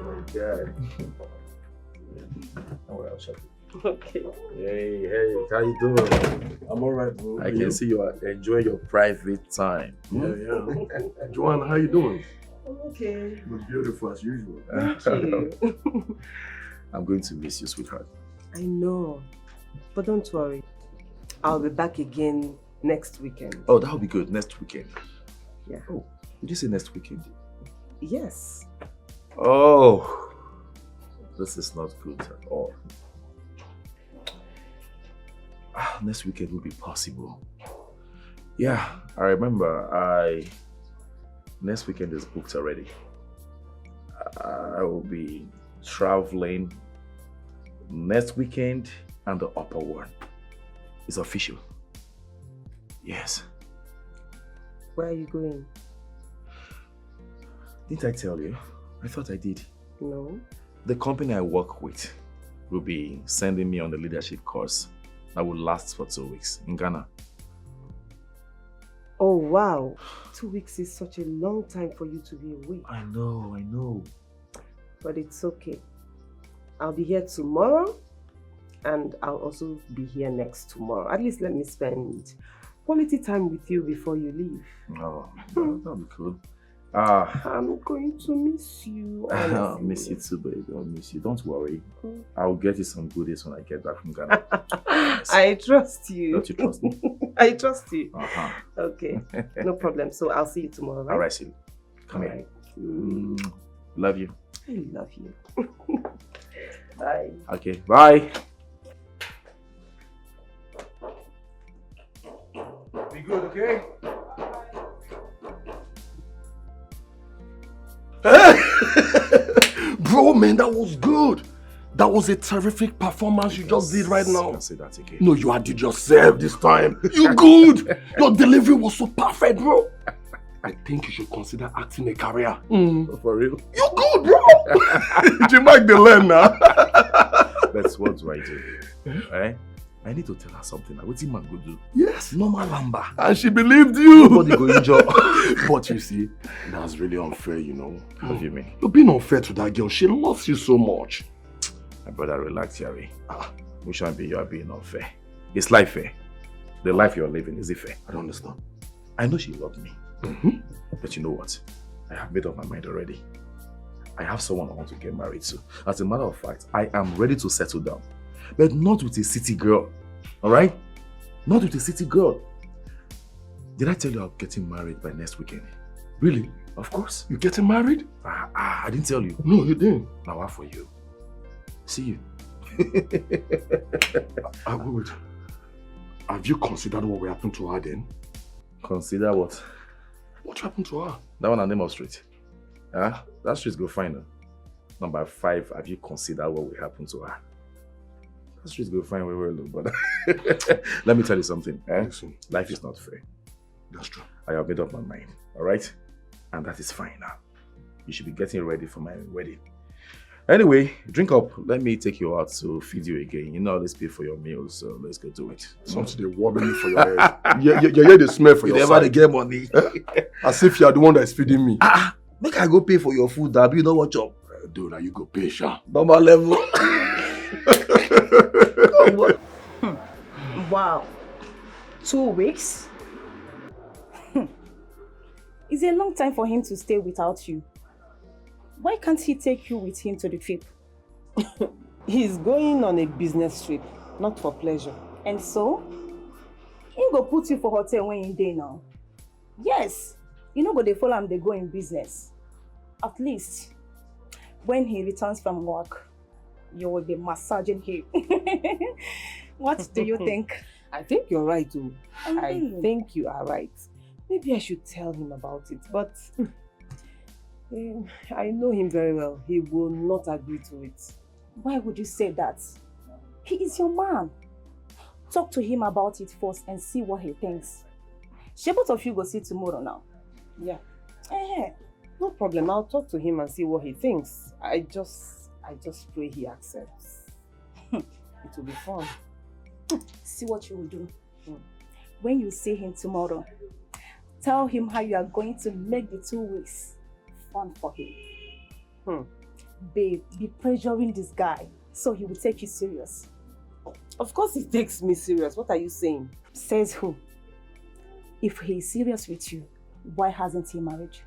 my God. Oh, well, shut up. Okay. Hey, how you doing? I'm alright, bro. I can see you are enjoying your private time. Yeah. Joan, how you doing? I'm okay. You're beautiful as usual. Thank you. I'm going to miss you, sweetheart. I know. But don't worry. I'll be back again next weekend. Oh, that'll be good. Next weekend. Yeah. Oh, did you say next weekend? Yes. Oh, this is not good at all. Next weekend will be possible. Yeah, I remember next weekend is booked already. I will be traveling next weekend and the upper one. It's official. Yes. Where are you going? Didn't I tell you? I thought I did. No. The company I work with will be sending me on the leadership course that will last for 2 weeks in Ghana. Oh, wow. 2 weeks is such a long time for you to be away. I know. But it's okay. I'll be here tomorrow and I'll also be here next tomorrow. At least let me spend quality time with you before you leave. Oh, that'll be cool. I'm going to miss you. I'll miss you too, baby. I'll miss you. Don't worry. I'll get you some goodies when I get back from Ghana. Yes. I trust you. Don't you trust me? I trust you. Uh-huh. Okay, no problem. So I'll see you tomorrow, right? All right, Silly. Come here. Love you. I love you. Bye. Okay, bye. Be good, okay? Bro, man, that was good. That was a terrific performance you just did right now. Can't say that again. No, you had yourself this time. You good. Your delivery was so perfect, bro. I think you should consider acting a career. For real? You good, bro. You make the learn now. That's what do I do? Eh? I need to tell her something. What's the man go do? Yes. Normal lamba. And she believed you. Nobody go enjoy. But you see, that's really unfair, you know. What do you mean? You're being unfair to that girl. She loves you so much. My brother, relax, Yari. We shouldn't be you are being unfair. Is life fair? The life you're living, is it fair? I don't understand. I know she loved me. But you know what? I have made up my mind already. I have someone I want to get married to. As a matter of fact, I am ready to settle down. But not with a city girl. Alright? Not with a city girl. Did I tell you I'm getting married by next weekend? Really? Of course. You getting married? I didn't tell you. No, you didn't. Now what for you? See you. Wait. Have you considered what will happen to her then? Consider what? What happened to her? That one on name of street. That street go find her. Number 5, have you considered what will happen to her? That street go find where we're low, but let me tell you something. Listen. Life is not fair. That's true. I have made up my mind, alright? And that is fine now. You should be getting ready for my wedding. Anyway, drink up. Let me take you out to feed you again. You know I always pay for your meals, so let's go do it. Something they worry me for your head. You hear the smell for your never side. get money. As if you are the one that is feeding me. Make I go pay for your food, Dabi. You know what job? Dude, now you go pay, sha. Normal level. Wow. 2 weeks? It's a long time for him to stay without you. Why can't he take you with him to the trip? He's going on a business trip, not for pleasure. And so? He go put you for hotel when you're there now. Yes. You know, but they follow him, they go in business. At least, when he returns from work, you will be massaging him. What do you think? I think you're right, too. I think you are right. Maybe I should tell him about it, but I know him very well. He will not agree to it. Why would you say that? He is your man. Talk to him about it first and see what he thinks. Shall both of you go see tomorrow now? Yeah. No problem. I'll talk to him and see what he thinks. I just pray he accepts. It will be fun. See what you will do. When you see him tomorrow, tell him how you are going to make the 2 weeks fun for him. babe, be pressuring this guy so he will take you serious. Of course he takes me serious. What are you saying? Says who? If he is serious with you, why hasn't he married you?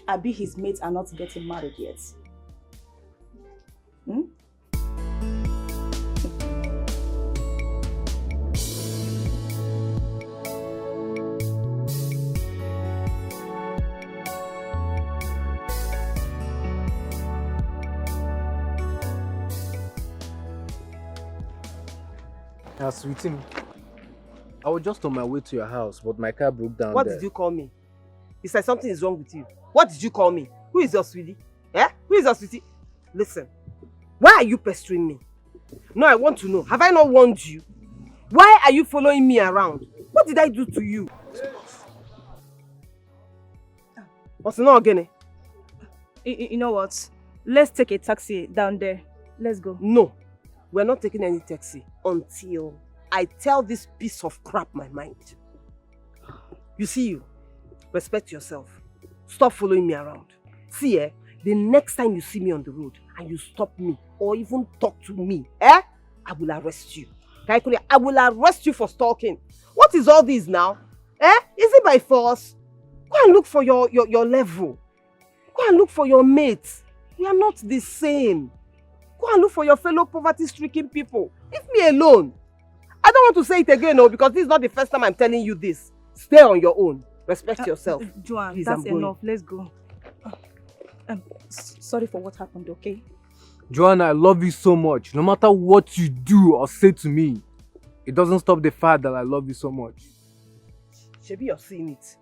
Abi his mates are not getting married yet. Hmm? Sweetie, I was just on my way to your house, but my car broke down. What did you call me? You said something is wrong with you. What did you call me? Who is your sweetie? Eh? Who is your sweetie? Listen, why are you pestering me? No, I want to know. Have I not warned you? Why are you following me around? What did I do to you? What's not again? You know what? Let's take a taxi down there. Let's go. No, we're not taking any taxi until I tell this piece of crap my mind. You see you, respect yourself. Stop following me around. See, the next time you see me on the road and you stop me or even talk to me, I will arrest you. I will arrest you for stalking. What is all this now? Is it by force? Go and look for your level. Go and look for your mates. We are not the same. Go and look for your fellow poverty-stricken people. Leave me alone. I don't want to say it again, no, because this is not the first time I'm telling you this. Stay on your own. Respect yourself. Joan, please, that's enough. Let's go. Sorry for what happened, okay? Joan, I love you so much. No matter what you do or say to me, it doesn't stop the fact that I love you so much. Shebi, you're seeing it.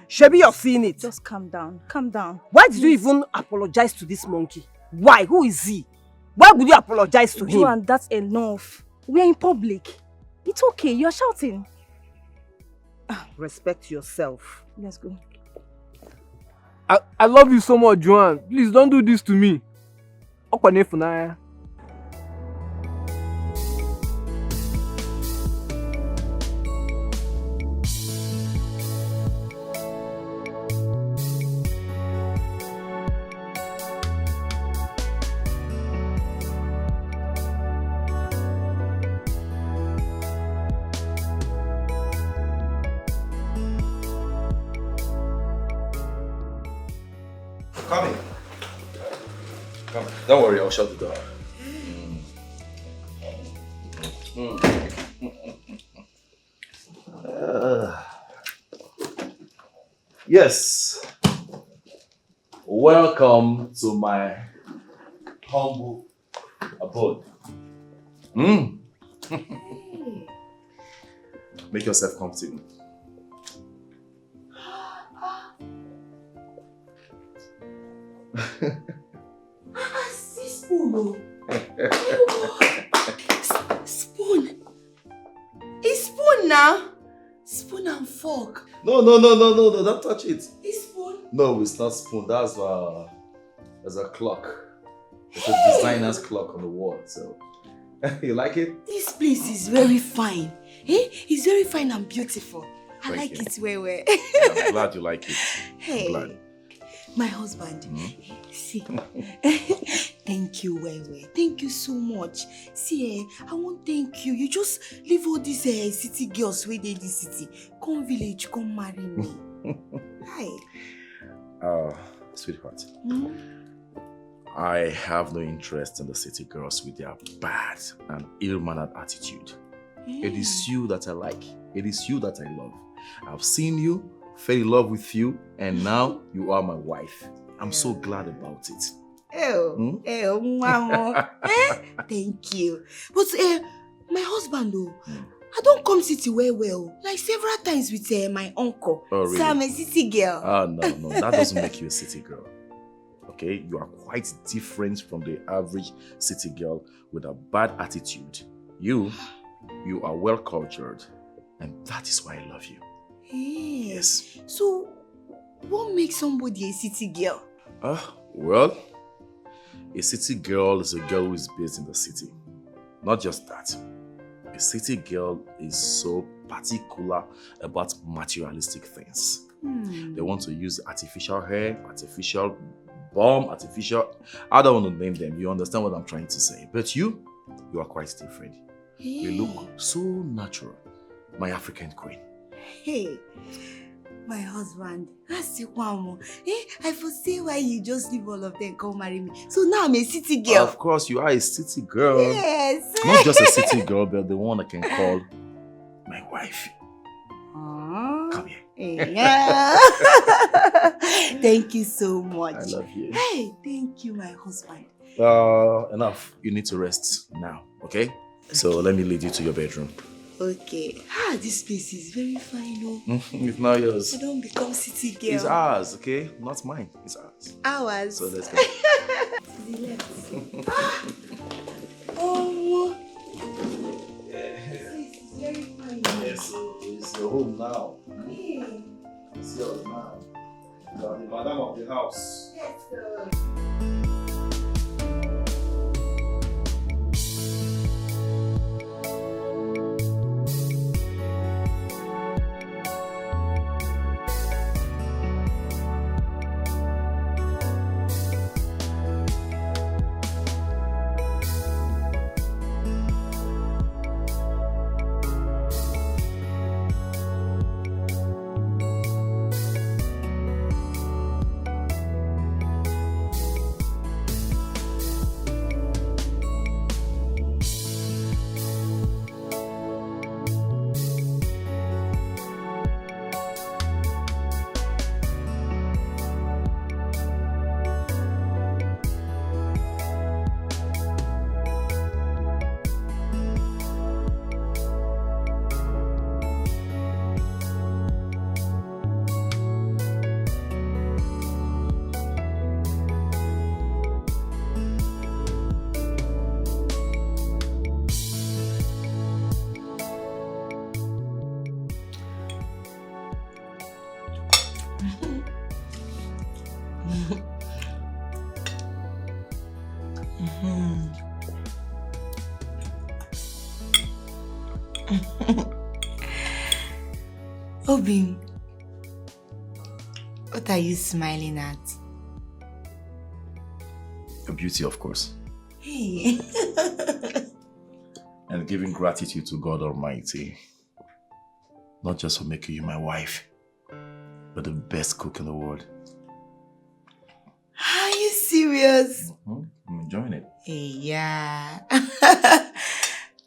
Shebi, you're seeing it. Just calm down. Calm down. Why did you even apologize to this monkey? Why? Who is he? Why would you apologize to him? Joan, that's enough. We are in public. It's okay. You're shouting. Respect yourself. Let's go. I love you so much, Joan. Please don't do this to me. Okwane. Come in. Come. Don't worry, I'll shut the door. Yes. Welcome to my humble abode. Make yourself comfortable. See spoon. Spoon. It's spoon now. Spoon and fork. No, don't touch it. It's spoon. No, it's not spoon. That's a clock. It's a designer's clock on the wall. So, you like it? This place is very fine. It's very fine and beautiful. I Thank like you. it well. I'm glad you like it. Hey, Glad. my husband. See, thank you, well. Thank you so much. See, I want to thank you. You just leave all these city girls where they in the city. Come village, come marry me. Hi. Sweetheart. I have no interest in the city girls with their bad and ill-mannered attitude. It is you that I like. It is you that I love. I've seen you, fell in love with you, and now you are my wife. I'm so glad about it. Mama. Thank you. But my husband though, I don't come city well. Like several times with my uncle. Oh, really? So I'm a city girl. No. That doesn't make you a city girl. Okay? You are quite different from the average city girl with a bad attitude. You are well cultured, and that is why I love you. Hey. Yes. So, what makes somebody a city girl? Well, a city girl is a girl who is based in the city. Not just that. A city girl is so particular about materialistic things. They want to use artificial hair, artificial bomb, artificial. I don't want to name them. You understand what I'm trying to say. But you are quite different. You look so natural. My African queen. Hey, my husband. That's the one more. I foresee why you just leave all of them come marry me. So now I'm a city girl. Of course, you are a city girl. Yes. Not just a city girl, but the one I can call my wife. Come here. Yeah. Thank you so much. I love you. Hey, thank you, my husband. Enough. You need to rest now, okay? So let me lead you to your bedroom. Okay. This place is very fine, oh. It's not yours. I don't become city girl. It's ours, okay? Not mine. It's ours. Ours. So let's go. To the left. Oh. This is very fine. Yes, it's your home now. Hey. It's yours now. You are the madam of the house. Yes, sir. Obim, what are you smiling at? Your beauty, of course. Hey. And giving gratitude to God Almighty. Not just for making you my wife, but the best cook in the world. Are you serious? I'm enjoying it. Hey, yeah.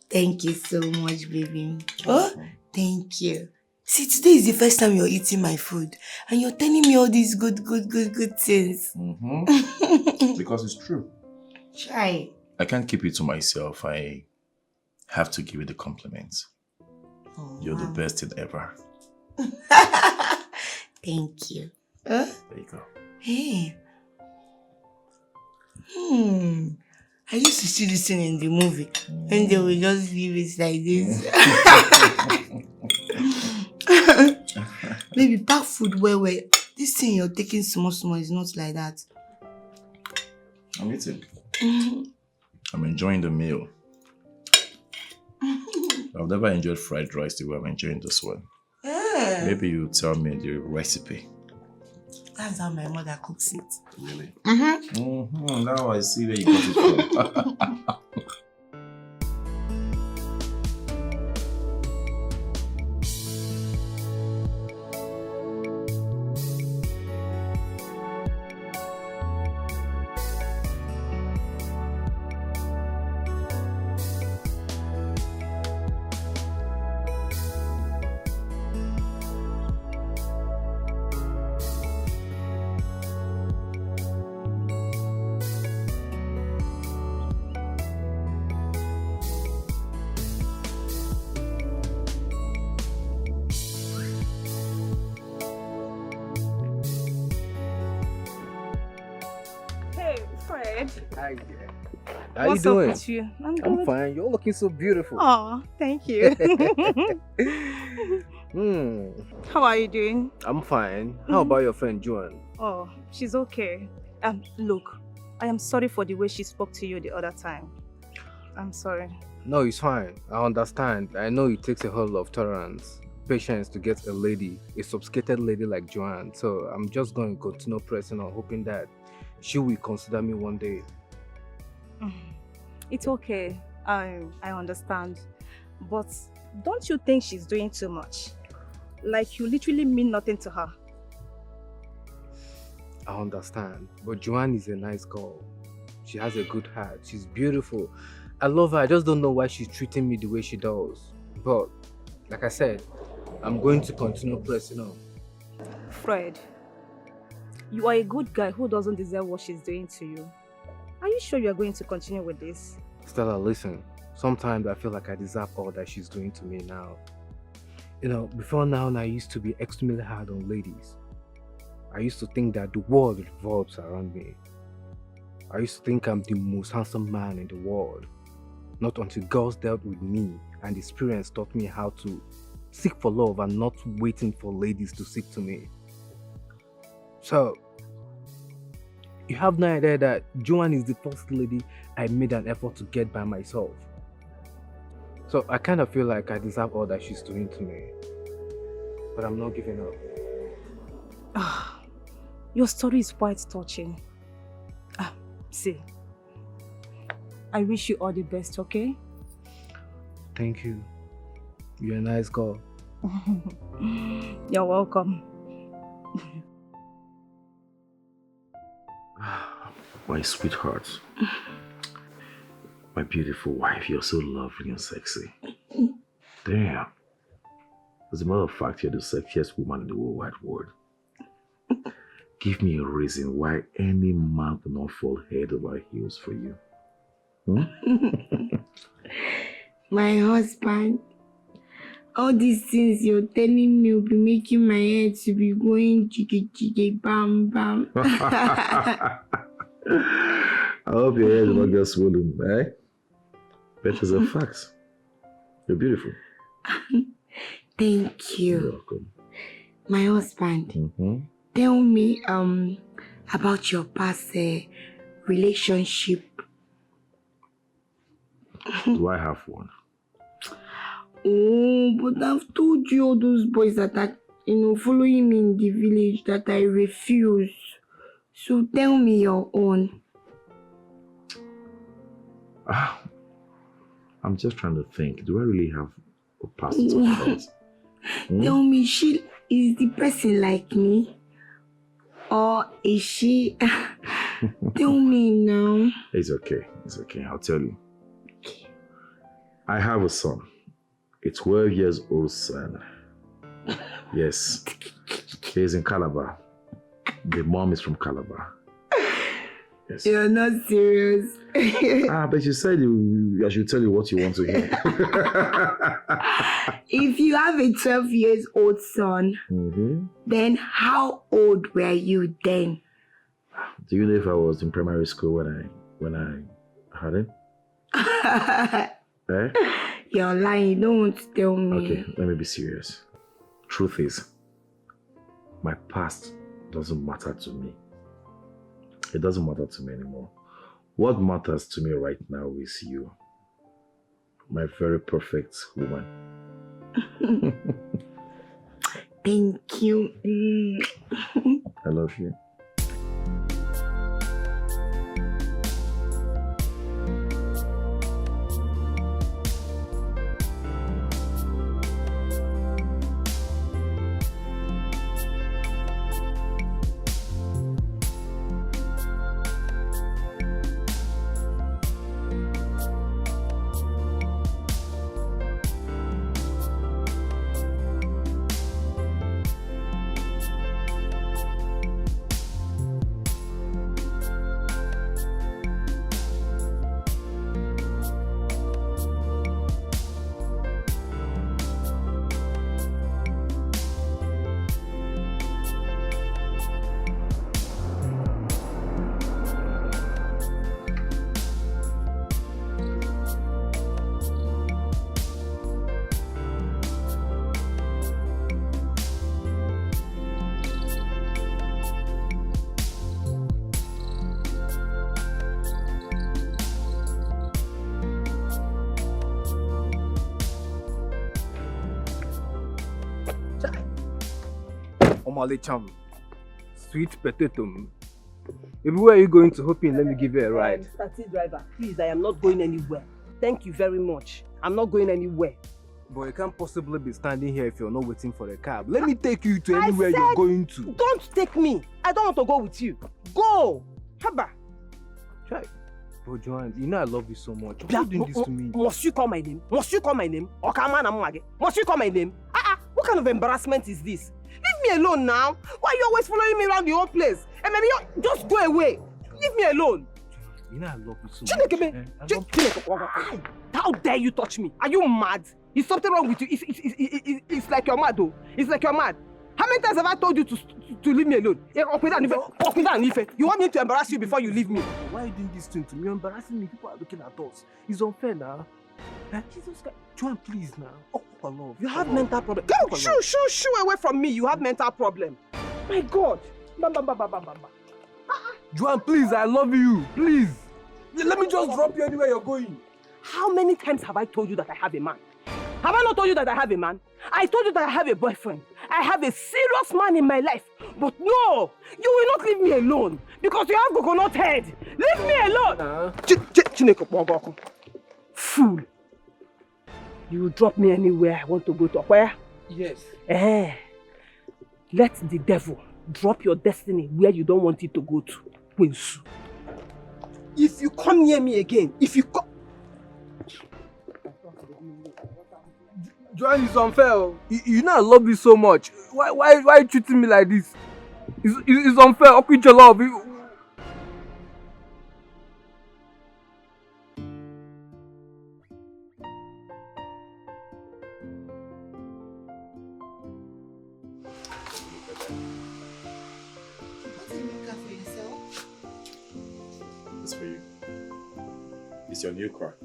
Thank you so much, baby. Oh, thank you. See, today is the first time you're eating my food, and you're telling me all these good things. Because it's true. Try. I can't keep it to myself. I have to give you the compliments. Oh, You're the best thing ever. Thank you. There you go. Hey. I used to see this thing in the movie, and they will just leave it like this. Maybe pack food where this thing you're taking small is not like that. I'm eating. I'm enjoying the meal. I've never enjoyed fried rice the way I'm enjoying this one. Maybe you tell me the recipe. That's how my mother cooks it. Really? Now I see where you got it from. Hi there. How What's you doing? up with you? I'm good. I'm fine. You're looking so beautiful. Oh, thank you. Hmm. How are you doing? I'm fine. How about your friend Joan? Oh, she's okay. Look, I am sorry for the way she spoke to you the other time. I'm sorry. No, it's fine. I understand. I know it takes a whole lot of tolerance, patience to get a sophisticated lady like Joan. So I'm just going to continue pressing on, hoping that she will consider me one day. It's okay. I understand. But don't you think she's doing too much? Like you literally mean nothing to her. I understand, but Joan is a nice girl. She has a good heart. She's beautiful. I love her. I just don't know why she's treating me the way she does. But, like I said, I'm going to continue pressing on. Fred, you are a good guy who doesn't deserve what she's doing to you. Are you sure you are going to continue with this? Stella, listen. Sometimes I feel like I deserve all that she's doing to me now. You know, before now, I used to be extremely hard on ladies. I used to think that the world revolves around me. I used to think I'm the most handsome man in the world. Not until girls dealt with me and the experience taught me how to seek for love and not waiting for ladies to seek to me. So, you have no idea that Joan is the first lady I made an effort to get by myself. So I kind of feel like I deserve all that she's doing to me. But I'm not giving up. Your story is quite touching. See, I wish you all the best, okay? Thank you. You're a nice girl. You're welcome. My sweetheart. My beautiful wife, you're so lovely and sexy. Damn. As a matter of fact, you're the sexiest woman in the whole wide world. Give me a reason why any man will not fall head over heels for you. My husband, all these things you're telling me will be making my head to be going jiggy jiggy bam bam. I hope your head will not get swollen, eh? But it's a fact. You're beautiful. Thank you. You're welcome. My husband, tell me about your past relationship. Do I have one? Oh, but I've told you all those boys that are, following me in the village that I refuse. So tell me your own. I'm just trying to think. Do I really have a past to talk about? Tell me, she is the person like me? Or is she... Tell me now. It's okay. It's okay. I'll tell you. I have a son. A 12 years old son. Yes. He's in Calabar. The mom is from Calabar. Yes. You're not serious. But you said I should tell you what you want to hear. If you have a 12 years old son, then how old were you then? Do you know if I was in primary school when I had him? Eh? You're lying. Don't tell me. Okay, let me be serious. Truth is, my past doesn't matter to me. It doesn't matter to me anymore. What matters to me right now is you. My very perfect woman. Thank you. I love you. Omale cham, sweet potato. Everywhere are you going to? Hoping let me give you a ride. Taxi driver, please, I am not going anywhere. Thank you very much. I'm not going anywhere. But you can't possibly be standing here if you're not waiting for a cab. Let me take you to anywhere you're going to. Don't take me. I don't want to go with you. Go. Haba. Try. But Joan, you know I love you so much. Why are you doing this to me? Must you call my name? Must you call my name? Must you call my name? What kind of embarrassment is this? Leave me alone now. Why are you always following me around the whole place? And maybe you just go away. Leave me alone. You know I love you so much. How dare you touch me? Are you mad? Is something wrong with you? It's like you're mad though. It's like you're mad. How many times have I told you to leave me alone? You want me to embarrass you before you leave me? Why are you doing this thing to me? You're embarrassing me. People are looking at us. It's unfair now. Jesus Christ. Joan, please now. Oh, for love. You have mental problem. Go, shoo away from me. You have mental problem. My God. Joan, please, I love you. Please. Let me just drop you anywhere you're going. How many times have I told you that I have a man? Have I not told you that I have a man? I told you that I have a boyfriend. I have a serious man in my life. But no, you will not leave me alone because you have coconut head. Leave me alone. Fool. You will drop me anywhere I want to go to. Where? Yes. Let the devil drop your destiny where you don't want it to go to. Winsu. If you come near me again, Joan, is unfair. You know I love you so much. Why are you treating me like this? It's unfair. I'll quit your love. It's for you. It's your new car.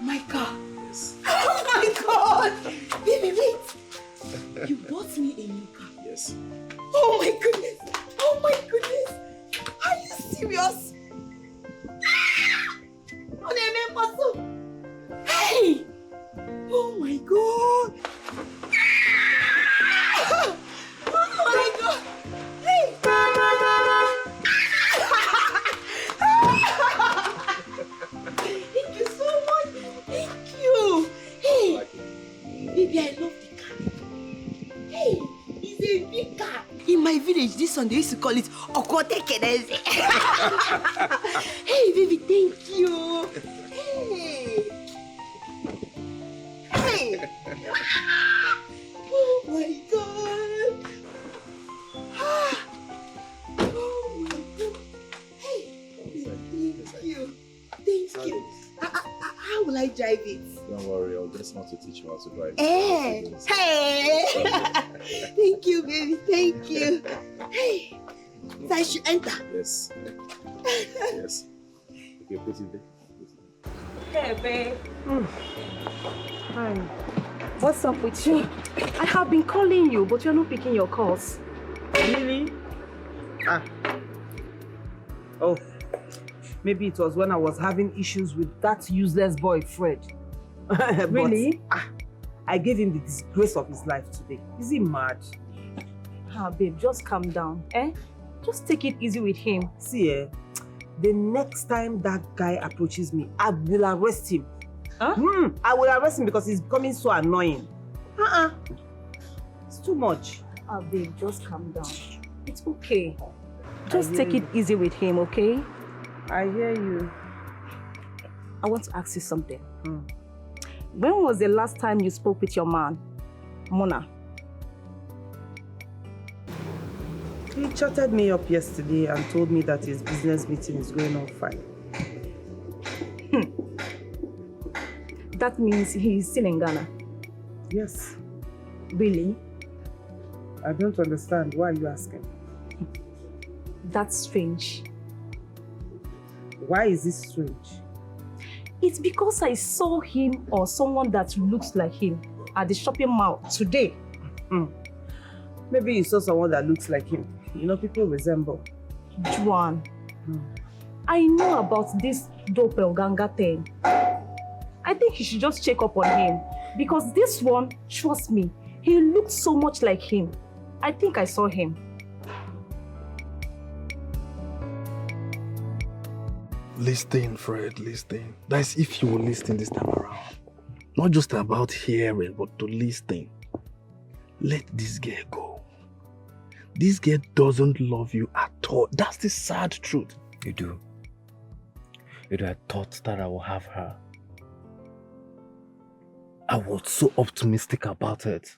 My car. Yes. Oh my God! Baby, wait. You bought me a new car. Yes. Oh my goodness! Oh my goodness! Are you serious? Hey! Oh my God! Oh my God! Hey! Thank you so much! Thank you! Hey! Baby, I love the car. Hey! It's a big car. In my village, this one they used to call it Okoli. Hey, baby, thank you. Hey. Hey. Oh my God. Oh my God. Hey, thank you. Thank you. How will I drive it? Don't worry, I'll just want to teach you how to drive. Hey. Thank you, baby. Thank you. Hey. So I should enter. Yes. Yes. Okay, put it there. Hey, babe. Hi. What's up with you? I have been calling you, but you're not picking your calls. Really? Oh. Maybe it was when I was having issues with that useless boy, Fred. Really? I gave him the disgrace of his life today. Is he mad? Babe, just calm down, Just take it easy with him. See, the next time that guy approaches me, I will arrest him. Huh? I will arrest him because he's becoming so annoying. It's too much. Babe, just calm down. It's okay. Just take it easy with him, okay? I hear you. I want to ask you something. When was the last time you spoke with your man, Mona? He chatted me up yesterday and told me that his business meeting is going on fine. That means he's still in Ghana? Yes. Really? I don't understand. Why are you asking? That's strange. Why is this strange? It's because I saw him or someone that looks like him at the shopping mall today. Maybe you saw someone that looks like him. You know, people resemble. Joan, I know about this doppelganger thing. I think you should just check up on him. Because this one, trust me, he looks so much like him. I think I saw him. Listen, Fred, listen. That's if you will listen this time around. Not just about hearing, but to listen. Let this girl go. This girl doesn't love you at all. That's the sad truth. You do. I thought that I will have her. I was so optimistic about it.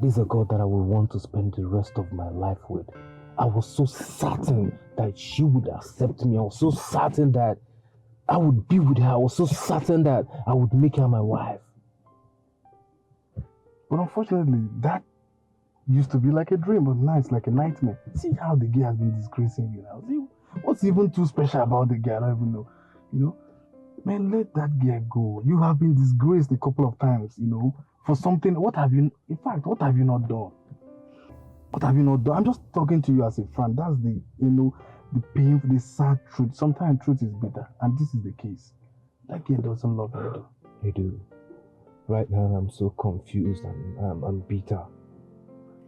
This is a girl that I would want to spend the rest of my life with. I was so certain that she would accept me. I was so certain that I would be with her. I was so certain that I would make her my wife. But unfortunately, that used to be like a dream, but now it's like a nightmare. See how the girl has been disgracing you now. See what's even too special about the girl? I don't even know. You know? Man, let that girl go. You have been disgraced a couple of times, you know, for something. What have you not done? What have you not done? I'm just talking to you as a friend. That's the, the painful, the sad truth. Sometimes truth is bitter, and this is the case. That girl doesn't love you, though. You do. Right now, I'm so confused and I'm bitter.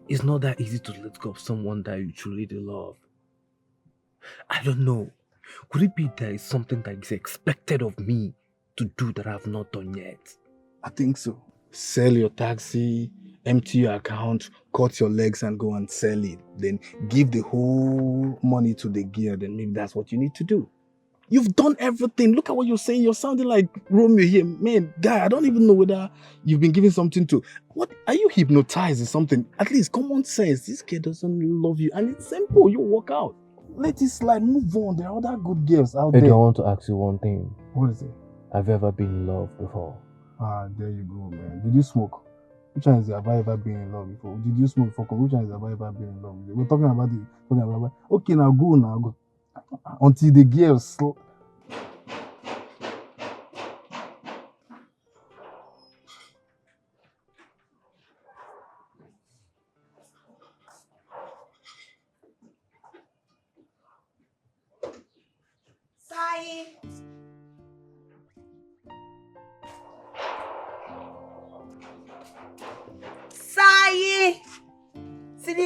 It's not that easy to let go of someone that you truly love. I don't know. Could it be there is something that is expected of me to do that I have not done yet? I think so. Sell your taxi, empty your account, cut your legs and go and sell it. Then give the whole money to the girl. Then maybe that's what you need to do. You've done everything. Look at what you're saying. You're sounding like Romeo here. Man, guy, I don't even know whether you've been giving something to... What? Are you hypnotized or something? At least common sense. This kid doesn't love you. And it's simple. You walk out. Let it slide. Move on. There are other good girls out there. I want to ask you one thing. What is it? Have you ever been in love before? Ah, there you go, man. Did you smoke? Which one is have I ever been in love before? Did you smoke before? Which one is have I ever been in love with? We're talking about it. Okay, now go. Until the girls...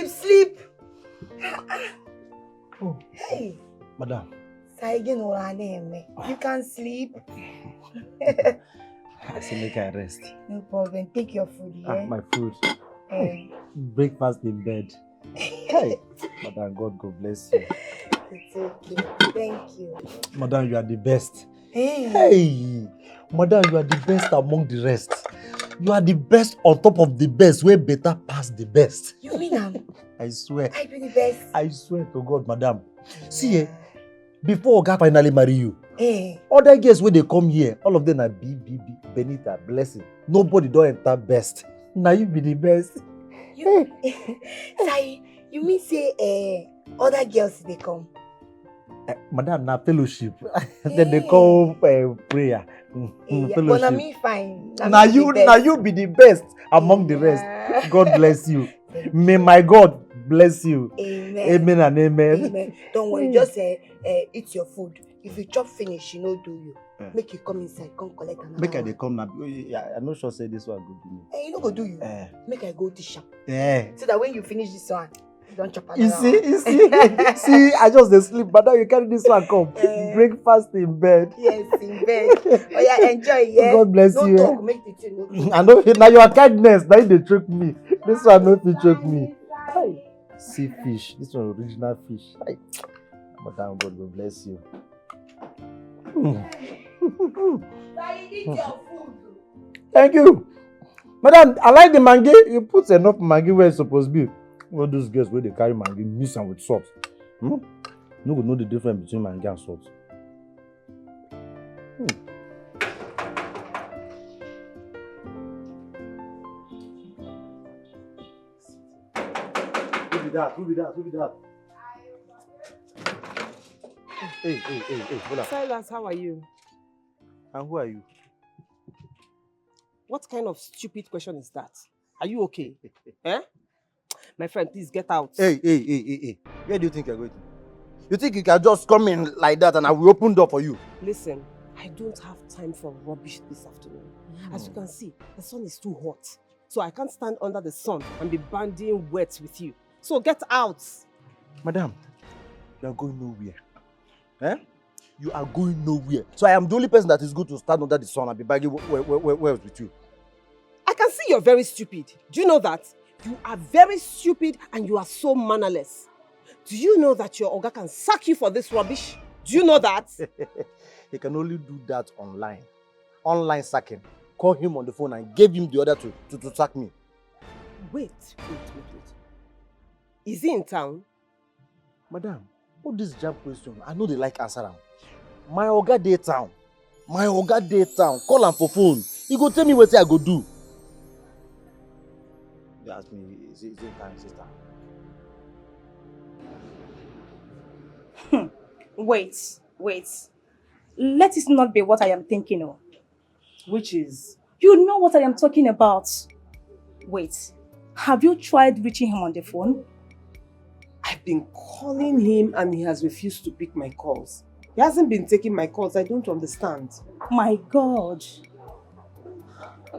Sleep. Oh, hey. Madam. You can't sleep. I say make I rest. No problem. Take your food, yeah? My food. Hey. Breakfast in bed. Hey, Madam, God bless you. It's okay. Thank you. Madam, you are the best. Hey, Madam, you are the best among the rest. You are the best on top of the best, way better past the best. You mean I'm? I swear. I be the best. I swear to God, Madam. See, before Oga finally marry you, hey. Other girls when they come here, all of them are Benita, blessing. Nobody don't enter best. Now you be the best. You, Sai, you mean say other girls they come? Madam, na fellowship. Then they call prayer. But na me fine. Now you be the best among the rest. God bless you. May my God bless you. Amen. Amen and amen. Amen. Don't worry, just eat your food. If you chop finish, you know do you. Make you come inside, come collect another. Make I come now. I'm not sure say this one good to me. You know go do you. Make I go dish up. So that when you finish this one, you don't chop another. You see, I just sleep, but now you carry this one come. Breakfast in bed. Yes, in bed. Oh yeah, enjoy, yeah. God bless you. Don't talk, make the thing. I know now your kindness, now they trick me. This one no fit trick me. See fish, this one original fish. Madam, God will bless you. Thank you. Madam, I like the mangi. You put enough mangi where it's supposed to be. All those girls where they carry mangi, mix them with salt. No go know the difference between mangi and salt. Who be that? Hey, Silas, how are you? And who are you? What kind of stupid question is that? Are you okay? My friend, please get out. Hey. Where do you think you're going to? You think you can just come in like that and I will open door for you? Listen, I don't have time for rubbish this afternoon. As you can see, the sun is too hot. So I can't stand under the sun and be banding wet with you. So get out. Madam, you are going nowhere. you are going nowhere. So I am the only person that is good to stand under the sun and be begging words with you. I can see you're very stupid. Do you know that? You are very stupid and you are so mannerless. Do you know that your Oga can sack you for this rubbish? Do you know that? He can only do that online. Online sacking. Call him on the phone and give him the order to sack me. Wait. Is he in town? Madam, all this jam question, I know they like answer am. My Oga dey town. Call am for phone. He go tell me what I go do. They ask me, is it time, sister? Wait. Let it not be what I am thinking of. Which is? You know what I am talking about. Wait, have you tried reaching him on the phone? I've been calling him and he has refused to pick my calls. He hasn't been taking my calls. I don't understand. My God.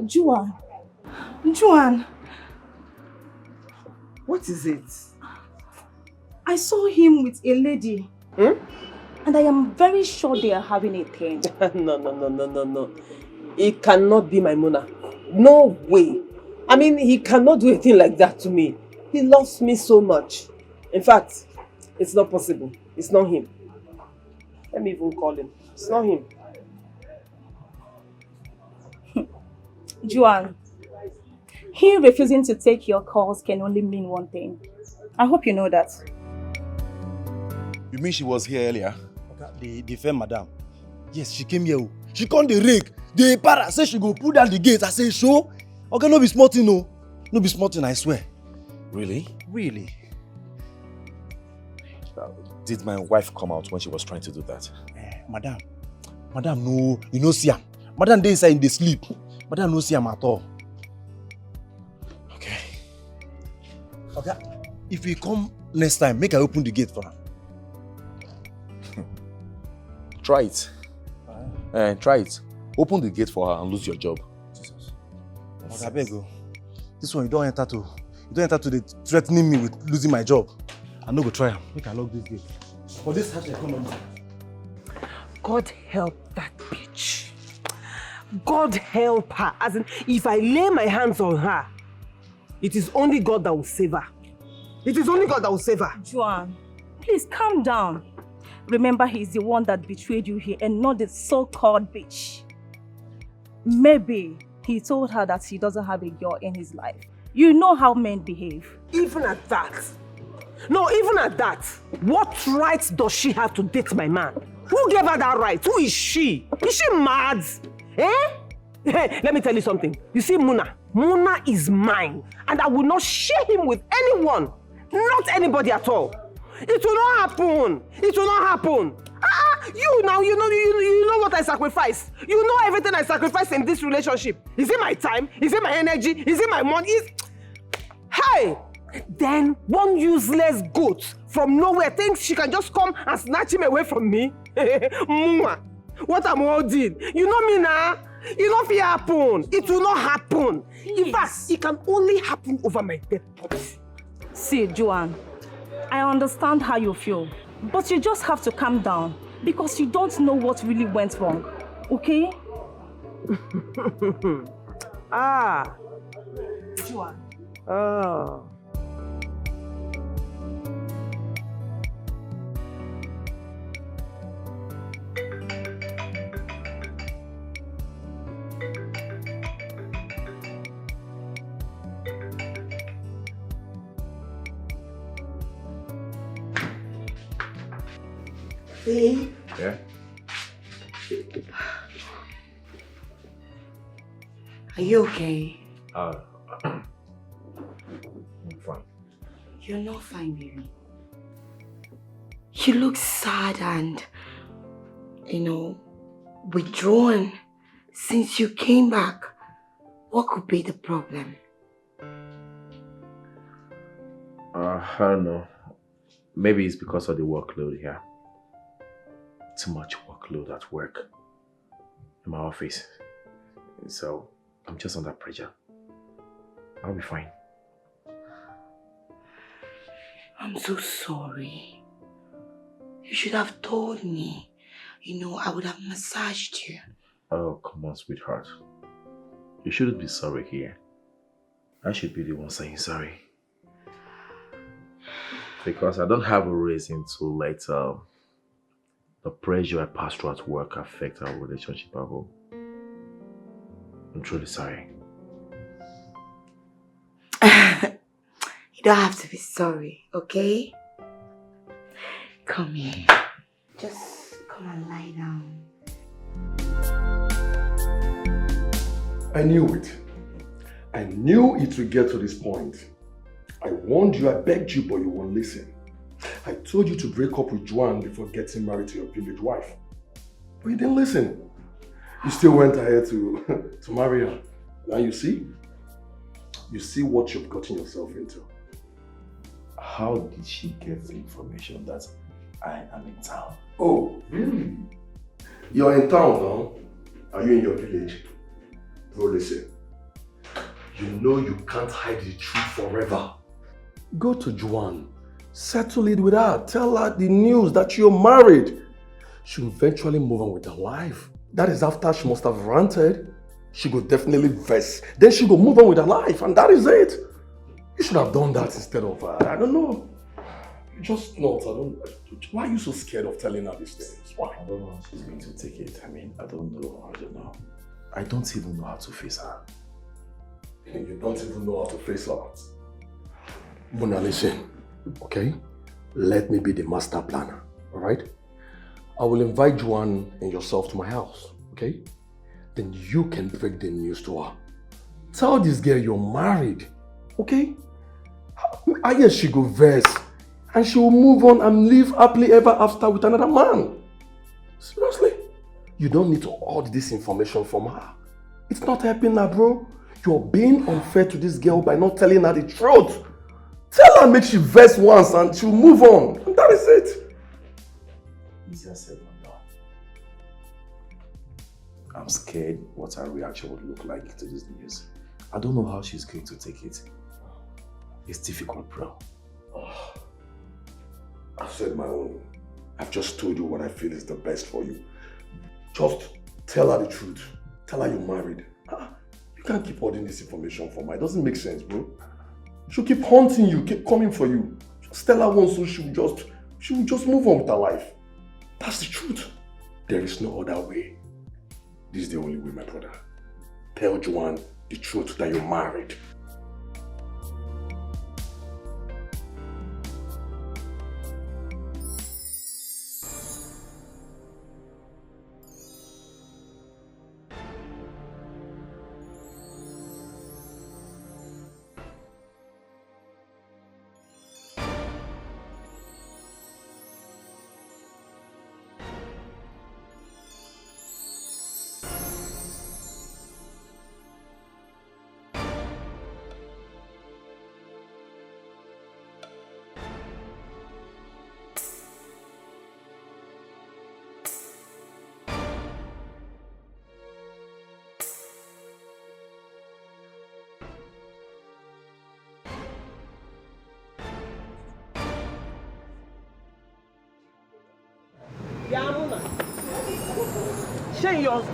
Joan. What is it? I saw him with a lady. And I am very sure they are having a thing. No. It cannot be my Mona. No way. I mean, he cannot do a thing like that to me. He loves me so much. In fact, it's not possible. It's not him. Let me even call him. It's not him. Joan, he refusing to take your calls can only mean one thing. I hope you know that. You mean she was here earlier? Okay, the fair madam. Yes, she came here. She come the rake. The para say she go pull down the gate. I say, show. Okay, no be smarting, no. No be smarting, I swear. Really? Really? Did my wife come out when she was trying to do that? Madam, no, you no see am. Madam dey inside in the sleep. Madam no see am at all. Okay. Okay, if we come next time, make I open the gate for her. Try it. Try it. Open the gate for her and lose your job. Jesus. Okay, I beg you. This one you don't enter to the threatening me with losing my job. I no go try am. Make I lock this gate. For this harsh economy. God help that bitch. God help her. As in, if I lay my hands on her, it is only God that will save her. It is only God that will save her. Joan, please calm down. Remember, he's the one that betrayed you here and not the so-called bitch. Maybe he told her that he doesn't have a girl in his life. You know how men behave. Even at that. No, even at that. What right does she have to date my man? Who gave her that right? Who is she? Is she mad? Hey, let me tell you something. You see, Muna is mine. And I will not share him with anyone. Not anybody at all. It will not happen. It will not happen. You now, you know what I sacrifice. You know everything I sacrifice in this relationship. Is it my time? Is it my energy? Is it my money? Hey! Then one useless goat from nowhere thinks she can just come and snatch him away from me. What I'm holding. You know me now. It not fit happen. It will not happen. Please. In fact, it can only happen over my dead body. See, Joan, I understand how you feel, but you just have to calm down because you don't know what really went wrong, okay? Joan. Oh. Babe. Yeah? Are you okay? I'm fine. You're not fine, baby. You look sad and, withdrawn since you came back. What could be the problem? I don't know. Maybe it's because of the workload here. Too much workload at work in my office. So I'm just under pressure. I'll be fine. I'm so sorry. You should have told me. you know, I would have massaged you. Oh, come on, sweetheart. You shouldn't be sorry here. I should be the one saying sorry. Because I don't have a reason to let the pressure I pass through at work affect our relationship at home. I'm truly sorry. You don't have to be sorry, okay? Come here. Just come and lie down. I knew it. I knew it would get to this point. I warned you, I begged you, but you won't listen. I told you to break up with Joan before getting married to your village wife. But you didn't listen. You still went ahead to marry her. Now you see what you've gotten yourself into. How did she get the information that I am in town? Oh, really? You're in town now? Are you in your village? Oh, listen. You know you can't hide the truth forever. Go to Joan. Settle it with her. Tell her the news that you're married. She'll eventually move on with her life. That is after she must have ranted. She will definitely vex. Then she will move on with her life, and that is it. You should have done that instead of, I don't know. You just not, why are you so scared of telling her these things? Why? I don't know how she's going to take it. I mean, I don't know. I don't even know how to face her. You don't even know how to face her. Mona, listen, okay? Let me be the master planner, all right? I will invite Joan and yourself to my house, okay? Then you can break the news to her. Tell this girl you're married, okay? I guess she go vex and she will move on and live happily ever after with another man. Seriously, you don't need to hold this information from her. It's not helping her, bro. You're being unfair to this girl by not telling her the truth. Tell her make she vex once and she'll move on. And that is it. Easier said than done. I'm scared what her reaction would look like to this news. I don't know how she's going to take it. It's difficult, bro. Oh, I've said my own. I've just told you what I feel is the best for you. Just tell her the truth. Tell her you're married. You can't keep holding this information from her. It doesn't make sense, bro. She'll keep haunting you, keep coming for you. Just tell her once so she will just move on with her life. That's the truth. There is no other way. This is the only way, my brother. Tell Joan the truth that you're married.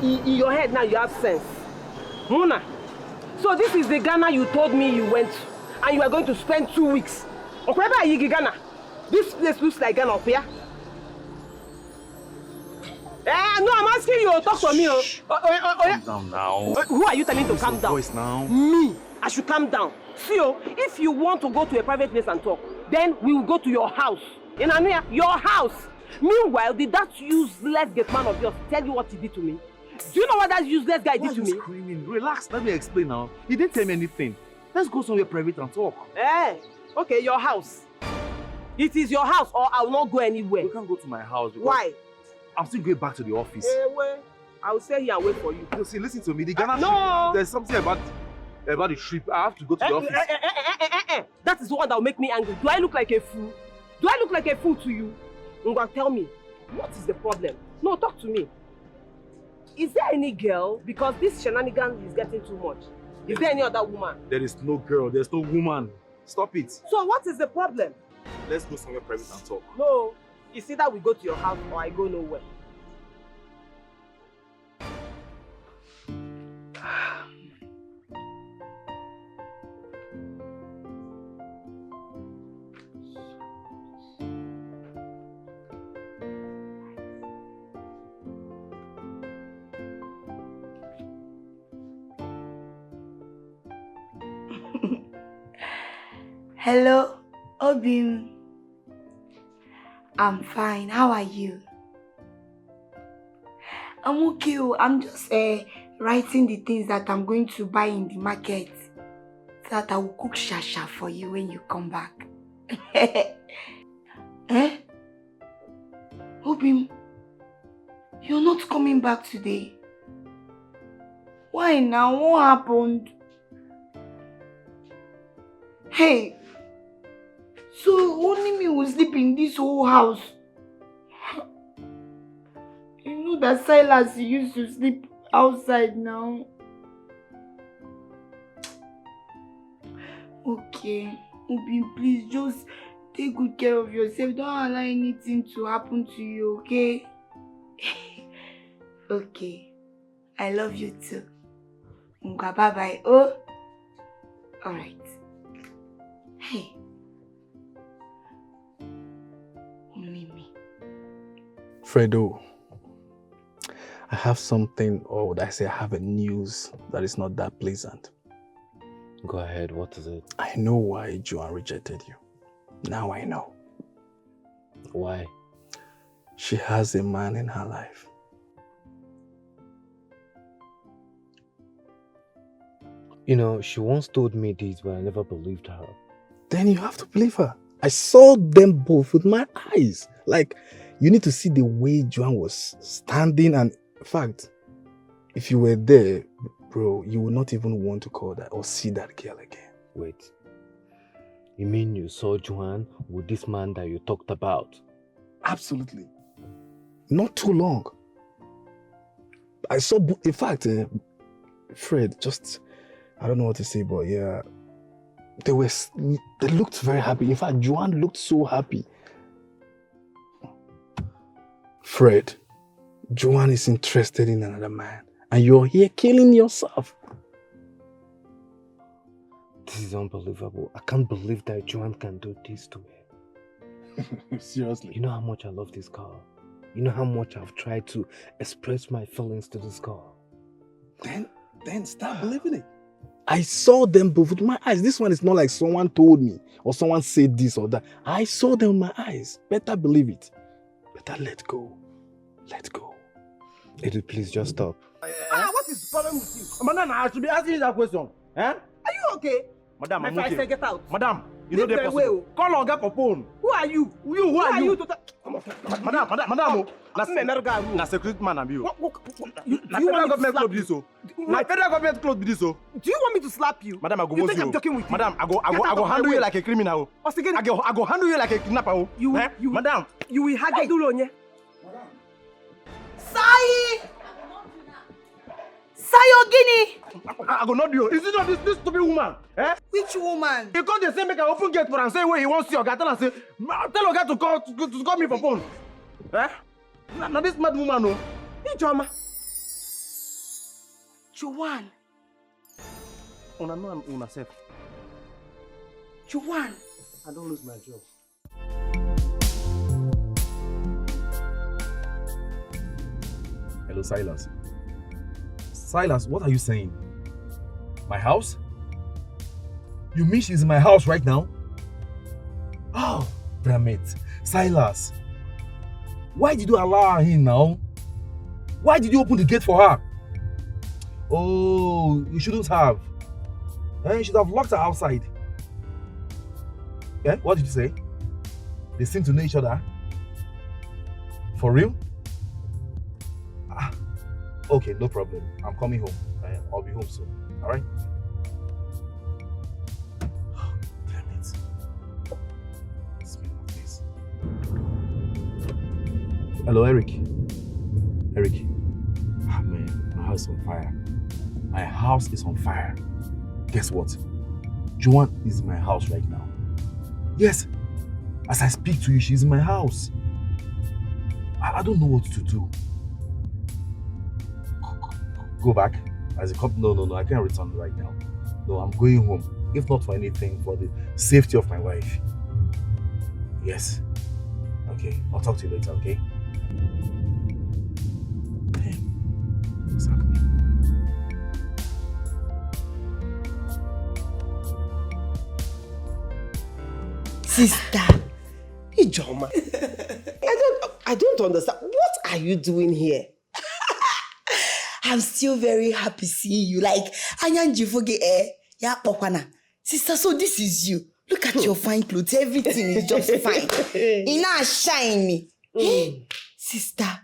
In your head now you have sense. Muna, so this is the Ghana you told me you went to, and you are going to spend 2 weeks. Wherever are you, Ghana? This place looks like Ghana up here. No, I'm asking you, talk to me. Calm down now. Who are you telling to calm down? Voice now. Me, I should calm down. See, if you want to go to a private place and talk, then we will go to your house. In Ania, your house. Meanwhile, did that useless gate man of yours tell you what he did to me? Do you know what that useless guy did to me? Screaming? Relax, let me explain now. He didn't tell me anything. Let's go somewhere private and talk. Okay, your house. It is your house or I will not go anywhere. We can't go to my house. Why? I'm still going back to the office. I will stay here and wait for you. No, see, listen to me. The Ghana no. There's something about the trip. I have to go to the office. That is the one that will make me angry. Do I look like a fool? Do I look like a fool to you? Ngwa, tell me, what is the problem? No, talk to me. Is there any girl? Because this shenanigans is getting too much. Is there any other woman? There is no girl. There's no woman. Stop it. So what is the problem? Let's go somewhere private and talk. No. It's either we go to your house or I go nowhere. Hello, Obim. I'm fine. How are you? I'm okay. I'm just writing the things that I'm going to buy in the market so that I will cook shasha for you when you come back. Eh? Obim, you're not coming back today. Why now? What happened? Hey, so only me will sleep in this whole house. You know that Silas used to sleep outside now. Okay, Obim, please just take good care of yourself. Don't allow anything to happen to you, okay? Okay, I love you too. Bye bye. Oh, alright. Hey, only me. Fredo, I have something, or would I say I have a news that is not that pleasant. Go ahead, what is it? I know why Joan rejected you. Now I know. Why? She has a man in her life. You know, she once told me this, but I never believed her. Then you have to believe her. I saw them both with my eyes. Like, you need to see the way Joan was standing, and in fact, if you were there, bro, you would not even want to call that or see that girl again. Wait. You mean you saw Joan with this man that you talked about? Absolutely. Not too long. I saw, in fact, Fred, just, I don't know what to say, but yeah, they looked very happy. In fact, Joan looked so happy. Fred, Joan is interested in another man, and you're here killing yourself. This is unbelievable. I can't believe that Joan can do this to me. Seriously. You know how much I love this girl. You know how much I've tried to express my feelings to this girl. Then start believing it. I saw them both with my eyes. This one is not like someone told me or someone said this or that. I saw them with my eyes. Better believe it. Better let go. Let go. Edu, please just stop. What is the problem with you? Madam, I should be asking you that question. Eh? Are you okay? Madam, I'm My okay. friend, get out. Madam, you know Leave they're them way, possible. Call on for phone. Who are you? Who are you? to Madam, na secret man am you. Na federal government clothes this so. Na federal government clothes be this so. Do you want me to slap you? Madam, I go You boss think you. I'm joking with you? Madam, I go Get out of handle my you way. like a criminal. I go handle you like a kidnapper. Madam. You will hug you, Onye. Sai! Sayogini! I go not do you. Is it not this stupid woman? Eh? Which woman? You come they say make I open gate for and say where he wants you. Tell her say tell her to call me for phone. Eh? Now this mad woman no. Hey, Joma. Joan. Una know I'm una self. Joan. I don't lose my job. Hello, Silas. Silas, what are you saying? My house? You mean she's in my house right now? Oh, damn it. Silas, why did you allow her in now? Why did you open the gate for her? Oh, you shouldn't have. You should have locked her outside. Yeah, what did you say? They seem to know each other. For real? Okay, no problem. I'm coming home. I'll be home soon. Alright? Oh, damn it. Speaking of this. Hello, Eric. Eric. Ah, man, my house is on fire. My house is on fire. Guess what? Joan is in my house right now. Yes. As I speak to you, she's in my house. I don't know what to do. Go back as a cop. No, I can't return right now. No, I'm going home. If not for anything, for the safety of my wife. Yes. Okay, I'll talk to you later, okay? Damn. What's happening? Sister. Ijoma. I don't understand. What are you doing here? I'm still very happy seeing you. Like, Anyanjifoge ya pokwana. Sister, so this is you. Look at your fine clothes. Everything is just fine. Ina shine me. Sister.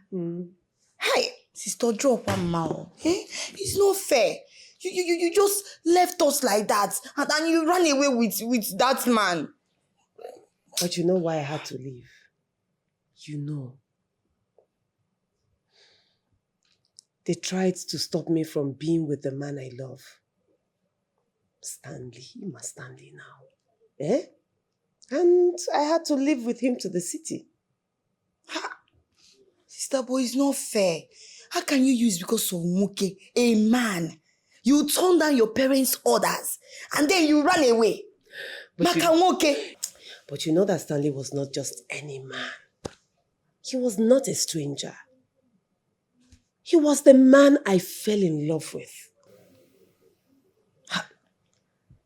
Hi. Sister, drop one mouth. It's not fair. You just left us like that. And then you ran away with that man. But you know why I had to leave? You know. They tried to stop me from being with the man I love. Stanley. You must Stanley now. And I had to live with him to the city. Sister boy, it's not fair. How can you use because of Nwokoye, a man? You turned down your parents' orders and then you ran away. But you know that Stanley was not just any man. He was not a stranger. He was the man I fell in love with.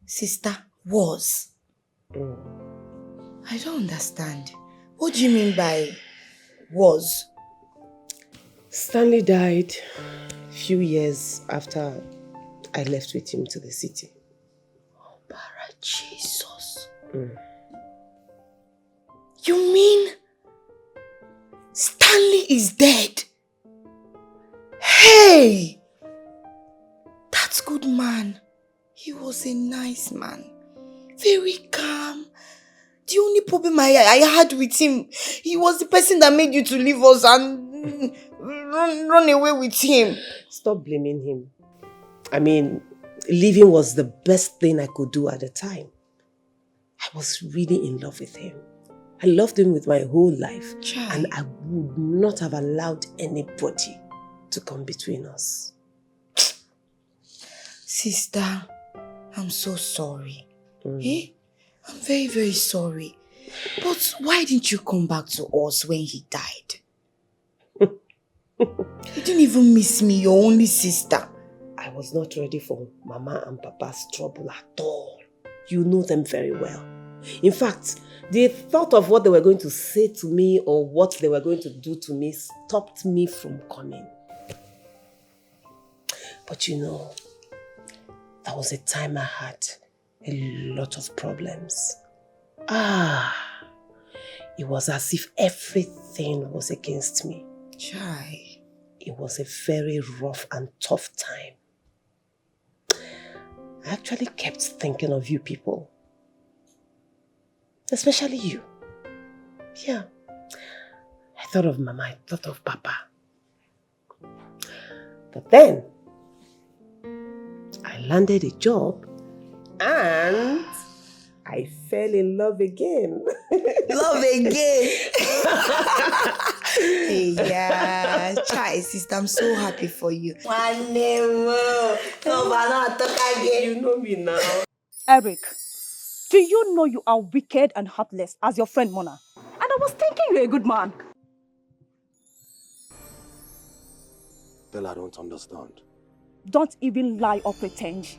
Sister, was? I don't understand. What do you mean by was? Stanley died a few years after I left with him to the city. Oh, para Jesus. You mean Stanley is dead? Hey! That's good man. He was a nice man. Very calm. The only problem I had with him, he was the person that made you to leave us and run away with him. Stop blaming him. I mean, leaving was the best thing I could do at the time. I was really in love with him. I loved him with my whole life. And I would not have allowed anybody to come between us. Sister, I'm so sorry. I'm very, very sorry. But why didn't you come back to us when he died? You didn't even miss me, your only sister. I was not ready for Mama and Papa's trouble at all. You know them very well. In fact, the thought of what they were going to say to me or what they were going to do to me stopped me from coming. But you know, there was a time I had a lot of problems. It was as if everything was against me. Chai. It was a very rough and tough time. I actually kept thinking of you people. Especially you. Yeah. I thought of Mama, I thought of Papa. But then, I landed a job and I fell in love again. Love again? Yeah, Chai, sister, I'm so happy for you. You know me now. Eric, do you know you are wicked and heartless as your friend Mona? And I was thinking you're a good man. Well, I don't understand. Don't even lie or pretend.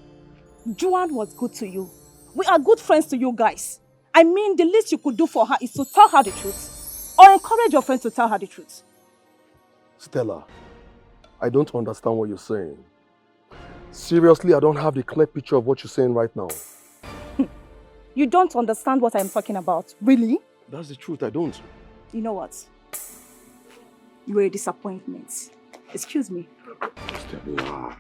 Joan was good to you. We are good friends to you guys. I mean, the least you could do for her is to tell her the truth. Or encourage your friend to tell her the truth. Stella, I don't understand what you're saying. Seriously, I don't have the clear picture of what you're saying right now. You don't understand what I'm talking about, really? That's the truth, I don't. You know what? You were a disappointment. Excuse me. Stella.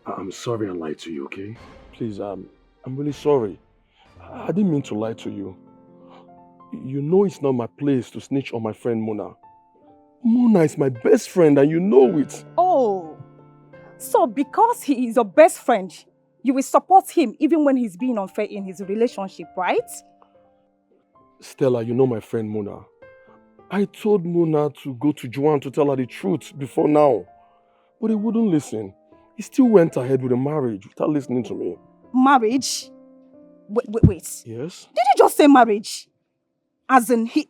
I'm sorry I lied to you, okay? Please, I'm really sorry. I didn't mean to lie to you. You know it's not my place to snitch on my friend Mona. Mona is my best friend and you know it. Oh, so because he is your best friend, you will support him even when he's being unfair in his relationship, right? Stella, you know my friend Mona. I told Mona to go to Joan to tell her the truth before now. But he wouldn't listen. He still went ahead with the marriage without listening to me. Marriage? Wait. Yes? Did you just say marriage? As in he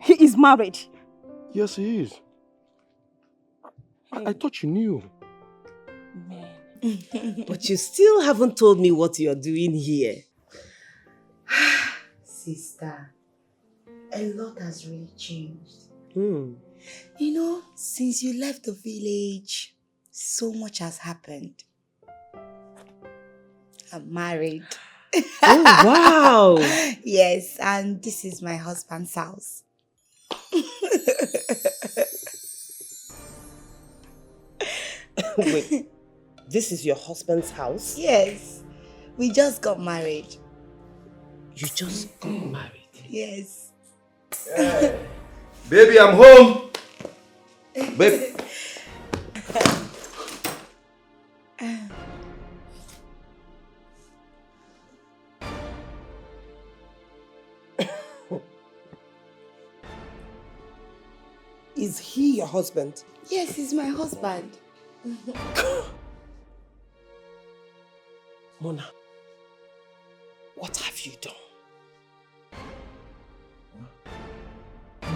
is married? Yes, he is. I thought you knew. Man. But you still haven't told me what you're doing here. Sister, a lot has really changed. Hmm. You know, since you left the village, so much has happened. I'm married. Oh, wow! Yes, and this is my husband's house. Wait, this is your husband's house? Yes, we just got married. You just got married? Yes. Baby, I'm home. Babe. Is he your husband? Yes, he's my husband. Mona, what have you done?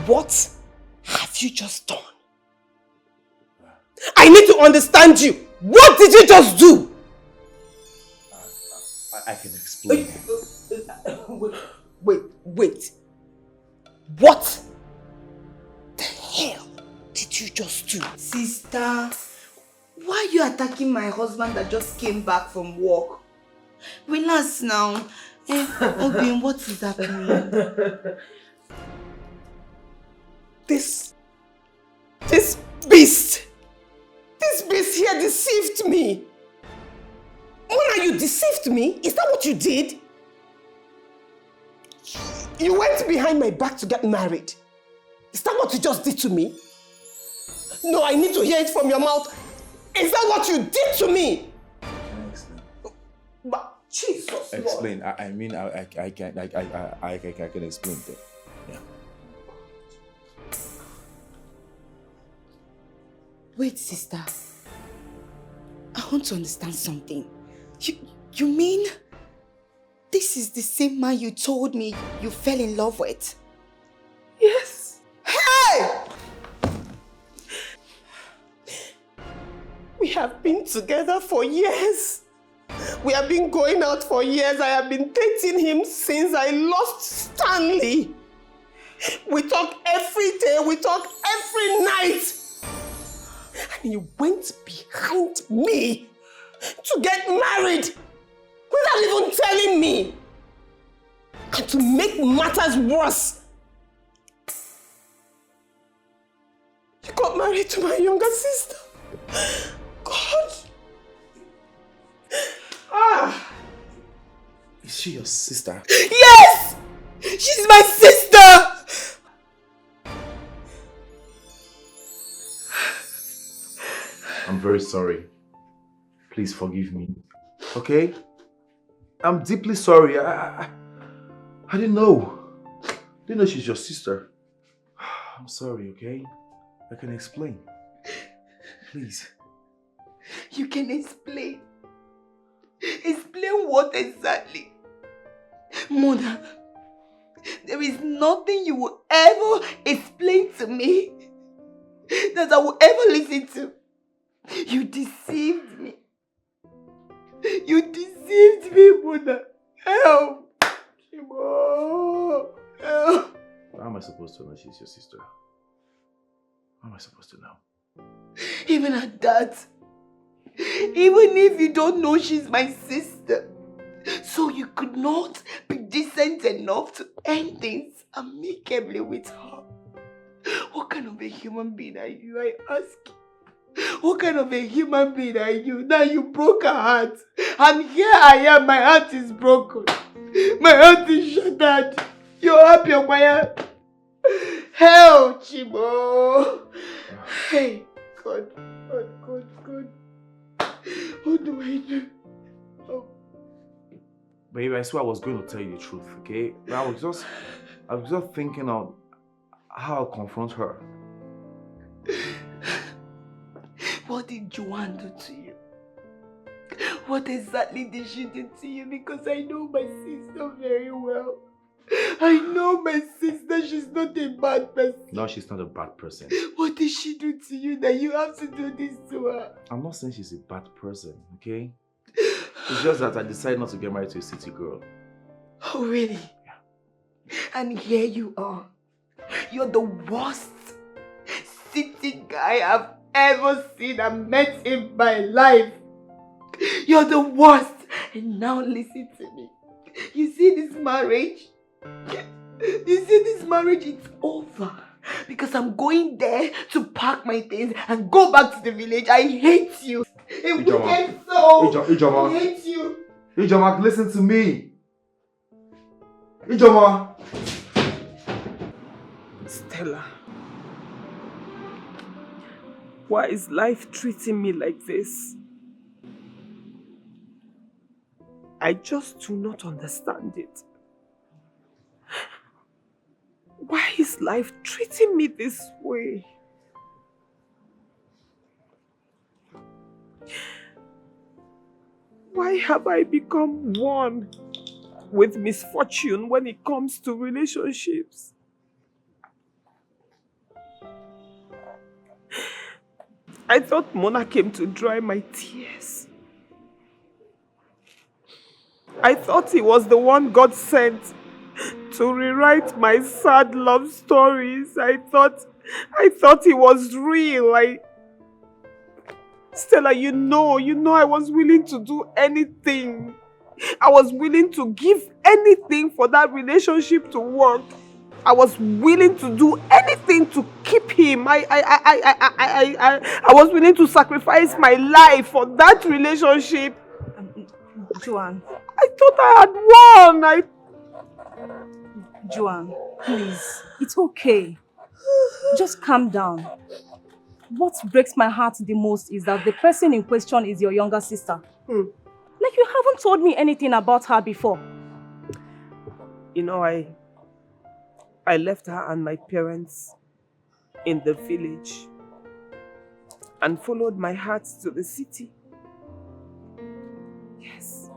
What have you just done? I need to understand you. What did you just do? I can explain. Wait. What the hell did you just do? Sister, why are you attacking my husband that just came back from work? Relax now. Obin, what is happening? This beast here deceived me. Mona, you deceived me? Is that what you did? You went behind my back to get married. Is that what you just did to me? No, I need to hear it from your mouth. Is that what you did to me? Can I explain? But Jesus, Explain. Lord. I mean, I can explain that. Yeah. Wait, sister. I want to understand something. You mean this is the same man you told me you fell in love with? Yes. Hey! We have been together for years. We have been going out for years. I have been dating him since I lost Stanley. We talk every day. We talk every night. And you went behind me to get married without even telling me. And to make matters worse, you got married to my younger sister. God. Is she your sister? Yes! She's my sister! I'm very sorry. Please forgive me. Okay? I'm deeply sorry. I didn't know. Didn't know she's your sister. I'm sorry, okay? I can explain. Please. You can explain. Explain what exactly? Mona, there is nothing you will ever explain to me that I will ever listen to. You deceived me. You deceived me, Mona. Help! Shimo. Help! How am I supposed to know she's your sister? How am I supposed to know? Even at that, even if you don't know she's my sister, so you could not be decent enough to end things amicably with her. What kind of a human being are you, I ask you? What kind of a human being are you? Now you broke her heart. And here I am, my heart is broken. My heart is shattered. You're happy on my heart. Hell, Chibo. Hey, God. What do I do? Oh. Babe, I swear I was going to tell you the truth, okay? I was just thinking of how I'll confront her. What did Joan do to you? What exactly did she do to you? Because I know my sister very well. I know my sister, she's not a bad person. No, she's not a bad person. What did she do to you that you have to do this to her? I'm not saying she's a bad person, okay? It's just that I decided not to get married to a city girl. Oh, really? Yeah. And here you are. You're the worst city guy I've ever seen and met in my life. You're the worst. And now listen to me. You see this marriage? It's over. Because I'm going there to pack my things and go back to the village. I hate you. A wicked soul. Ijoma. I hate you. Ijoma, listen to me. Ijoma. Stella. Why is life treating me like this? I just do not understand it. Why is life treating me this way? Why have I become one with misfortune when it comes to relationships? I thought Mona came to dry my tears. I thought he was the one God sent to rewrite my sad love stories. I thought he was real. Stella, you know I was willing to do anything. I was willing to give anything for that relationship to work. I was willing to do anything to keep him. I was willing to sacrifice my life for that relationship. Joan. I thought I had won. Joan, please. It's okay. Just calm down. What breaks my heart the most is that the person in question is your younger sister. Like you haven't told me anything about her before. You know, I left her and my parents in the village and followed my heart to the city. Yes.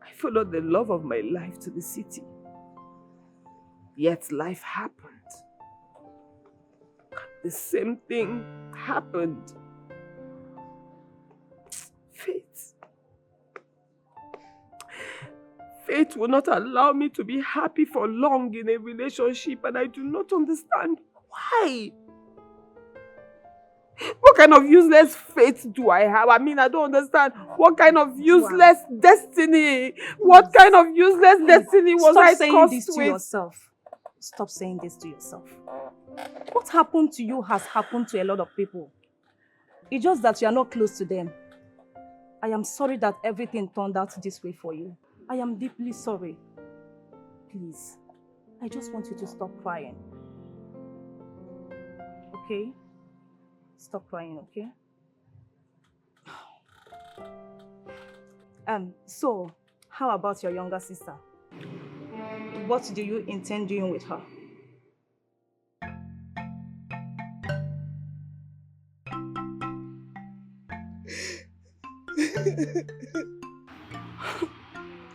I followed the love of my life to the city. Yet life happened. The same thing happened. Fate will not allow me to be happy for long in a relationship, and I do not understand why. What kind of useless fate do I have? I mean, I don't understand. What kind of useless destiny? What kind of useless destiny was I cursed with? Stop saying this to yourself. Stop saying this to yourself. What happened to you has happened to a lot of people. It's just that you are not close to them. I am sorry that everything turned out this way for you. I am deeply sorry. Please, I just want you to stop crying. Okay? Stop crying, okay? So, how about your younger sister? What do you intend doing with her?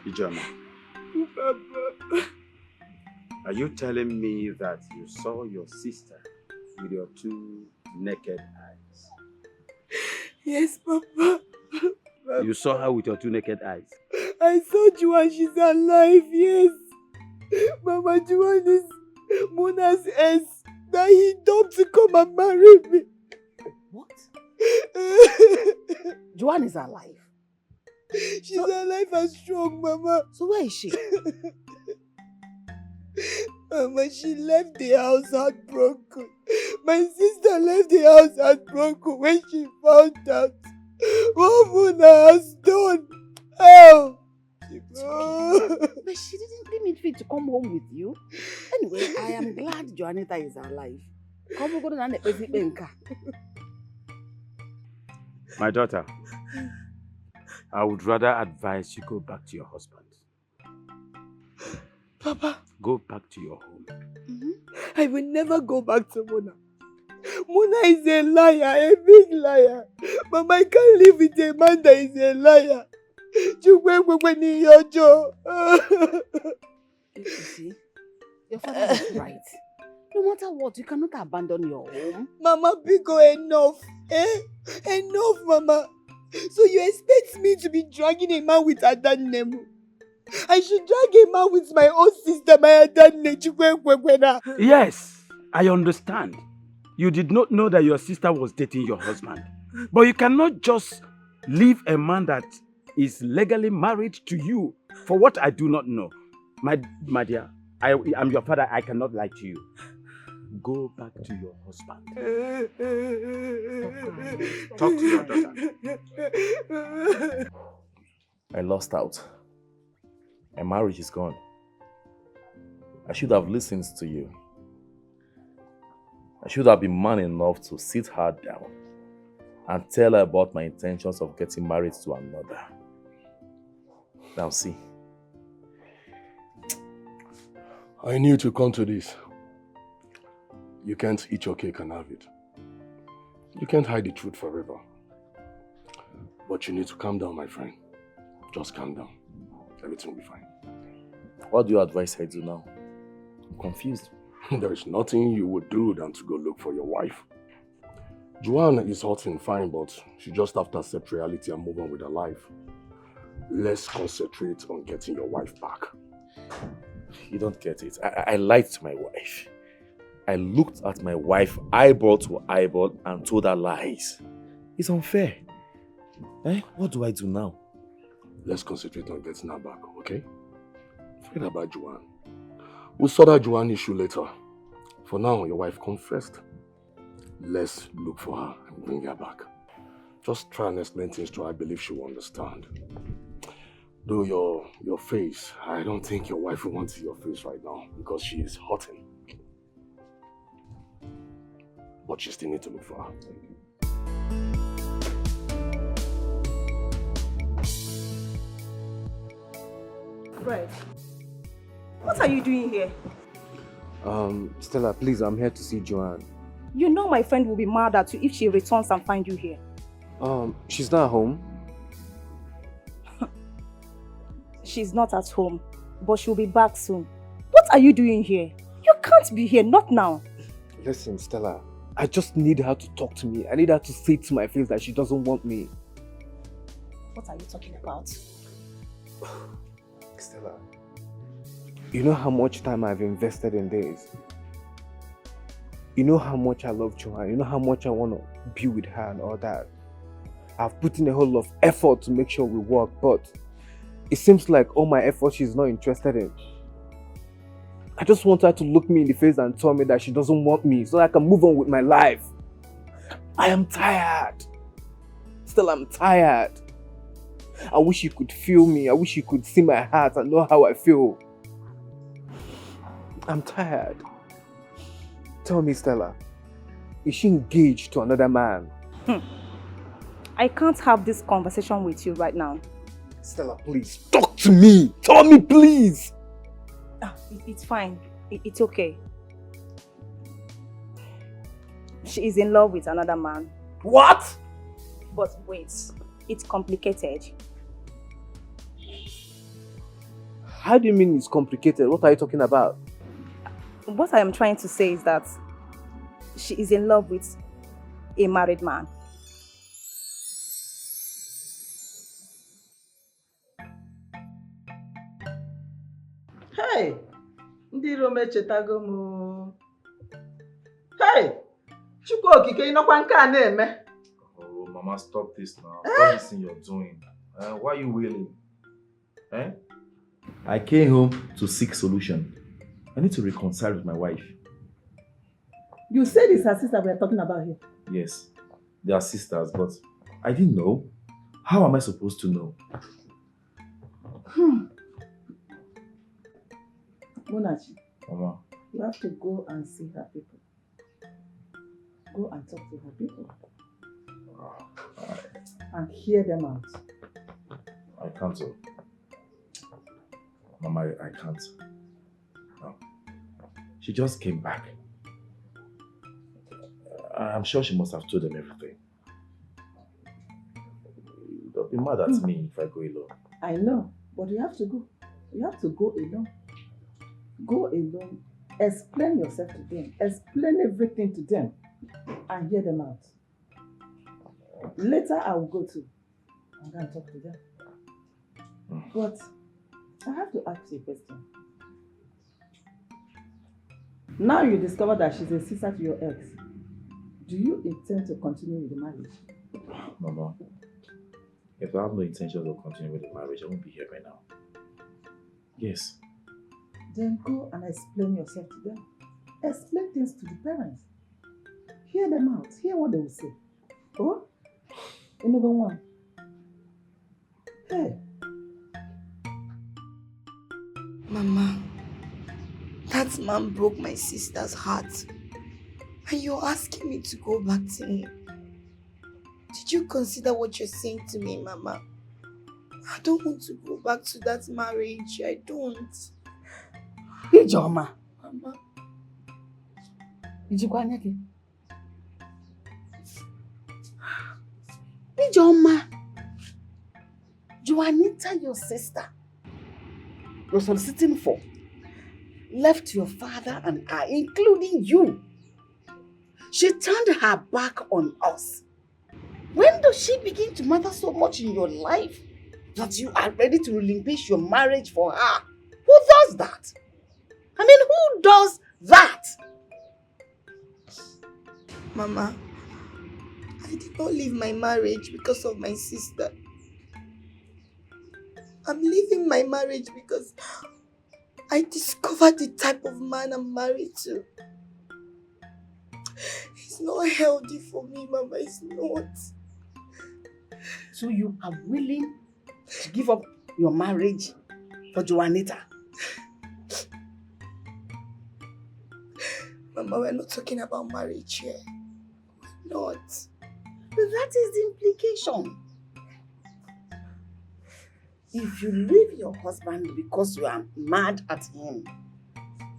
Ijoma, Papa. are you telling me that you saw your sister with your two naked eyes? Yes, Papa. You saw her with your two naked eyes? I saw Joan, she's alive, yes. Mama, Joan is Mona's ex that he dumped to come and marry me. What? Joan is alive? She's alive and strong, Mama. So where is she? Mama, she left the house heartbroken. My sister left the house heartbroken when she found out what Mona has done. Oh! But she didn't mean fit to come home with you. Anyway, I am glad Joanita is alive. Come go to the My daughter, I would rather advise you go back to your husband. Papa. Go back to your home. I will never go back to Mona. Mona is a liar, a big liar. Mama, I can't live with a man that is a liar. You see, your father is right. No matter what, you cannot abandon your home. Mama, Biko, enough. Enough, Mama. So you expect me to be dragging a man with a dad name? I should drag a man with my own sister, my dad name. Yes, I understand. You did not know that your sister was dating your husband. But you cannot just leave a man that is legally married to you for what I do not know. My dear, I'm your father. I cannot lie to you. Go back to your husband. Talk to your daughter. I lost out. My marriage is gone. I should have listened to you. I should have been man enough to sit her down and tell her about my intentions of getting married to another. Now see. I knew to come to this. You can't eat your cake and have it. You can't hide the truth forever. But you need to calm down, my friend. Just calm down. Everything will be fine. What do you advise I do now? I'm confused. There is nothing you would do than to go look for your wife. Joan is hot and fine, but she just have to accept reality and move on with her life. Let's concentrate on getting your wife back. You don't get it. I lied to my wife. I looked at my wife eyeball to eyeball and told her lies. It's unfair. What do I do now? Let's concentrate on getting her back, okay? Forget about Joan. We'll sort out Joan's issue later. For now, your wife comes first. Let's look for her and bring her back. Just try and explain things to her. I believe she will understand. Though your face, I don't think your wife will want to see your face right now because she is hurting. But you still need to look for her. Right. What are you doing here? Stella, please, I'm here to see Joan. You know my friend will be mad at you if she returns and finds you here. She's not home. She's not at home, but she'll be back soon. What are you doing here? You can't be here, not now. Listen, Stella, I just need her to talk to me. I need her to say to my face that she doesn't want me. What are you talking about? Stella, you know how much time I've invested in this. You know how much I love Joan. You know how much I want to be with her and all that. I've put in a whole lot of effort to make sure we work, but it seems like all my effort she's not interested in. I just want her to look me in the face and tell me that she doesn't want me so I can move on with my life. I am tired. Still, I'm tired. I wish you could feel me. I wish you could see my heart and know how I feel. I'm tired. Tell me, Stella, is she engaged to another man? I can't have this conversation with you right now. Stella, please, talk to me. Tell me, please. It's fine. It's okay. She is in love with another man. What? But wait, it's complicated. How do you mean it's complicated? What are you talking about? What I am trying to say is that she is in love with a married man. Hey! Ndị Rome echetago m. Hey! Chukwu okike ịnọkwa nke a na-eme. Oh, Mama, stop this now. What is you're doing? Why are you wailing? I came home to seek solution. I need to reconcile with my wife. You said it's her sister we are talking about here. Yes, they are sisters, but I didn't know. How am I supposed to know? Munachi, Mama. you have to go and see her people. Go and talk to her people. And hear them out. I can't. Mama, I can't. No. She just came back. I'm sure she must have told them everything. They'll be mad at me if I go alone. I know, but you have to go. You have to go alone. Go alone. Explain yourself to them. Explain everything to them and hear them out. Later, I will go too. I'm going to talk to them. But I have to ask you a question. Now you discover that she's a sister to your ex. Do you intend to continue with the marriage? Mama, if I have no intention of continuing with the marriage, I won't be here by now. Yes. Then go and explain yourself to them. Explain things to the parents. Hear them out. Hear what they will say. Oh? Another one. Hey. Mama, that man broke my sister's heart. And you're asking me to go back to him. Did you consider what you're saying to me, Mama? I don't want to go back to that marriage. I don't. Ijoma. Mama. Ijoma. Ijoma. Juanita, your sister, you're soliciting for, left your father and I, including you. She turned her back on us. When does she begin to matter so much in your life that you are ready to relinquish your marriage for her? Who does that? I mean, who does that? Mama, I did not leave my marriage because of my sister. I'm leaving my marriage because I discovered the type of man I'm married to. It's not healthy for me, Mama. It's not. So you are willing to give up your marriage for Juanita? Mama, we're not talking about marriage here. We're not. But that is the implication. If you leave your husband because you are mad at him,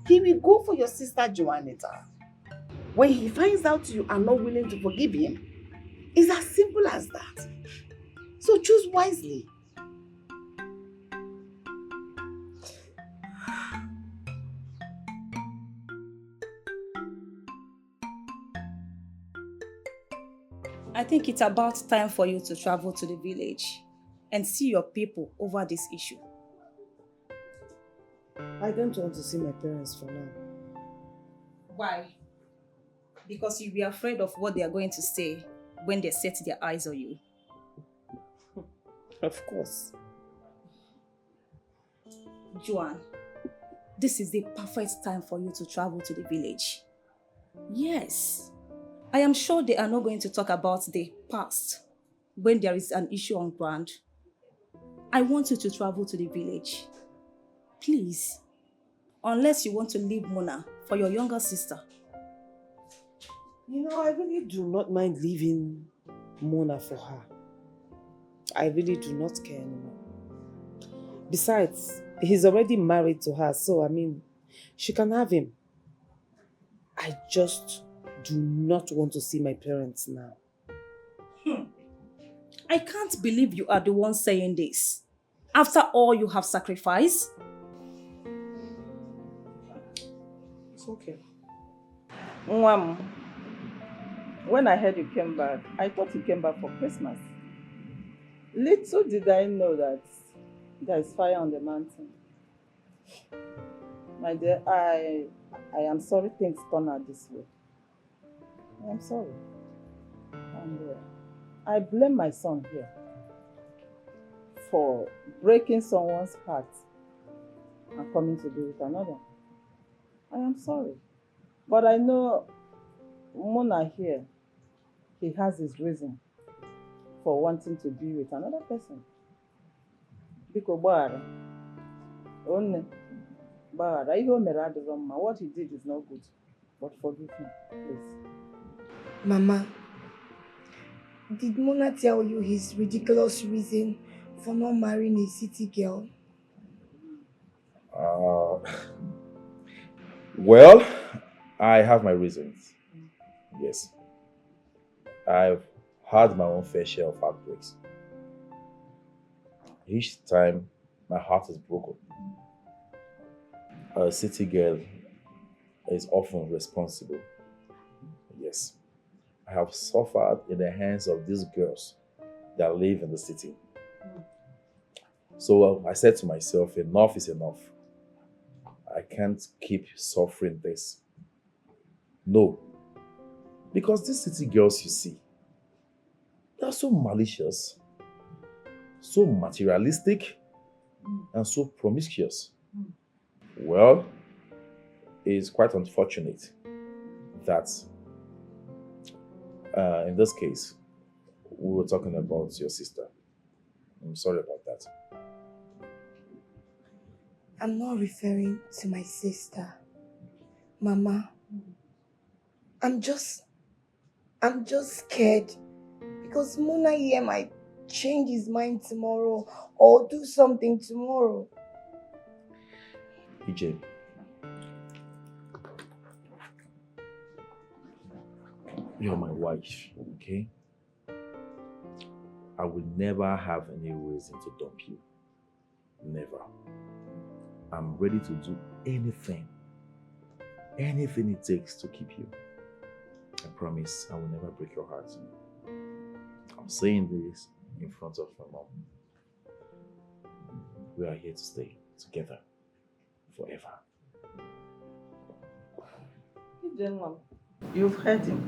he will go for your sister Juanita. When he finds out you are not willing to forgive him, it's as simple as that. So choose wisely. I think it's about time for you to travel to the village and see your people over this issue. I don't want to see my parents for now. Why? Because you'll be afraid of what they are going to say when they set their eyes on you. Of course. Joan, this is the perfect time for you to travel to the village. Yes. I am sure they are not going to talk about the past when there is an issue on ground. I want you to travel to the village. Please. Unless you want to leave Mona for your younger sister. You know, I really do not mind leaving Mona for her. I really do not care anymore. Besides, he's already married to her, so I mean, she can have him. I just do not want to see my parents now. I can't believe you are the one saying this. After all you have sacrificed. It's okay. Mwam, when I heard you came back, I thought you came back for Christmas. Little did I know that there is fire on the mountain. My dear, I am sorry things turned out this way. I am sorry. And I blame my son here for breaking someone's heart and coming to be with another. I am sorry. But I know Mona here, he has his reason for wanting to be with another person. Biko Bahara. Only Bahara. What he did is not good. But forgive him, please. Mama, did Mona tell you his ridiculous reason for not marrying a city girl? Well, I have my reasons. Yes. I've had my own fair share of heartbreaks. Each time my heart is broken. A city girl is often responsible. Yes. I have suffered in the hands of these girls that live in the city. So I said to myself, enough is enough. I can't keep suffering this. No. Because these city girls you see, they are so malicious, so materialistic, and so promiscuous. Well, it's quite unfortunate that in this case, we were talking about your sister. I'm sorry about that. I'm not referring to my sister. Mama, I'm just scared because Muna here might change his mind tomorrow or do something tomorrow. EJ, you're my wife, okay? I will never have any reason to dump you. Never. I'm ready to do anything it takes to keep you. I promise I will never break your heart. I'm saying this in front of my mom. We are here to stay together forever. You've heard him.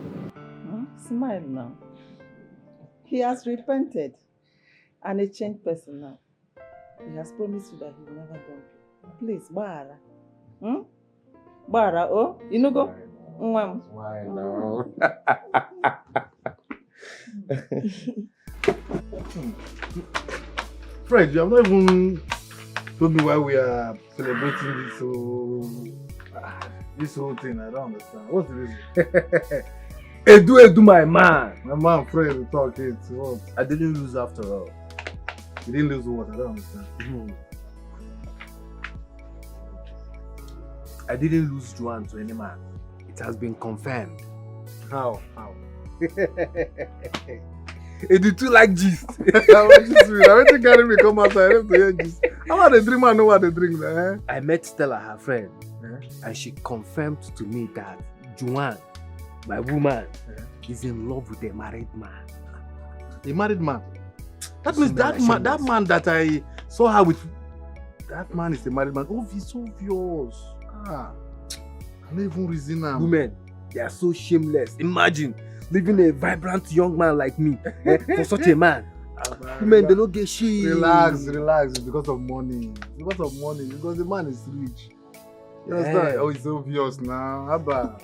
Smile now. He has repented and a changed person now. He has promised you that he will never dump you. Please, Bara. Bara, oh, you know go? Why now? Fred, you have not even told me why we are celebrating this whole thing. I don't understand. What's the reason? Edu, my man. My man, Fred, will talk it. What? I didn't lose after all. You didn't lose what? I don't understand. I didn't lose Joan to any man. It has been confirmed. How? Edu too like gist. I want to carry me come outside. I have to hear gist. How about the drink man know what they drink there? I met Stella, her friend, and she confirmed to me that Joan, my woman, is in love with a married man. A married man? That means that man that I saw her with, that man is a married man. Oh, it's obvious. I don't even reason now. Women, they are so shameless. Imagine leaving a vibrant young man like me for such a man. Women, they don't get shit. Relax. It's because of money. Because the man is rich. You understand? Oh, it's obvious now. Abba.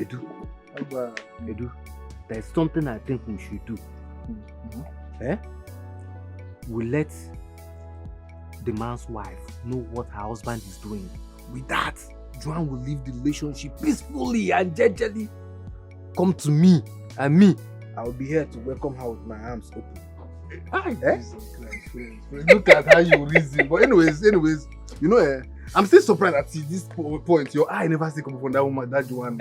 Edu, there's something I think we should do. We let the man's wife know what her husband is doing. With that, Joan will leave the relationship peacefully and gingerly. Come to me, and me, I will be here to welcome her with my arms open. Look at how you reason. But anyways, you know, I'm still surprised at this point. Your eye never see come from that woman, that Joan.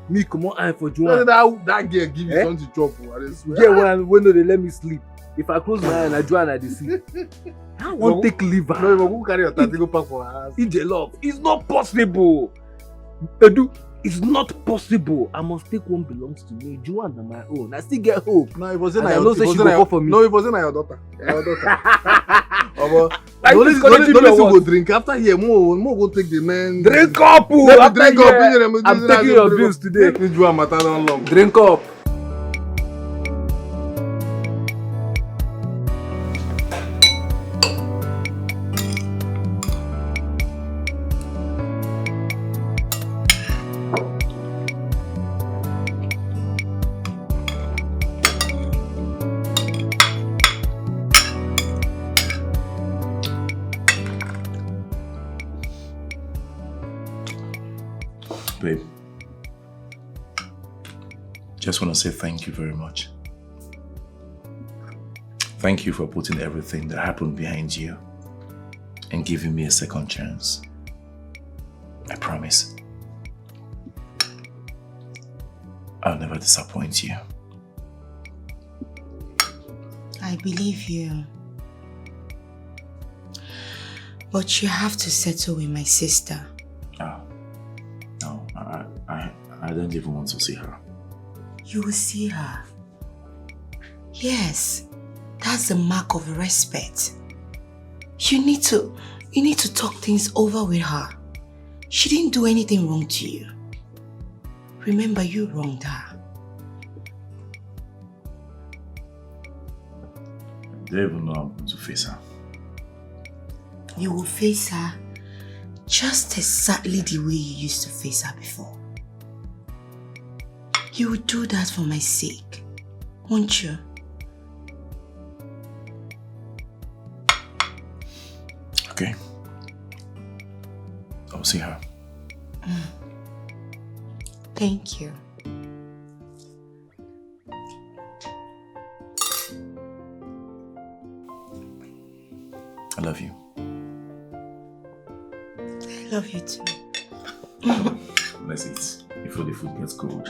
Me come on eye for Joan. That girl give you something to chop. Girl, when they let me sleep. If I close my eye and I Joan at the sleep, I won't take liver. No, you go carry your tattoo go pack for her house. EJ love, it's not possible. Edu, it's not possible. I must take one belongs to me. Joan on my own. I still get hope. No, it wasn't your daughter. No, it wasn't your daughter. Your daughter. Like don't go drink after here. More go take the men. Drink up. Drink up. I'm taking your bills today. Drink up. Babe, just want to say thank you very much. Thank you for putting everything that happened behind you and giving me a second chance. I promise I'll never disappoint you. I believe you. But you have to settle with my sister. No, I don't even want to see her. You will see her. Yes, that's the mark of respect. You need to talk things over with her. She didn't do anything wrong to you. Remember, you wronged her. I don't even know how I'm going to face her. You will face her just exactly the way you used to face her before. You will do that for my sake, won't you? Okay. I'll see her. Thank you. I love you. I love you too. Let's eat before the food gets cold.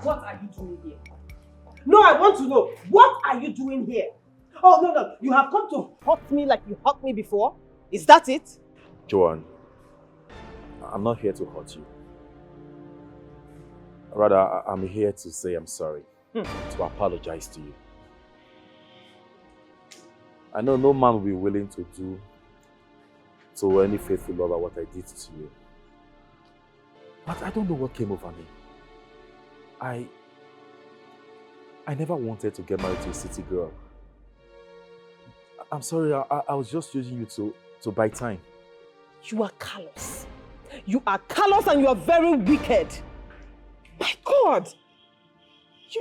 What are you doing here? No, I want to know. What are you doing here? Oh, no. You have come to hurt me like you hurt me before? Is that it? Joan, I'm not here to hurt you. Rather, I'm here to say I'm sorry. To apologize to you. I know no man will be willing to do to any faithful lover what I did to you. But I don't know what came over me. I never wanted to get married to a city girl. I'm sorry, I was just using you to buy time. You are callous. You are callous and you are very wicked. My God!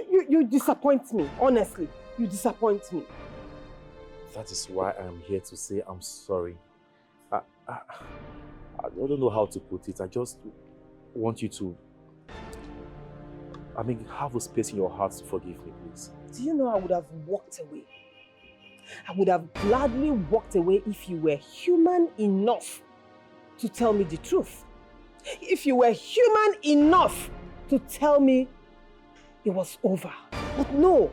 You disappoint me, honestly. You disappoint me. That is why I'm here to say I'm sorry. I don't know how to put it. I just want you to have a space in your heart to forgive me, please. Do you know I would have walked away? I would have gladly walked away if you were human enough to tell me the truth. If you were human enough to tell me it was over. But no,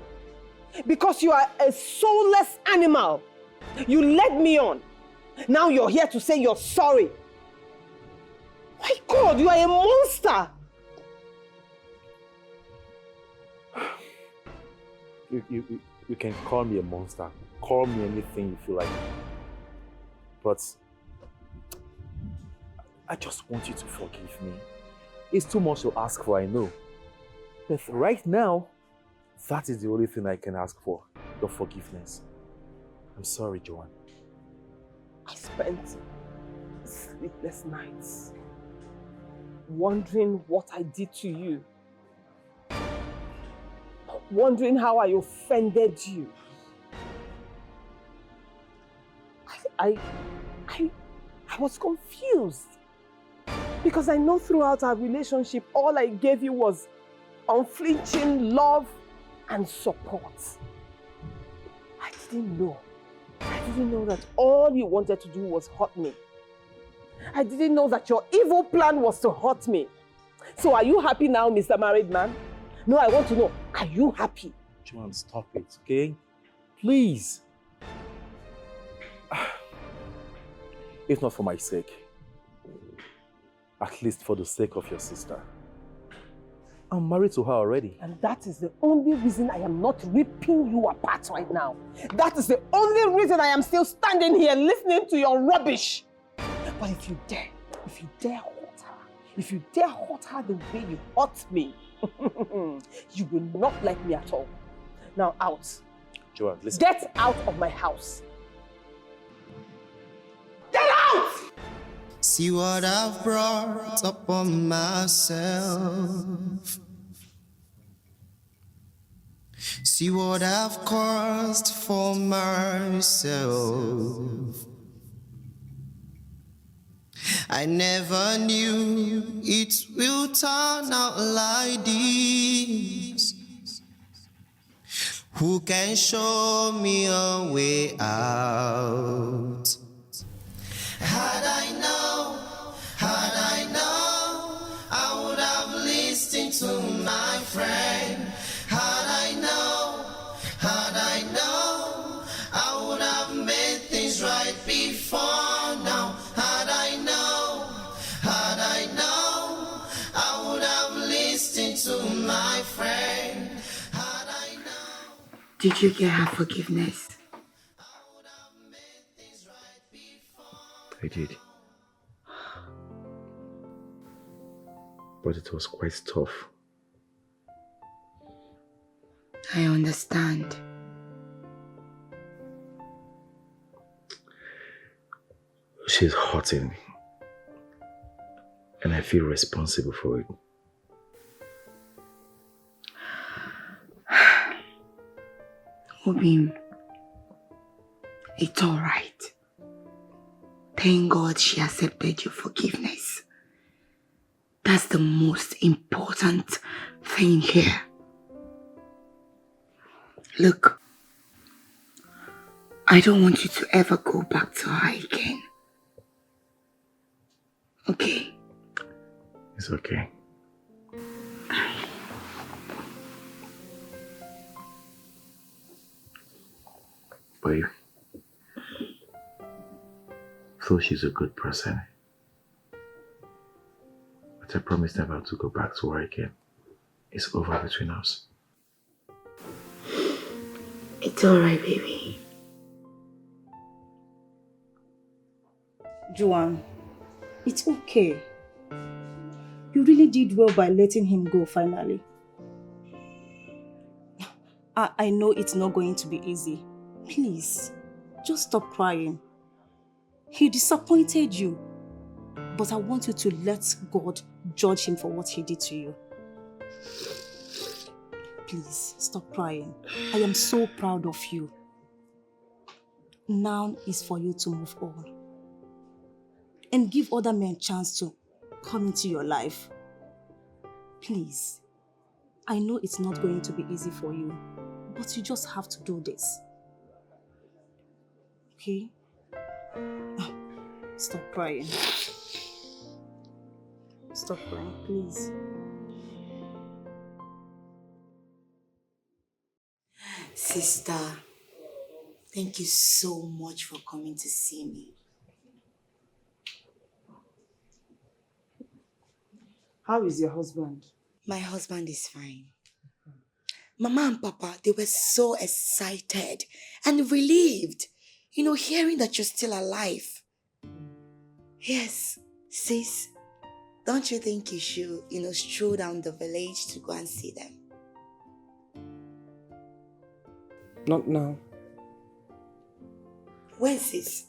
because you are a soulless animal. You led me on. Now you're here to say you're sorry. My God, you are a monster. You can call me a monster. Call me anything you feel like. But I just want you to forgive me. It's too much to ask for, I know. But right now, that is the only thing I can ask for. Your forgiveness. I'm sorry, Joan. I spent sleepless nights wondering what I did to you. Wondering how I offended you. I was confused. Because I know throughout our relationship, all I gave you was unflinching love and support. I didn't know that all you wanted to do was hurt me. I didn't know that your evil plan was to hurt me. So are you happy now, Mr. Married Man? No, I want to know, are you happy? Joan, stop it, okay? Please. If not for my sake, at least for the sake of your sister. I'm married to her already. And that is the only reason I am not ripping you apart right now. That is the only reason I am still standing here listening to your rubbish. But if you dare hurt her the way you hurt me, you will not like me at all. Now out. Joan, listen. Get out of my house. Get out! See what I've brought upon myself. See what I've caused for myself. I never knew it will turn out like this. Who can show me a way out? Had I known, I would have listened to my friend. Had I known, I would have made things right before now. Had I known, I would have listened to my friend. Had I known. Did you get her forgiveness? I did. But it was quite tough. I understand. She's hurting me. And I feel responsible for it. Obim, it's alright. Thank God she accepted your forgiveness. That's the most important thing here. Look, I don't want you to ever go back to her again. Okay? It's okay. Babe, so she's a good person. But I promise never to go back to her again. It's over between us. It's alright, baby. Joan, it's okay. You really did well by letting him go finally. I know it's not going to be easy. Please, just stop crying. He disappointed you. But I want you to let God judge him for what he did to you. Please, stop crying. I am so proud of you. Now is for you to move on. And give other men a chance to come into your life. Please. I know it's not going to be easy for you, but you just have to do this. Okay? Stop crying. Stop crying, please. Sister, thank you so much for coming to see me. How is your husband? My husband is fine. Mama and Papa, they were so excited and relieved, hearing that you're still alive. Yes, sis, don't you think you should, stroll down the village to go and see them? Not now. When, sis?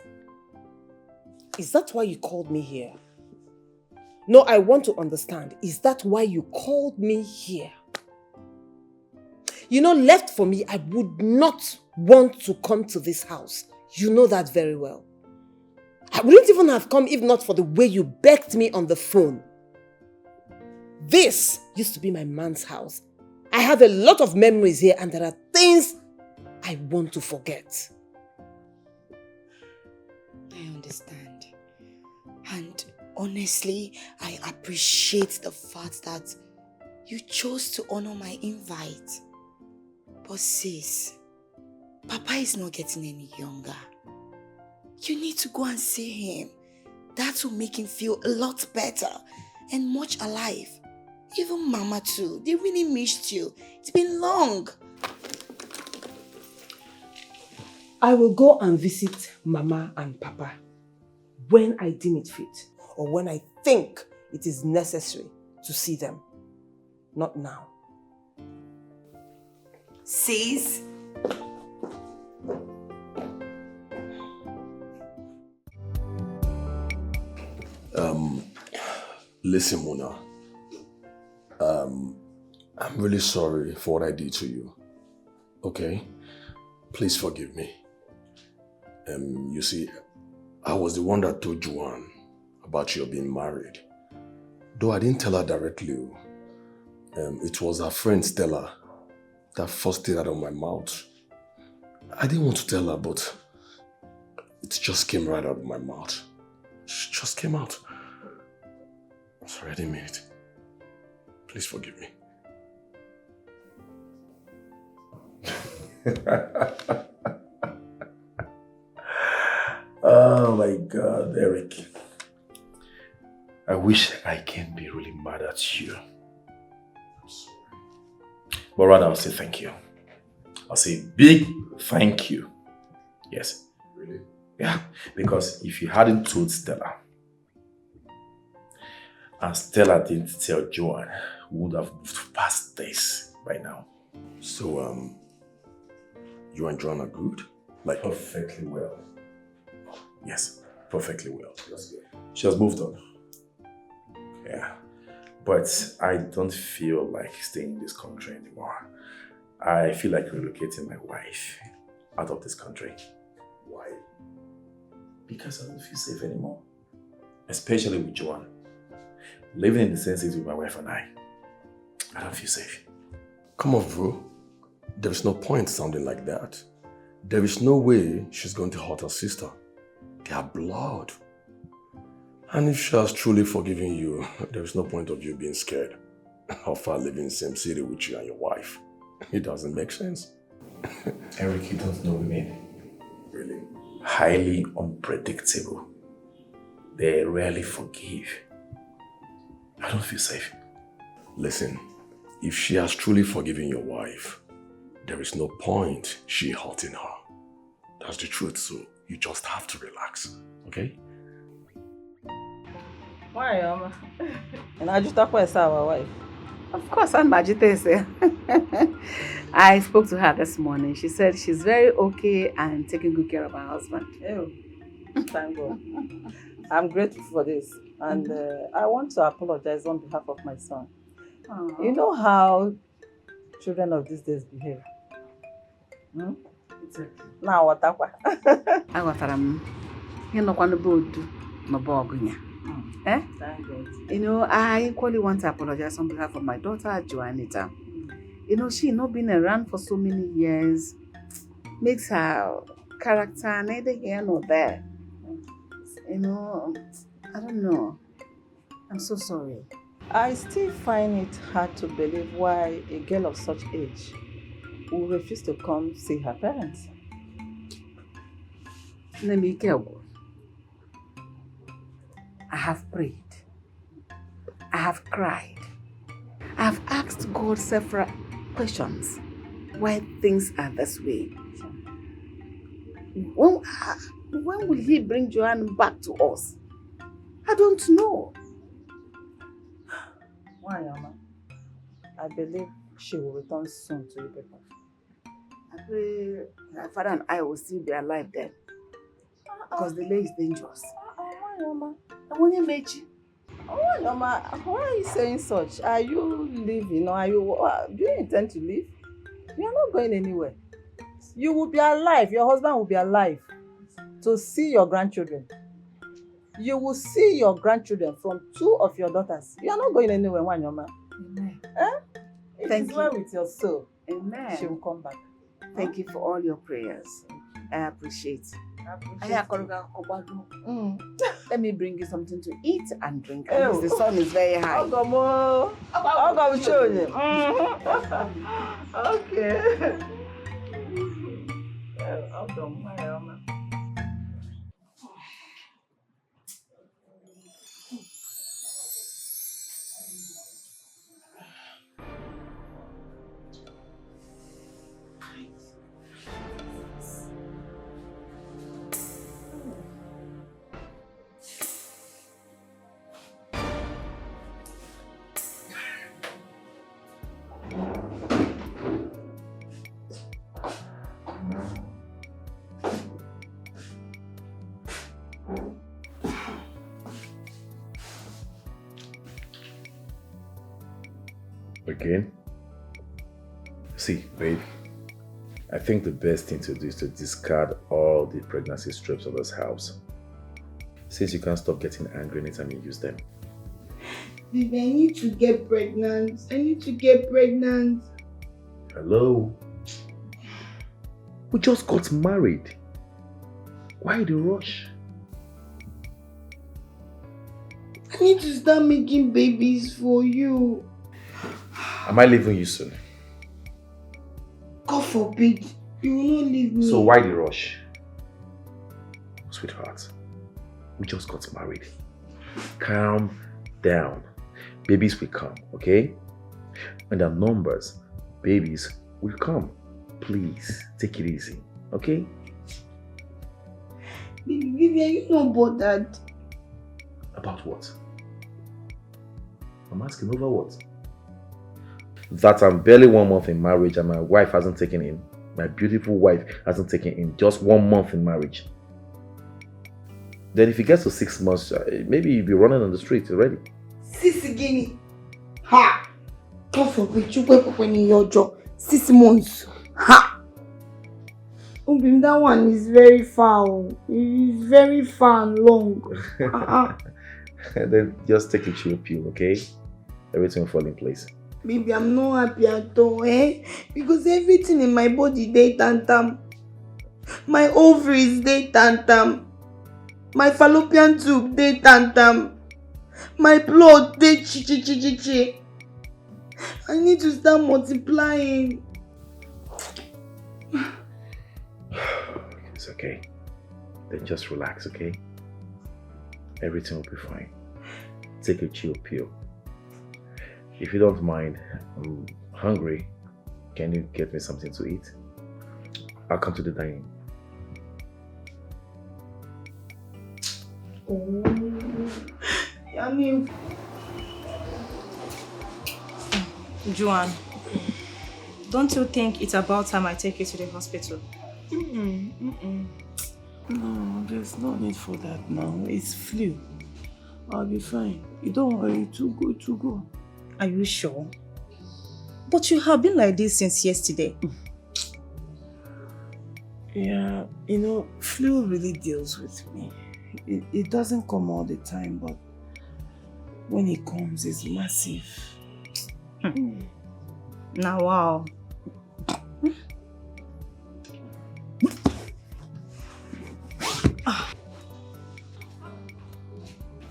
Is that why you called me here? No, I want to understand. Is that why you called me here? Left for me, I would not want to come to this house. You know that very well. I wouldn't even have come if not for the way you begged me on the phone. This used to be my man's house. I have a lot of memories here and there are things I want to forget. I understand. And honestly, I appreciate the fact that you chose to honor my invite. But sis, Papa is not getting any younger. You need to go and see him. That will make him feel a lot better and much alive. Even Mama too, they really missed you. It's been long. I will go and visit Mama and Papa when I deem it fit or when I think it is necessary to see them. Not now. Sis? Listen, Mona. I'm really sorry for what I did to you. Okay? Please forgive me. You see, I was the one that told Joan about your being married. Though I didn't tell her directly. It was her friend Stella that first thing out of my mouth. I didn't want to tell her, but it just came right out of my mouth. It just came out. I'm sorry, I didn't mean it. Please forgive me. Oh my God, Eric. I wish I can be really mad at you. I'm sorry. But rather, I'll say thank you. I'll say big thank you. Yes. Really? Yeah, because if you hadn't told Stella, and Stella didn't tell Joan, we would have moved past this by now. So, you and Joan are good? Like Perfectly well. Yes, perfectly well. That's good. She has moved on. Yeah. But I don't feel like staying in this country anymore. I feel like relocating my wife out of this country. Why? Because I don't feel safe anymore. Especially with Joan. Living in the same city with my wife and I don't feel safe. Come on, bro. There is no point sounding like that. There is no way she's going to hurt her sister. They are blood. And if she has truly forgiven you, there is no point of you being scared of her living in the same city with you and your wife. It doesn't make sense. Eric, you don't know women. Really? Highly unpredictable. They rarely forgive. I don't feel safe. Listen, if she has truly forgiven your wife, there is no point she hurting her. That's the truth, so you just have to relax, okay? Why, Mama? And I just talk with our wife. Of course, I'm Majitese. I spoke to her this morning. She said she's very okay and taking good care of her husband. Oh, thank God. I'm grateful for this. And I want to apologize on behalf of my son. Aww. You know how children of these days behave? Hmm? It's okay. Now what? Eh? Thank God. You know, I equally want to apologize on behalf of my daughter, Joanita. You know, she not been around for so many years. Makes her character neither here nor there. You know, I don't know. I'm so sorry. I still find it hard to believe why a girl of such age will refuse to come see her parents. Let me go. I have prayed. I have cried. I have asked God several questions why things are this way. When will He bring Joan back to us? I don't know. Why, Mama? I believe she will return soon to you people. I pray my father and I will still be alive then. Because the delay is dangerous. Why, Mama? I want to meet you. Why, Mama? Why are you saying such? Are you leaving or do you intend to leave? You are not going anywhere. You will be alive. Your husband will be alive to see your grandchildren. You will see your grandchildren from 2 of your daughters. You are not going anywhere, Wanyoma. Amen. It Thank is you. well with your soul. Amen. She will come back. Thank you for all your prayers. I appreciate. Let me bring you something to eat and drink. At least the sun is very high. Okay. Again? See, babe, I think the best thing to do is to discard all the pregnancy strips of this house. Since you can't stop getting angry anytime you use them. Baby, I need to get pregnant. Hello? We just got married. Why the rush? I need to start making babies for you. Am I leaving you soon? God forbid, you will not leave me. So why the rush? Sweetheart, we just got married. Calm down. Babies will come, okay? And the numbers, babies will come. Please, take it easy, okay? Baby, are you not bothered? About what? I'm asking over what? That I'm barely 1 month in marriage and my wife hasn't taken in. My beautiful wife hasn't taken in just 1 month in marriage. Then if it gets to 6 months, maybe you'll be running on the street already. Sisi Guinea. Ha! God forbid you wake up when in your job. 6 months. Ha! Ubim, that one is very far. It is very far and long. Then just take a chill pill, okay? Everything will fall in place. Baby, I'm not happy at all, because everything in my body dey tantam. My ovaries dey tantam. My fallopian tube dey tantam. My blood dey chi. I need to start multiplying. It's okay. Then just relax, okay? Everything will be fine. Take a chill pill. If you don't mind, I'm hungry. Can you get me something to eat? I'll come to the dining. Oh, yummy. Joan, don't you think it's about time I take you to the hospital? No, there's no need for that now. It's flu. I'll be fine. You don't worry, to go. Are you sure? But you have been like this since yesterday. Yeah, flu really deals with me. It doesn't come all the time, but when it comes, it's massive. Now, wow.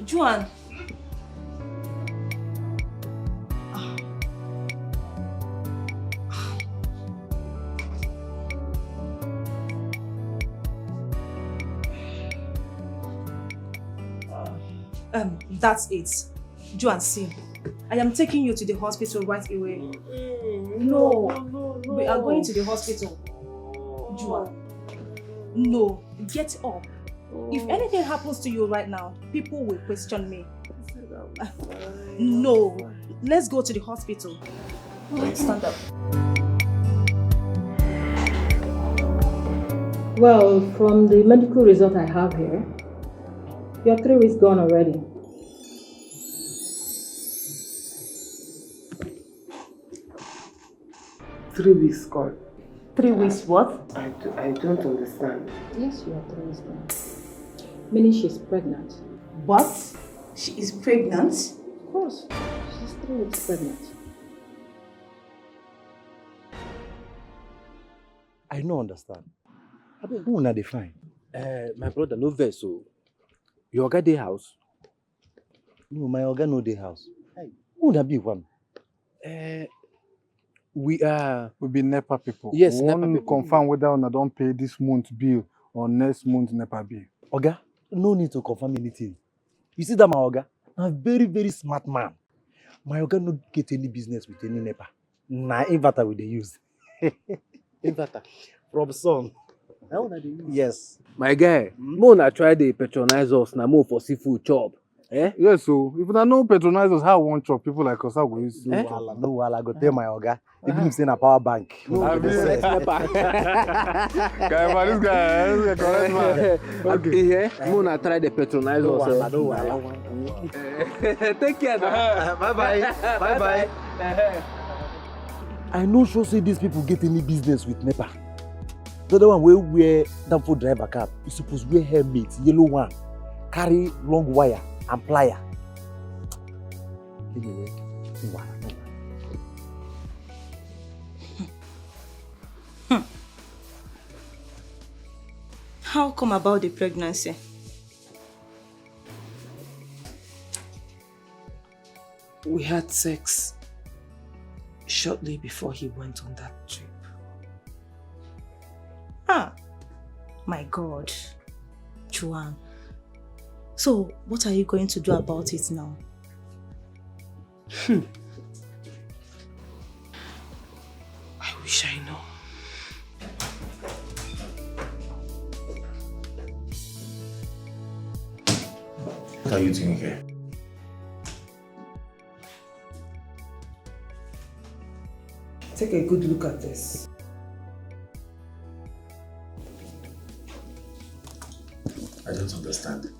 Joan. That's it. Joan, see. I am taking you to the hospital right away. No. We are going to the hospital. Joan. No. Get up. If anything happens to you right now, people will question me. No. Let's go to the hospital. Stand up. Well, from the medical result I have here, you're 3 weeks gone already. Three weeks gone. 3 weeks what? I don't understand. Yes, you are 3 weeks gone. Meaning she's pregnant. What? She is pregnant? Of course. She's 3 weeks pregnant. I don't understand. Who na dey fine? My brother, no vex, so your oga dey house? No, my oga no dey house. Who na be one? We be NEPA people. Yes, we NEPA people. Confirm whether una don't pay this month bill or next month NEPA bill. Oga, no need to confirm anything. You see that my oga? A very, very smart man. My oga no get any business with any NEPA. Na inverter we dey use. Inverter from sun. Yes. My guy, Mona try to patronize us na more for seafood chop. Yes, so if una no patronize us, how one chop people like us, how go use? No wahala, go tell my oga. Even if say na power bank. Guy, this guy correct man. Okay, Mona try to patronize us. No wahala. Take care. Bye. I no sure say these people get any business with NEPA. The other one wey wear downfall driver cap, you suppose wear helmet, yellow one, carry long wire and plier. Anyway, no wahala. How come about the pregnancy? We had sex shortly before he went on that trip. Ah, my God. Joan. So, what are you going to do about it now? I wish I know. What are you doing here? Take a good look at this. I don't understand.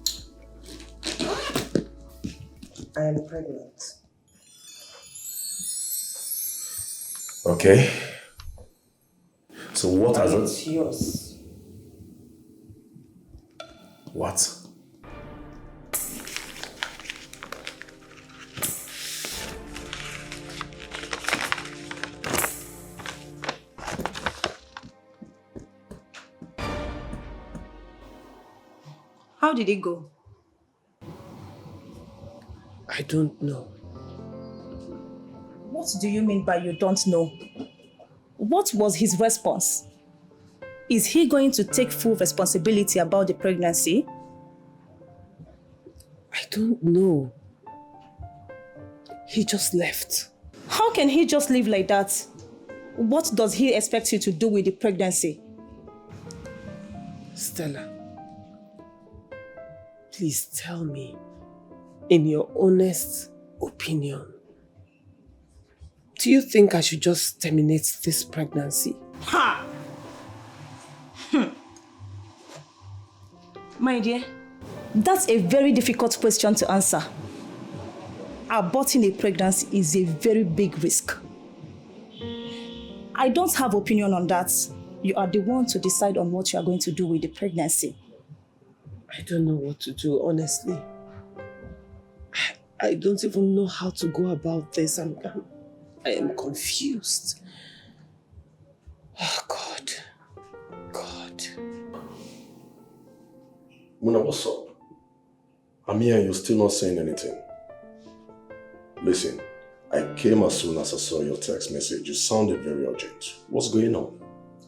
I am pregnant. Okay. So what has It's yours. What? How did it go? I don't know. What do you mean by you don't know? What was his response? Is he going to take full responsibility about the pregnancy? I don't know. He just left. How can he just leave like that? What does he expect you to do with the pregnancy? Stella, please tell me, in your honest opinion, do you think I should just terminate this pregnancy? Ha! My dear, that's a very difficult question to answer. Aborting a pregnancy is a very big risk. I don't have opinion on that. You are the one to decide on what you are going to do with the pregnancy. I don't know what to do, honestly. I don't even know how to go about this. I am confused. Oh, God. God. Muna, what's up? I'm here and you're still not saying anything. Listen, I came as soon as I saw your text message. You sounded very urgent. What's going on?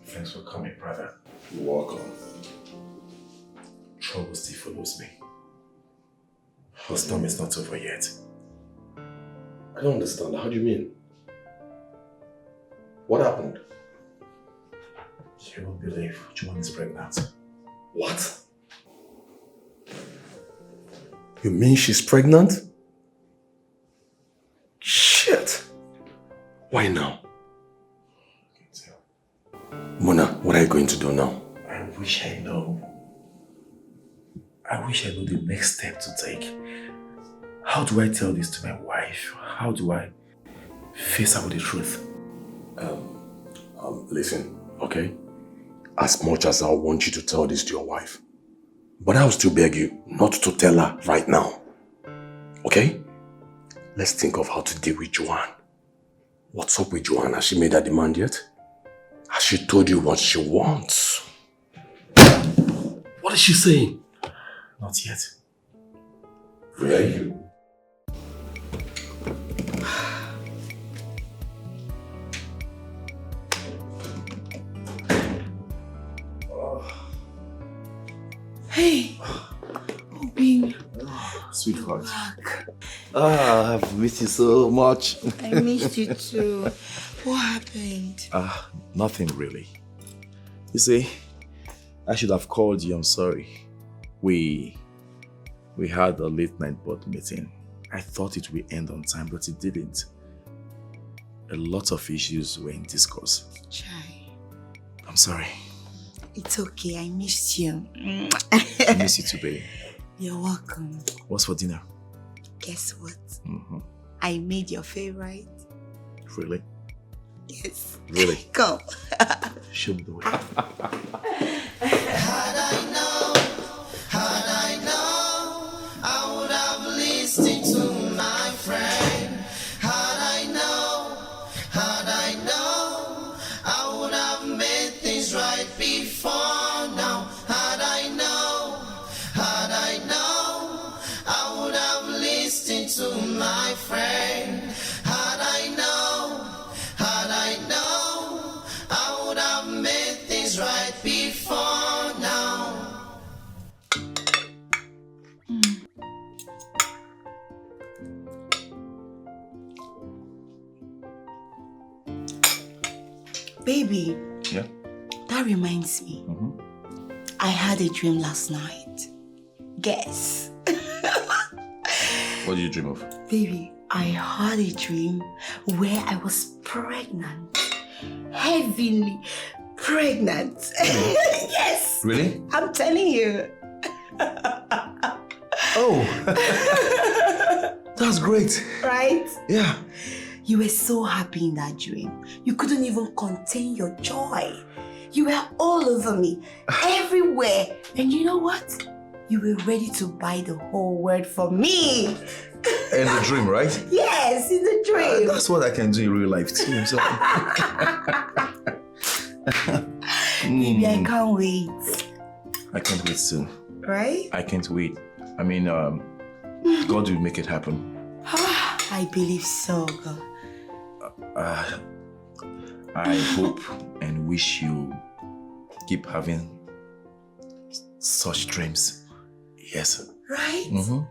Thanks for coming, brother. You're welcome. Trouble still follows me. The storm is not over yet. I don't understand. How do you mean? What happened? You won't believe Joan is pregnant. What? You mean she's pregnant? Shit! Why now? Muna, what are you going to do now? I wish I know. I wish I know the next step to take. How do I tell this to my wife? How do I face her with the truth? Listen, okay? As much as I want you to tell this to your wife, but I will still beg you not to tell her right now. Okay? Let's think of how to deal with Joan. What's up with Joan? Has she made her demand yet? Has she told you what she wants? What is she saying? Not yet. Really? Hey, Obin. Sweetheart. I've missed you so much. I missed you too. What happened? Nothing really. You see, I should have called you, I'm sorry. We had a late night board meeting. I thought it would end on time, but it didn't. A lot of issues were in discourse. Chai. I'm sorry. It's okay, I missed you. I miss you too, baby. You're welcome. What's for dinner? Guess what? I made your favorite. Really? Yes. Really? Come. Show me the way. Had I known, I would have listened to my friend. Had I known, I would have made things right before now. Had I my friend. Had I known, I would have made things right before now. Baby. Yeah? That reminds me. I had a dream last night. Guess. What did you dream of? Baby, I had a dream where I was pregnant. Heavily pregnant. Yes. Really? I'm telling you. Oh. That's great. Right? Yeah. You were so happy in that dream. You couldn't even contain your joy. You were all over me, everywhere. And you know what? You were ready to buy the whole world for me. In the dream, right? Yes, in the dream. That's what I can do in real life too. So. Baby, I can't wait. I can't wait soon. Right? I can't wait. I mean, God will make it happen. I believe so, God. I hope and wish you keep having such dreams. Yes. Right? Mm-hmm.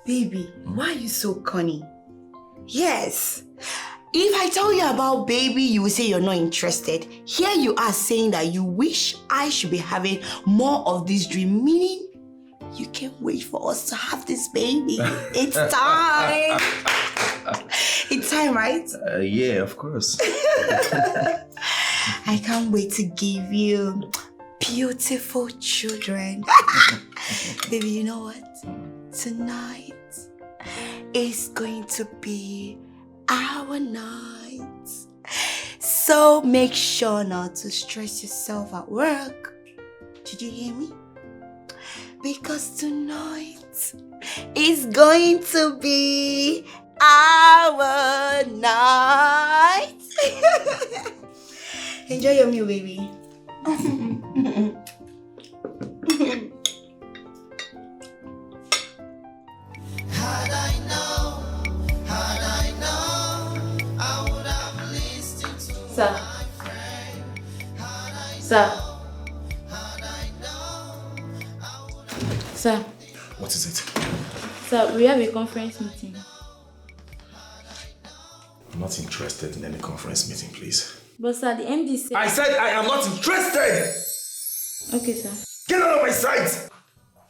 Baby, why are you so cunning? Yes. If I tell you about baby, you will say you're not interested. Here you are saying that you wish I should be having more of this dream, meaning you can't wait for us to have this baby. It's time. It's time, right? Yeah, of course. I can't wait to give you beautiful children. Baby, you know what? Tonight is going to be our night. So make sure not to stress yourself at work. Did you hear me? Because tonight is going to be our night. Enjoy your meal, baby. Had I known, I would have listened to Sir. my friend. Sir. Sir. What is it? Sir, we have a conference meeting. I'm not interested in any conference meeting, please. But sir, the MD said... I said I am not interested! Okay, sir. Get out of my sight!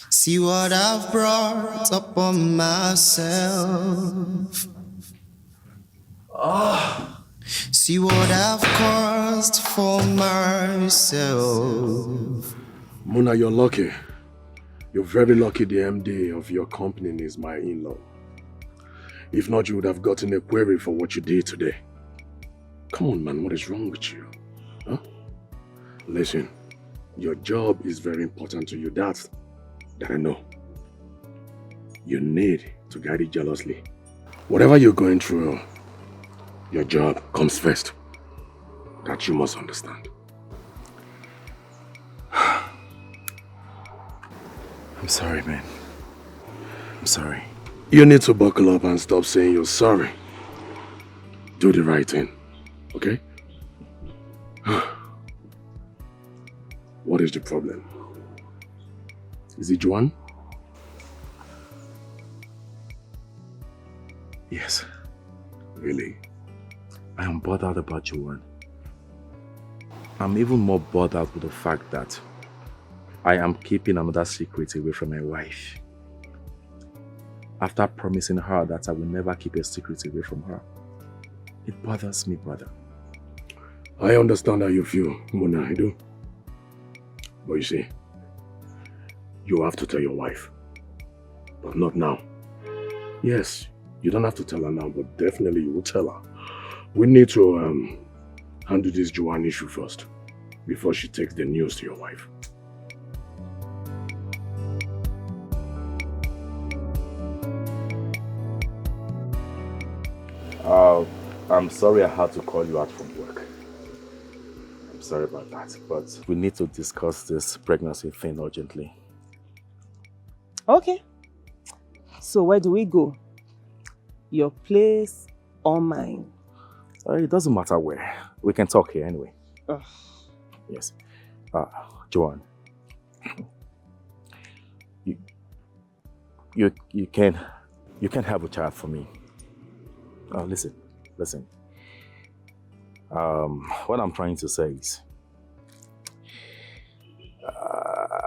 See what I've brought upon myself. See what I've caused for myself. Muna, you're lucky. You're very lucky the MD of your company is my in-law. If not, you would have gotten a query for what you did today. Come on, man, what is wrong with you? Huh? Listen, your job is very important to you. That I know. You need to guide it jealously. Whatever you're going through, your job comes first. That you must understand. I'm sorry, man. I'm sorry. You need to buckle up and stop saying you're sorry. Do the right thing, okay? What is the problem? Is it Joan? Yes. Really? I am bothered about Joan. I'm even more bothered with the fact that I am keeping another secret away from my wife. After promising her that I will never keep a secret away from her. It bothers me, brother. I understand how you feel, Mona, I do. But you see, you have to tell your wife. But not now. Yes, you don't have to tell her now, but definitely you will tell her. We need to handle this Joan issue first, before she takes the news to your wife. I'm sorry I had to call you out from work. I'm sorry about that, but we need to discuss this pregnancy thing urgently. Okay. So where do we go? Your place or mine? It doesn't matter where. We can talk here anyway. Yes. Joan. You can have a child for me. Listen. What I'm trying to say is,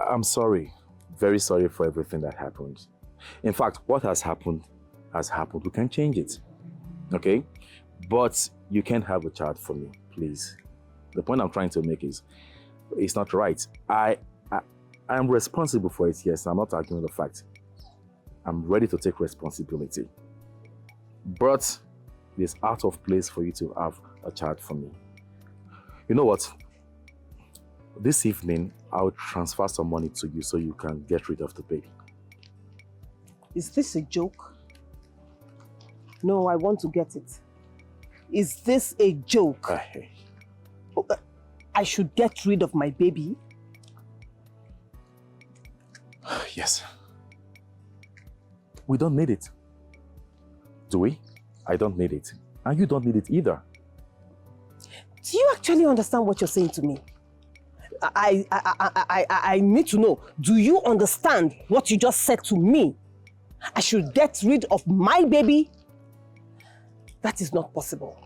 I'm sorry, very sorry for everything that happened. In fact, what has happened has happened. We can change it, okay? But you can't have a child for me, please. The point I'm trying to make is, it's not right. I am responsible for it, yes. I'm not arguing the fact. I'm ready to take responsibility. But it's out of place for you to have a child for me. You know what? This evening, I'll transfer some money to you so you can get rid of the baby. Is this a joke? No, I want to get it. Is this a joke? I should get rid of my baby? Yes. We don't need it. Do we? I don't need it. And you don't need it either. Do you actually understand what you're saying to me? I need to know. Do you understand what you just said to me? I should get rid of my baby? That is not possible.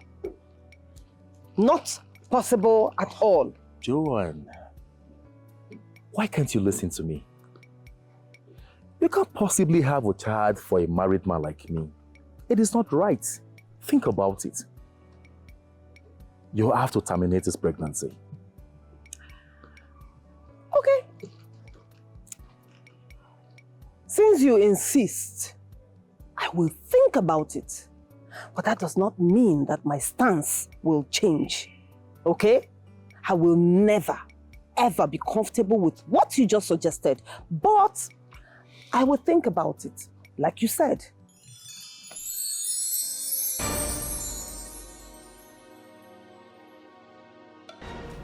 Not possible at all. Joan, why can't you listen to me? You can't possibly have a child for a married man like me. It is not right. Think about it. You have to terminate this pregnancy. Okay. Since you insist, I will think about it. But that does not mean that my stance will change. Okay? I will never, ever be comfortable with what you just suggested. But I will think about it, like you said.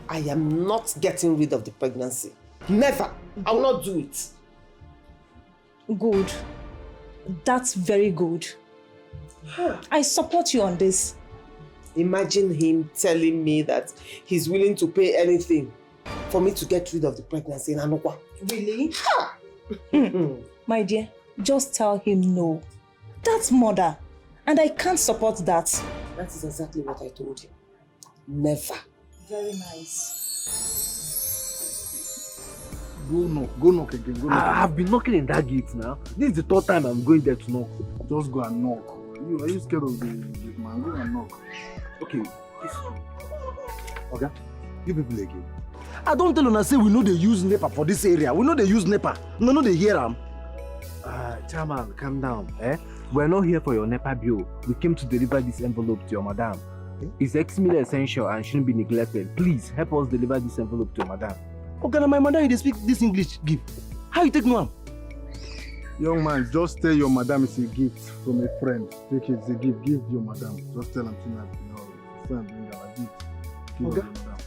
I am not getting rid of the pregnancy. Never. I will not do it. Good. That's very good. I support you on this. Imagine him telling me that he's willing to pay anything for me to get rid of the pregnancy in Anokwa. Really? My dear, just tell him no. That's murder. And I can't support that. That is exactly what I told him. Never. Very nice. Go knock again. I've been knocking in that gate now. This is the third time I'm going there to knock. Just go and knock. Are you scared of the man? Go and knock. Okay. Okay. You people again. I don't tell you, say we know they use NEPA for this area. We know they use NEPA. No, no, they hear them. Chairman, calm down. We're not here for your NEPA bill. We came to deliver this envelope to your madam. It's extremely essential and shouldn't be neglected. Please help us deliver this envelope to your madam. Okay, now my madam, they speak this English. Give. How you take no am? Young man, just tell your madam it's a gift from a friend. Take it, it's a gift. Give your madam. Just tell him to bring her a gift. Give her madam.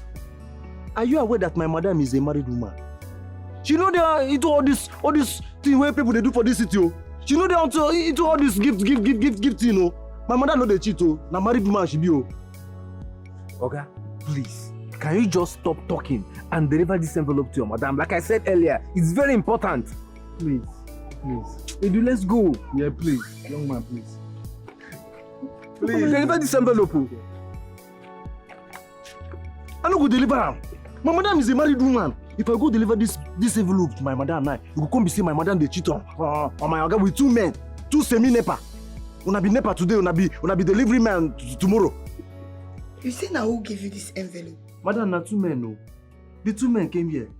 Are you aware that my madam is a married woman? She know they are into all this thing where people they do for this city. Oh. She know they are into all this gift, you know. My mother know they cheat. Oh. Now married woman she be. Oh. Okay, please. Can you just stop talking and deliver this envelope to your madam? Like I said earlier, it's very important. Please. Edu, let's go. Yeah, please. Young man, please. Please. Deliver this envelope. I no go deliver am. My madam is a married woman. If I go deliver this envelope to my madam now, you go come be see my madam they cheat on my oga with 2 men, 2 semi-NEPA. Una be NEPA today, una be delivery man tomorrow. You say now who give you this envelope? Madam, na 2 men, no. The 2 men came here.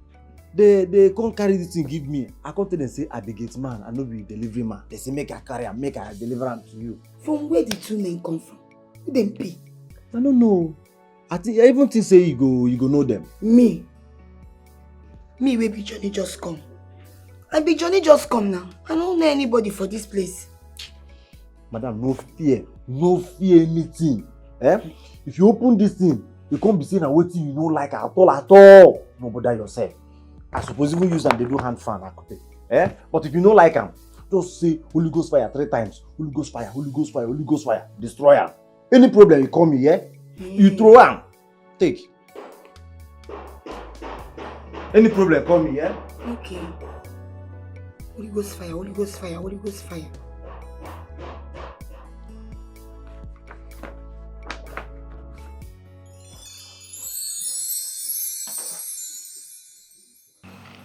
They can't carry this thing, give me. I come tell them say I be gate man, I no be delivery man. They say make I carry am, make I deliver am to you. From where the 2 men come from? Who them pay? I don't know. I even think say you go know them. Me wey be Johnny just come. I be Johnny just come now. I don't know anybody for this place. Madam, no fear anything. If you open this thing, you can't be saying wetin you no like at all. No bother yourself. I suppose even use them, they do hand fan. But if you don't like them, Just say Holy Ghost fire 3 times. Holy Ghost fire, Holy Ghost fire, Holy Ghost fire. Destroy am. Any problem you call me, yeah? You throw am. Take. Any problem call me, yeah? Okay. Holy Ghost fire, Holy Ghost fire, Holy Ghost fire.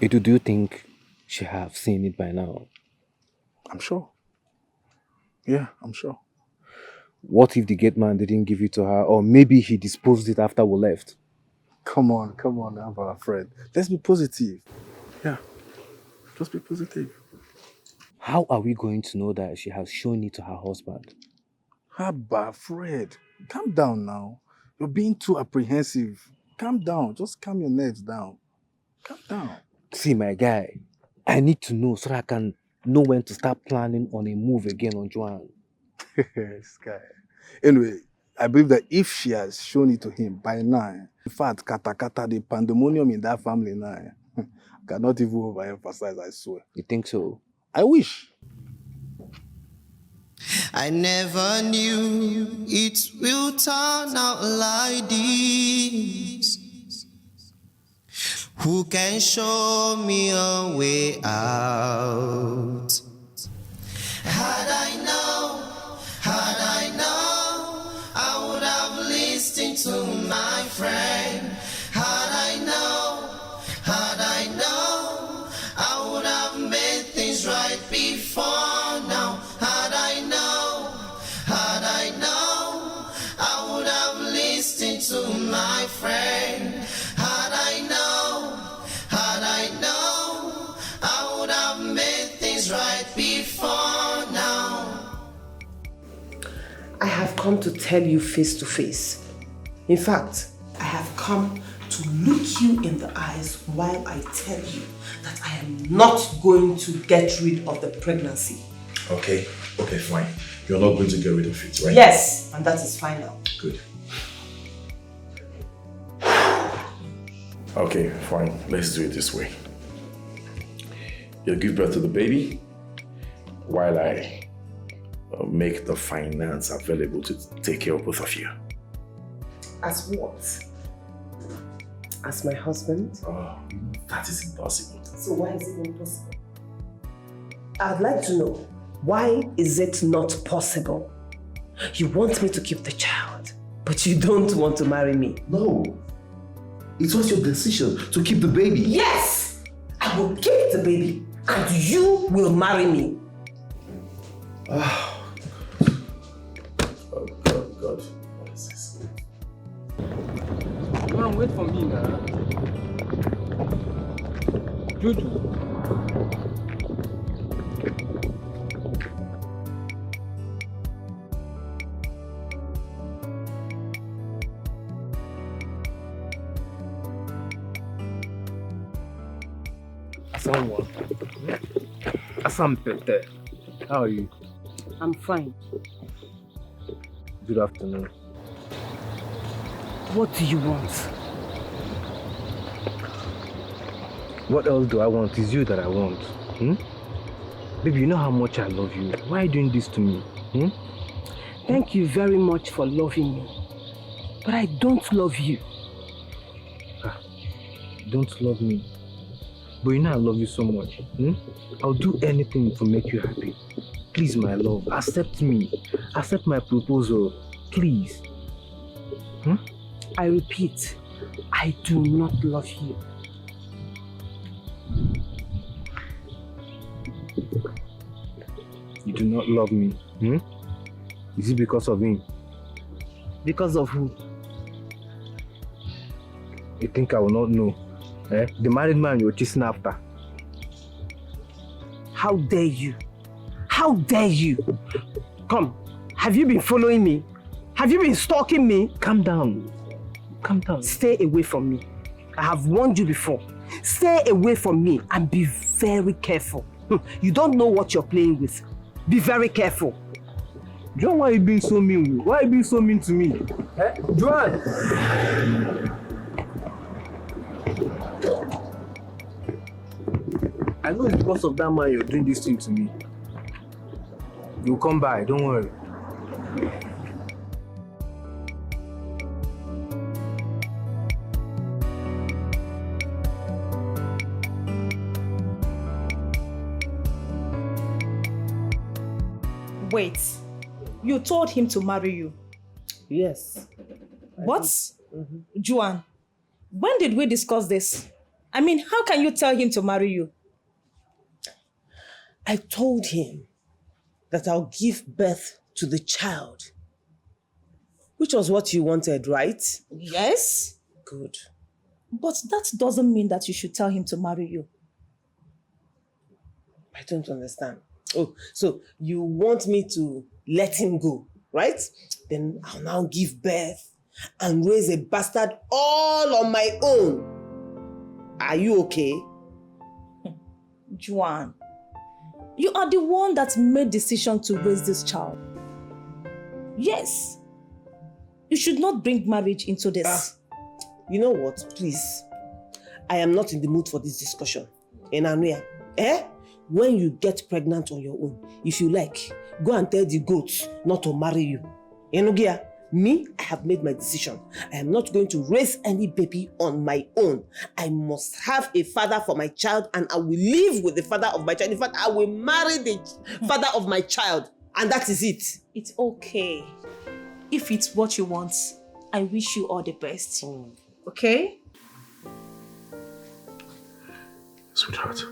Edo, do you think she have seen it by now? I'm sure. Yeah, I'm sure. What if the gate man didn't give it to her, or maybe he disposed it after we left? Come on, our friend. Let's be positive. Yeah, just be positive. How are we going to know that she has shown it to her husband? Abba, Fred, calm down now. You're being too apprehensive. Calm down. Just calm your nerves down. Calm down. See, my guy, I need to know so that I can know when to start planning on a move again on Joan. Sky. Anyway, I believe that if she has shown it to him by now, in fact, kata, the pandemonium in that family now, I cannot even overemphasize, I swear. You think so? I wish. I never knew it will turn out like this. Who can show me a way out? Had I known, I would have listened to my friend. Had I known, I would have made things right before now. Had I known, I would have listened to my friend. Had I known, I would have made things right before now. I have come to tell you face to face. In fact, I have come to look you in the eyes while I tell you that I am not going to get rid of the pregnancy. Okay, fine. You're not going to get rid of it, right? Yes, and that is final. Good. Okay, fine. Let's do it this way. You'll give birth to the baby while I make the finance available to take care of both of you. As what? As my husband? Oh, that is impossible. So why is it impossible? I'd like to know, why is it not possible? You want me to keep the child, but you don't want to marry me. No. It was your decision to keep the baby. Yes! I will keep the baby, and you will marry me. Oh, God. What is this? Come on, wait for me now. Juju. Asampete. How are you? I'm fine. Good afternoon. What do you want? What else do I want? It's you that I want. Baby, you know how much I love you. Why are you doing this to me? Thank you very much for loving me. But I don't love you. You don't love me. But you know I love you so much. I'll do anything to make you happy. Please, my love, accept me. Accept my proposal. Please. I repeat, I do not love you. You do not love me. Is it because of him? Because of who? You think I will not know? The married man you're chasing after. How dare you? How dare you? Come, have you been following me? Have you been stalking me? Calm down. Calm down. Stay away from me. I have warned you before. Stay away from me and be very careful. You don't know what you're playing with. Be very careful. Joan, why are you being so mean? Why are you being so mean to me? Joan! I know it's because of that man you're doing this thing to me. You'll come by, don't worry. Wait, you told him to marry you? Yes. What? Joan, when did we discuss this? I mean, how can you tell him to marry you? I told him that I'll give birth to the child. Which was what you wanted, right? Yes. Good. But that doesn't mean that you should tell him to marry you. I don't understand. Oh, so you want me to let him go, right? Then I'll now give birth and raise a bastard all on my own. Are you okay? Joan, you are the one that made decision to raise this child. Yes. You should not bring marriage into this. You know what? Please. I am not in the mood for this discussion. When you get pregnant on your own, if you like, go and tell the goats not to marry you. Me, I have made my decision. I am not going to raise any baby on my own. I must have a father for my child and I will live with the father of my child. In fact, I will marry the father of my child. And that is it. It's okay. If it's what you want, I wish you all the best. Okay? Sweetheart,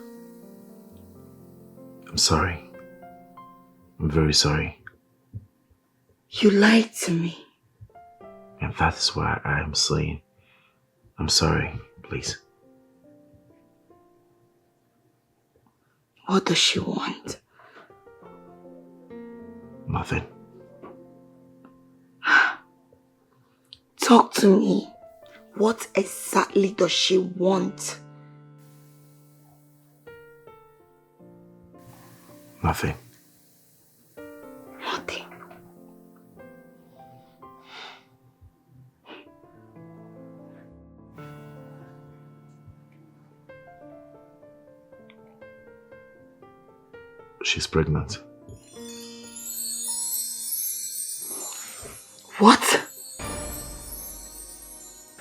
I'm sorry. I'm very sorry. You lied to me. And that is why I am saying, I'm sorry, please. What does she want? Nothing. Talk to me. What exactly does she want? Nothing. Nothing. She's pregnant. What?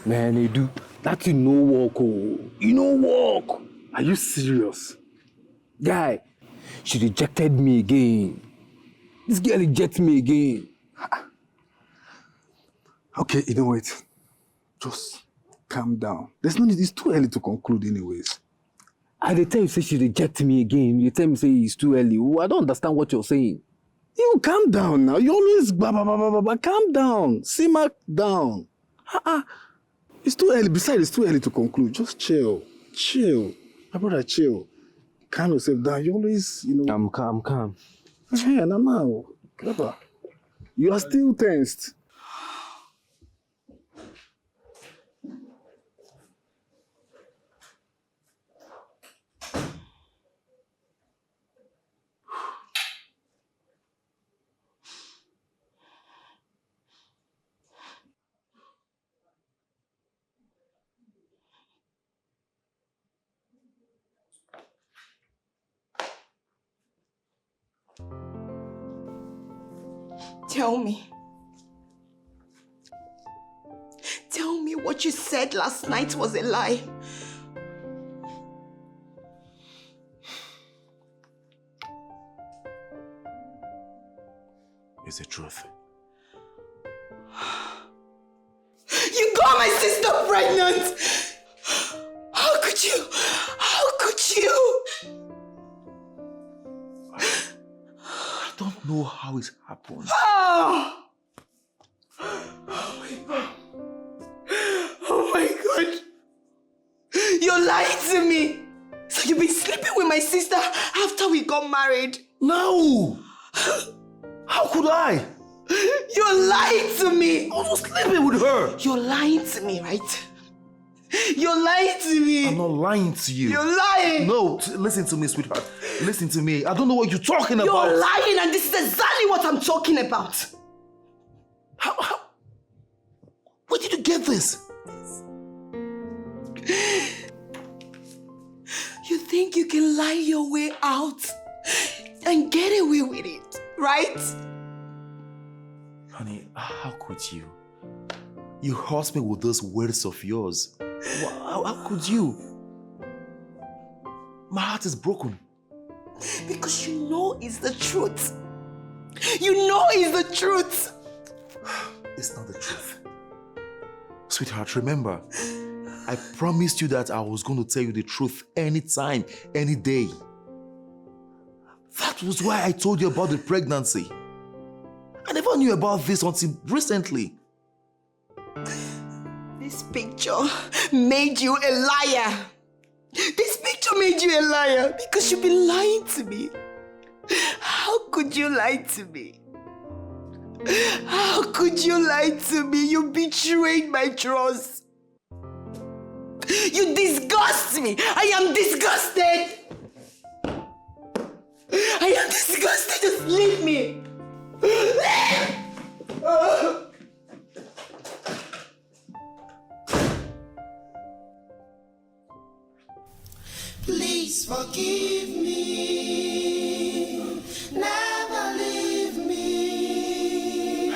Man, Edu, that you no work, oh. You no work. Are you serious? Guy, she rejected me again. This girl rejects me again. Okay, you know what? Just calm down. There's no need, it's too early to conclude anyways. At the time you say she rejects me again, you tell me say it's too early. Oh, I don't understand what you're saying. You calm down now. You always calm down. Simmer down. It's too early. Besides, it's too early to conclude. Just chill. Chill. My brother, chill. Calm yourself down. You always, I'm calm. Hey, now. You are still tensed. Tell me. Tell me what you said last night was a lie. It's the truth. You got my sister pregnant! How could you? How could you? I don't know how it happened. Oh! Oh my God. Oh my God. You lied to me. So you've been sleeping with my sister after we got married? No! How could I? You lied to me. I was sleeping with her. You're lying to me, right? You're lying to me. I'm not lying to you. You're lying. No, listen to me, sweetheart. Listen to me. I don't know what you're talking about. You're lying, and this is exactly what I'm talking about. How? Where did you get this? You think you can lie your way out and get away with it, right? Honey, how could you? You hurt me with those words of yours. How could you? My heart is broken. Because you know it's the truth. You know it's the truth. It's not the truth. Sweetheart, remember, I promised you that I was going to tell you the truth anytime, any day. That was why I told you about the pregnancy. I never knew about this until recently. This picture made you a liar. This picture made you a liar because you've been lying to me. How could you lie to me? How could you lie to me? You betrayed my trust. You disgust me. I am disgusted. I am disgusted. Just leave me. Please forgive me. Never leave me.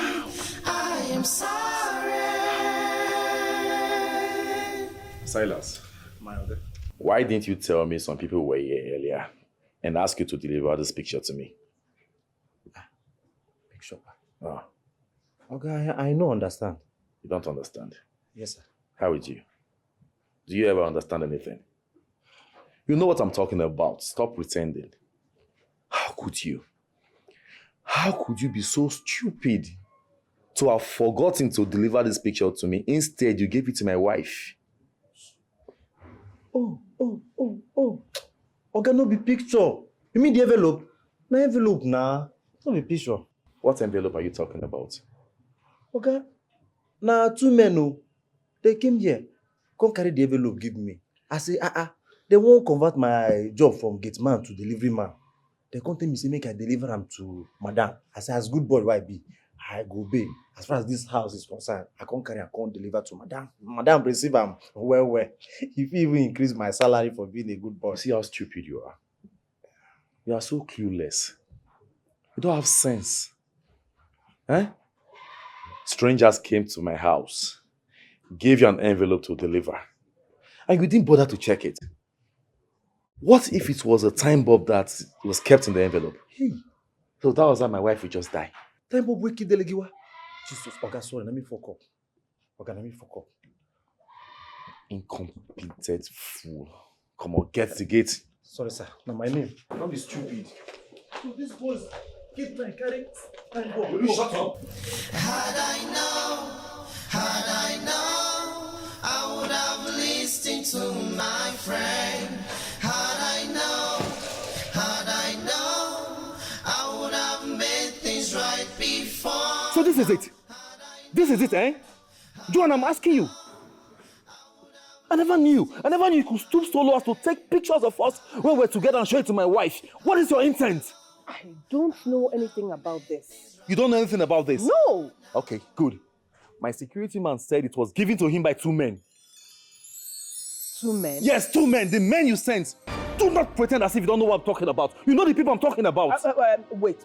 I am sorry. Silas, why didn't you tell me some people were here earlier and ask you to deliver this picture to me? Picture? Oh. Okay, I don't understand. You don't understand? Yes, sir. How would you? Do you ever understand anything? You know what I'm talking about. Stop pretending. How could you? How could you be so stupid to have forgotten to deliver this picture to me? Instead, you gave it to my wife. Oh. Okay, no be picture. You mean the envelope? No envelope, nah. No be picture. What envelope are you talking about? Okay. Now, two men, oh, they came here. Come carry the envelope, give me. I say, they won't convert my job from gate man to delivery man. They come tell me, say, make I deliver them to madam. I say, as good boy, why be? I go obey. As far as this house is concerned, I can't carry, I can't deliver to madam. Madam receive am well. If you even increase my salary for being a good boy. See how stupid you are. You are so clueless. You don't have sense. Eh? Strangers came to my house, gave you an envelope to deliver, and you didn't bother to check it. What if it was a time bomb that was kept in the envelope? Hey. So that was how my wife would just die. Time bomb wiki delegiwa. Jesus, Oga, sorry, let me fuck up. Incompleted fool. Come on, get the gate. Sorry, sir. Now my name. Don't be stupid. So this boys keep my carry. Will you shut up? Had I known, I would have listened to my friend. Had I known, I would have made things right before. So this is it? This is it, eh? Joan, I'm asking you. I never knew you could stoop so low as to take pictures of us when we're together and show it to my wife. What is your intent? I don't know anything about this. You don't know anything about this? No! Okay, good. My security man said it was given to him by 2 men. 2 men? Yes, 2 men. The men you sent. Do not pretend as if you don't know what I'm talking about. You know the people I'm talking about. Wait.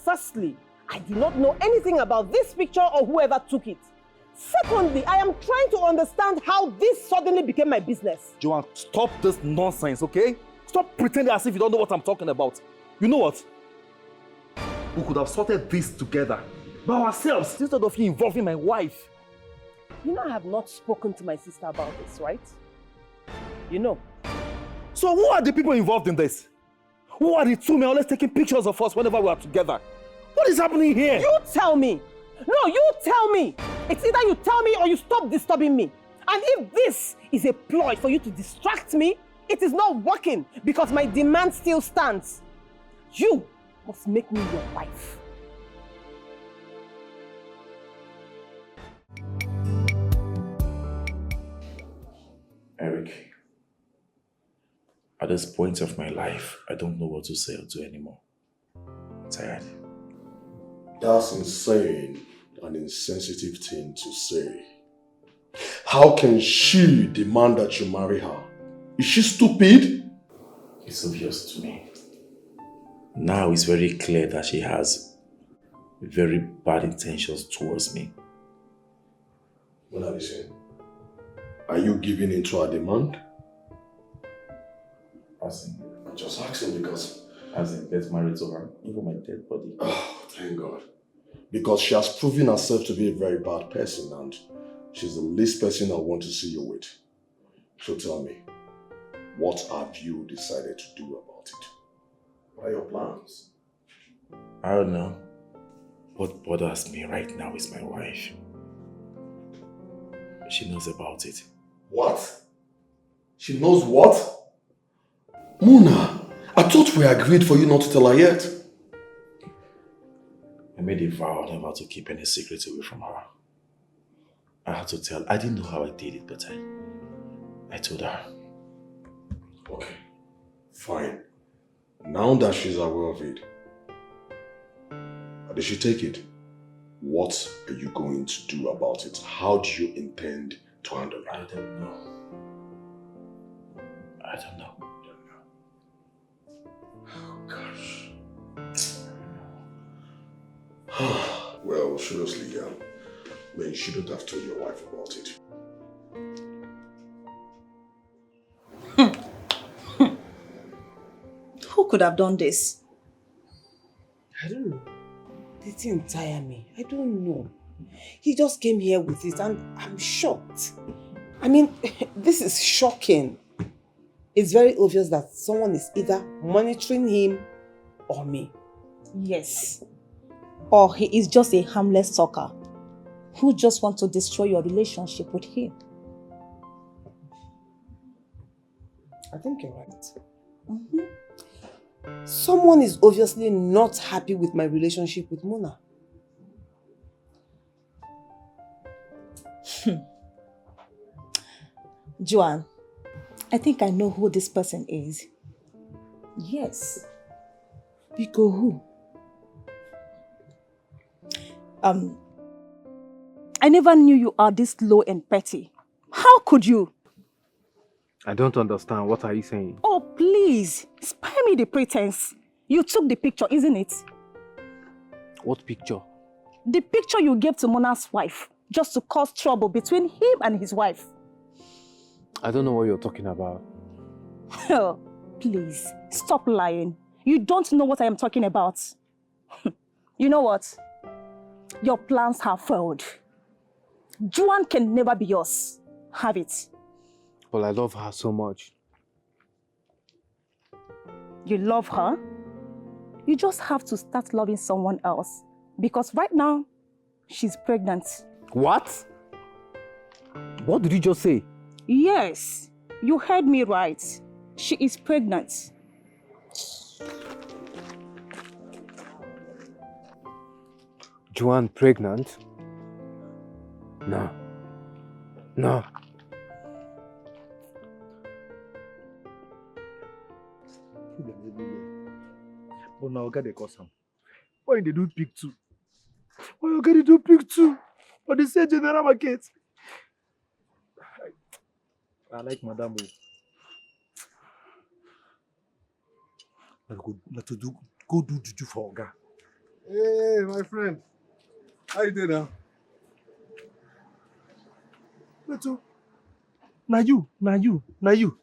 Firstly, I do not know anything about this picture or whoever took it. Secondly, I am trying to understand how this suddenly became my business. Joan, stop this nonsense, okay? Stop pretending as if you don't know what I'm talking about. You know what? We could have sorted this together by ourselves instead of you involving my wife. You know I have not spoken to my sister about this, right? You know. So who are the people involved in this? Who are the 2 men always taking pictures of us whenever we are together? What is happening here? You tell me. No, you tell me. It's either you tell me or you stop disturbing me. And if this is a ploy for you to distract me, it is not working because my demand still stands. You must make me your wife. Eric, at this point of my life, I don't know what to say or do anymore. I'm tired. That's insane, an insensitive thing to say. How can she demand that you marry her? Is she stupid? It's obvious to me. Now it's very clear that she has very bad intentions towards me. Mona Lisa, are you giving in to her demand? I'm just asking because... As in, get married to her, even my dead body. Oh, thank God. Because she has proven herself to be a very bad person and she's the least person I want to see you with. So tell me, what have you decided to do about it? What are your plans? I don't know. What bothers me right now is my wife. She knows about it. What? She knows what? Mona, I thought we agreed for you not to tell her yet. I made a vow never to keep any secrets away from her. I had to tell. I didn't know how I did it, but I told her. Okay, fine. Now that she's aware of it, how did she take it? What are you going to do about it? How do you intend to handle it? I don't know. I don't know. Oh, gosh. Well, seriously, man, you shouldn't have told your wife about it. Who could have done this? I don't know. They didn't tire me. I don't know. He just came here with it and I'm shocked. I mean, this is shocking. It's very obvious that someone is either monitoring him or me. Yes. Or he is just a harmless stalker who just wants to destroy your relationship with him. I think you're right. Someone is obviously not happy with my relationship with Mona. Joan, I think I know who this person is. Yes. Biko who? I never knew you are this low and petty. How could you? I don't understand. What are you saying? Oh, please. Spare me the pretense. You took the picture, isn't it? What picture? The picture you gave to Mona's wife, just to cause trouble between him and his wife. I don't know what you're talking about. Oh, please, stop lying. You don't know what I am talking about. You know what? Your plans have failed. Joan can never be yours. Have it. But I love her so much. You love her? You just have to start loving someone else. Because right now, she's pregnant. What? What did you just say? Yes, you heard me right. She is pregnant. Joan pregnant? No. No. But now they cause him. Why they do pick two? Why you get do pick two? But they say general market. I like Madame. Let's go do juju for Oga. Hey, my friend. How you doing now? Now you.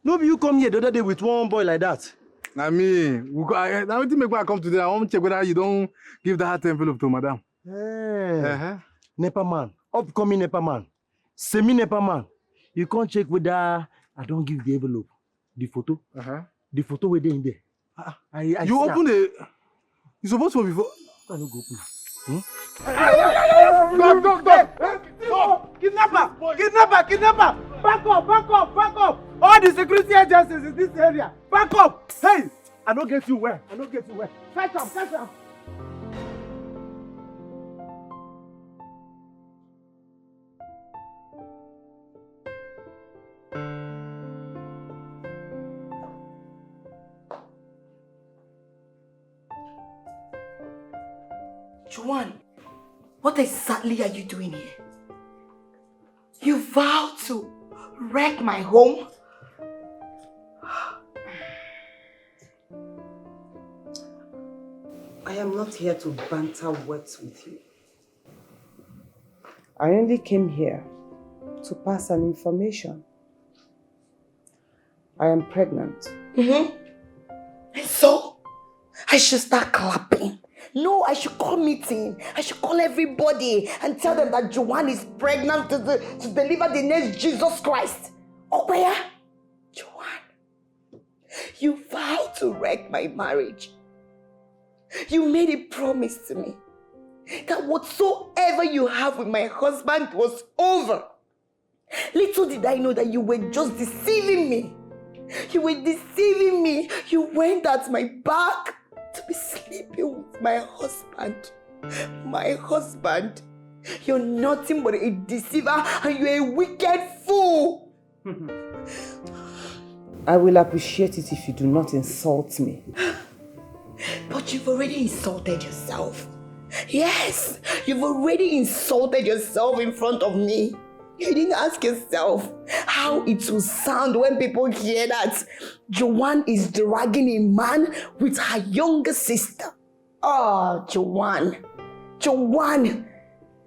No be you come here the other day with one boy like that. Now me, now make me come today. I want to check whether you don't give that envelope to madam. Hey. Nepa man, upcoming Nepa man, semi-Nepa man. You can't check whether I don't give the envelope. The photo. The photo where they in there. I you open the... You supposed to before... I don't go open. Go! Kidnapper! Back up! All the security agencies in this area, back up! Hey! I don't get you where. Catch up! Joan, what exactly are you doing here? You vowed to wreck my home? not here to banter words with you. I only came here to pass an information. I am pregnant. And so, I should start clapping. No, I should call meeting. I should call everybody and tell them that Joan is pregnant to deliver the next Jesus Christ. Oh, where? Joan, you vowed to wreck my marriage. You made a promise to me that whatsoever you have with my husband was over. Little did I know that you were just deceiving me. You were deceiving me. You went at my back to be sleeping with my husband. My husband. You're nothing but a deceiver and you're a wicked fool. I will appreciate it if you do not insult me. But you've already insulted yourself. Yes, you've already insulted yourself in front of me. You didn't ask yourself how it will sound when people hear that Joan is dragging a man with her younger sister. Oh, Joan,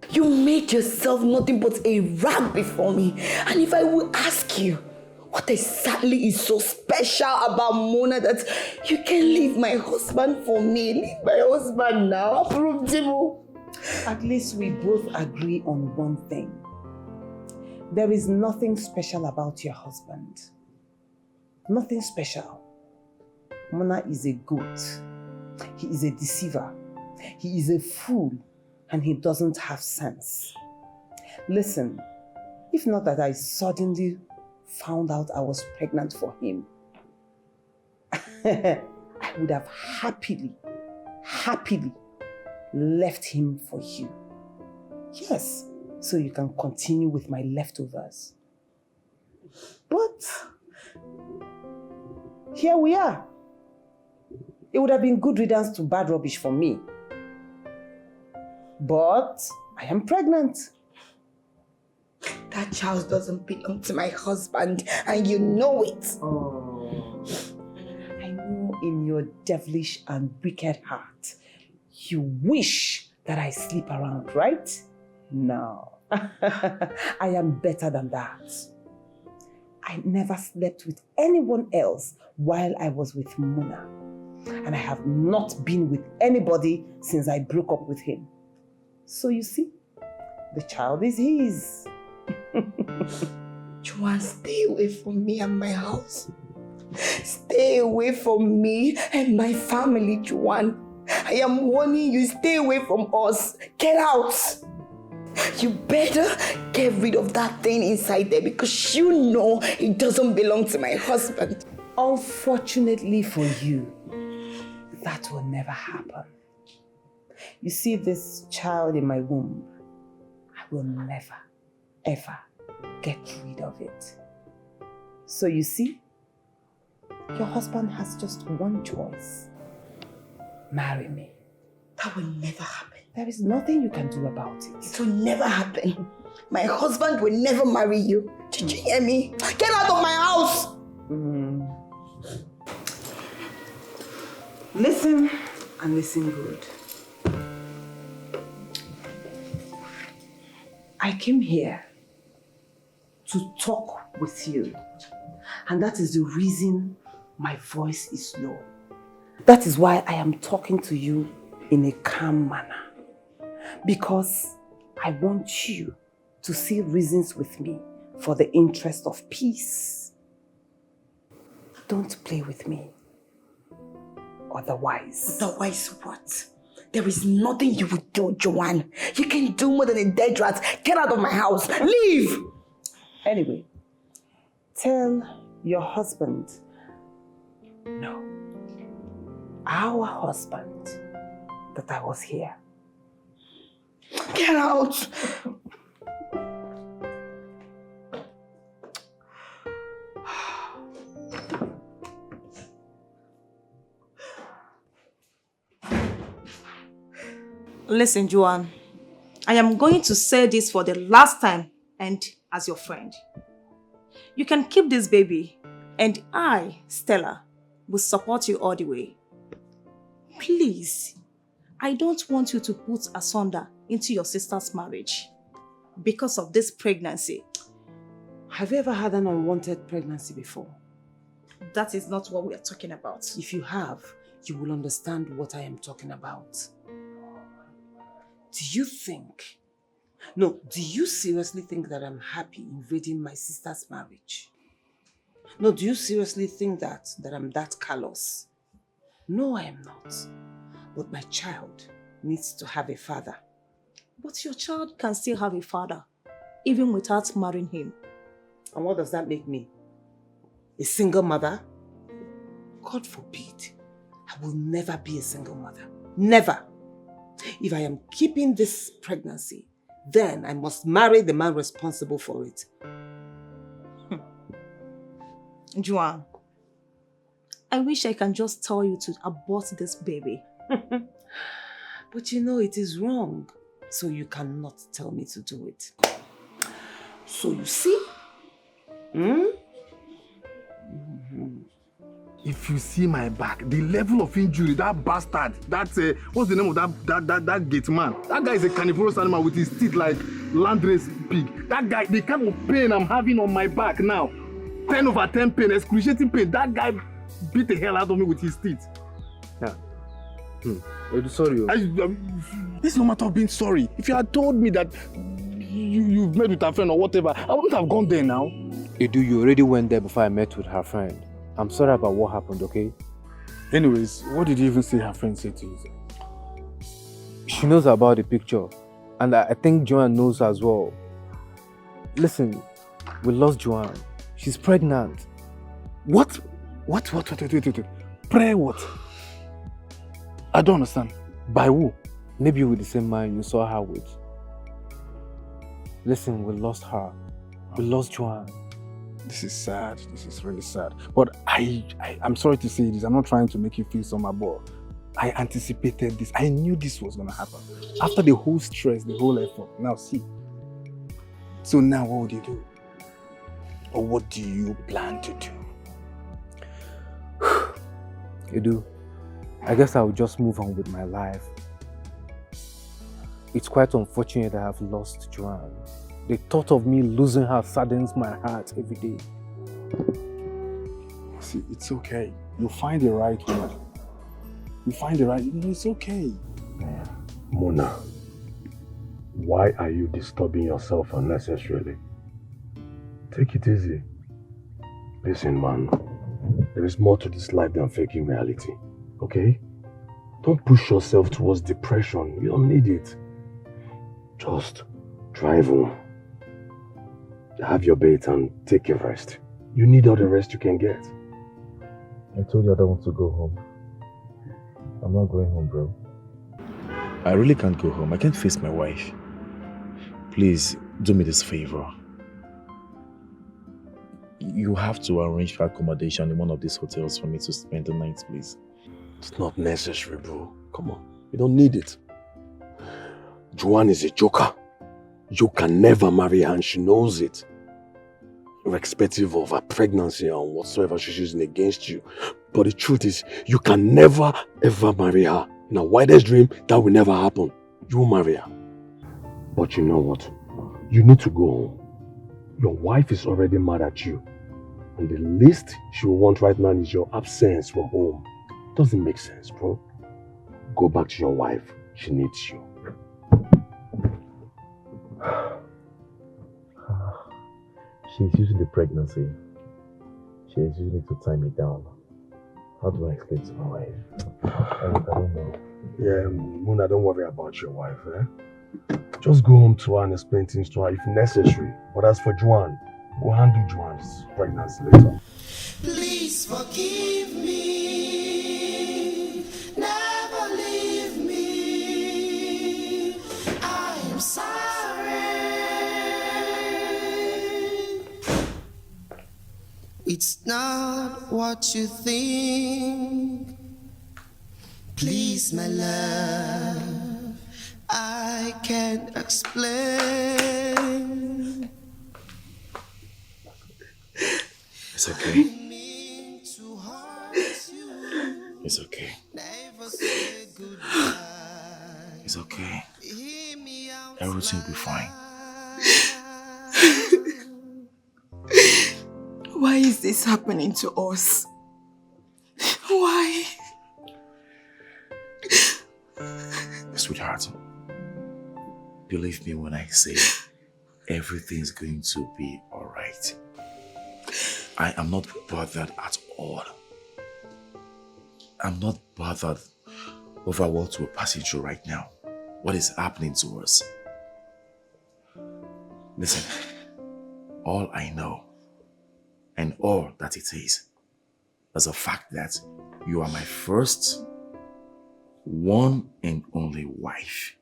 you made yourself nothing but a rag before me. And if I will ask you, what exactly is so special about Mona that you can leave my husband for me? Leave my husband now. Approve, Jimo. At least we both agree on one thing. There is nothing special about your husband. Nothing special. Mona is a goat. He is a deceiver. He is a fool. And he doesn't have sense. Listen, if not that I suddenly found out I was pregnant for him, I would have happily left him for you. Yes, so you can continue with my leftovers. But here we are. It would have been good riddance to bad rubbish for me. But I am pregnant. That child doesn't belong to my husband, and you know it. Oh, I know in your devilish and wicked heart, you wish that I sleep around, right? No, I am better than that. I never slept with anyone else while I was with Mona. And I have not been with anybody since I broke up with him. So you see, the child is his. Joan, stay away from me and my house. Stay away from me and my family, Joan. I am warning you, stay away from us. Get out. You better get rid of that thing inside there because you know it doesn't belong to my husband. Unfortunately for you, that will never happen. You see this child in my womb, I will never, ever get rid of it. So you see, your husband has just one choice. Marry me. That will never happen. There is nothing you can do about it. It will never happen. My husband will never marry you. Did you hear me? Get out of my house! Listen, and listen good. I came here to talk with you. And that is the reason my voice is low. That is why I am talking to you in a calm manner. Because I want you to see reasons with me for the interest of peace. Don't play with me. Otherwise. Otherwise what? There is nothing you will do, Joan. You can do more than a dead rat. Get out of my house. Leave! Anyway, tell your husband, no, our husband, that I was here. Get out! Listen, Joan, I am going to say this for the last time and as your friend. You can keep this baby and I, Stella, will support you all the way. Please, I don't want you to put asunder into your sister's marriage because of this pregnancy. Have you ever had an unwanted pregnancy before? That is not what we are talking about. If you have, you will understand what I am talking about. Do you seriously think that I'm happy invading my sister's marriage? No, do you seriously think that I'm that callous? No, I am not. But my child needs to have a father. But your child can still have a father, even without marrying him. And what does that make me? A single mother? God forbid. I will never be a single mother. Never. If I am keeping this pregnancy, then I must marry the man responsible for it. Joan, I wish I can just tell you to abort this baby. But you know it is wrong, so you cannot tell me to do it. So you see? If you see my back, the level of injury, that bastard, that's what's the name of that gate man? That guy is a carnivorous animal with his teeth like landrace pig. That guy, the kind of pain I'm having on my back now, 10/10 pain, excruciating pain. That guy beat the hell out of me with his teeth. Yeah. Sorry. This is no matter of being sorry. If you had told me that you've met with her friend or whatever, I wouldn't have gone there now. Edu, you already went there before I met with her friend. I'm sorry about what happened, okay? Anyways, what did you even say her friend said to you? She knows about the picture. And I think Joan knows as well. Listen, we lost Joan. She's pregnant. What? Wait. Pray what? I don't understand. By who? Maybe with the same man you saw her with. Listen, we lost her. We lost Joan. This is sad. This is really sad. But I'm sorry to say this. I'm not trying to make you feel somehow, but I anticipated this. I knew this was going to happen. After the whole stress, the whole effort. Now see. So now what would you do? Or what do you plan to do? Edu, I guess I'll just move on with my life. It's quite unfortunate that I've lost Joan. The thought of me losing her saddens my heart every day. See, it's okay. You'll find the right one. It's okay. Mona, why are you disturbing yourself unnecessarily? Take it easy. Listen, man, there is more to this life than faking reality, okay? Don't push yourself towards depression. You don't need it. Just drive home. Have your bait and take a rest. You need all the rest you can get. I told you I don't want to go home. I'm not going home, bro. I really can't go home. I can't face my wife. Please, do me this favor. You have to arrange for accommodation in one of these hotels for me to spend the night, please. It's not necessary, bro. Come on. You don't need it. Joan is a joker. You can never marry her and she knows it. Irrespective of her pregnancy and whatsoever she's using against you. But the truth is, you can never ever marry her. In our wildest dream, that will never happen. You will marry her. But you know what? You need to go home. Your wife is already mad at you. And the least she will want right now is your absence from home. Doesn't make sense, bro. Go back to your wife. She needs you. She's using the pregnancy. She is using it to tie me down. How do I explain to my wife? I don't know. Yeah, Mona, don't worry about your wife, eh? Just go home to her and explain things to her if necessary. But as for Joan, we'll handle Joan's pregnancy later. Please forgive me. Never leave me. I am sorry. It's not what you think. Please, my love, I can't explain. It's okay. It's okay. Never say goodbye. okay. Everything will be fine. Why is this happening to us? Why? Sweetheart, believe me when I say everything's going to be alright. I am not bothered at all. I'm not bothered over what we're passing through right now. What is happening to us. Listen, all I know and all that it is the fact that you are my first, one and only wife.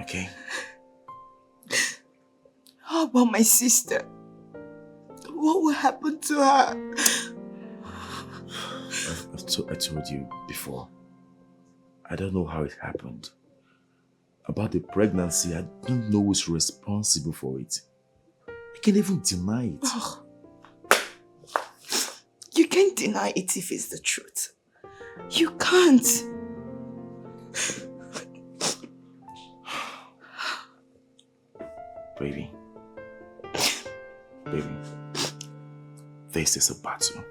Okay? How about my sister? What will happen to her? I told you before. I don't know how it happened. About the pregnancy, I don't know who's responsible for it. You can't even deny it. Oh. You can't deny it if it's the truth. You can't. Baby, this is a battle.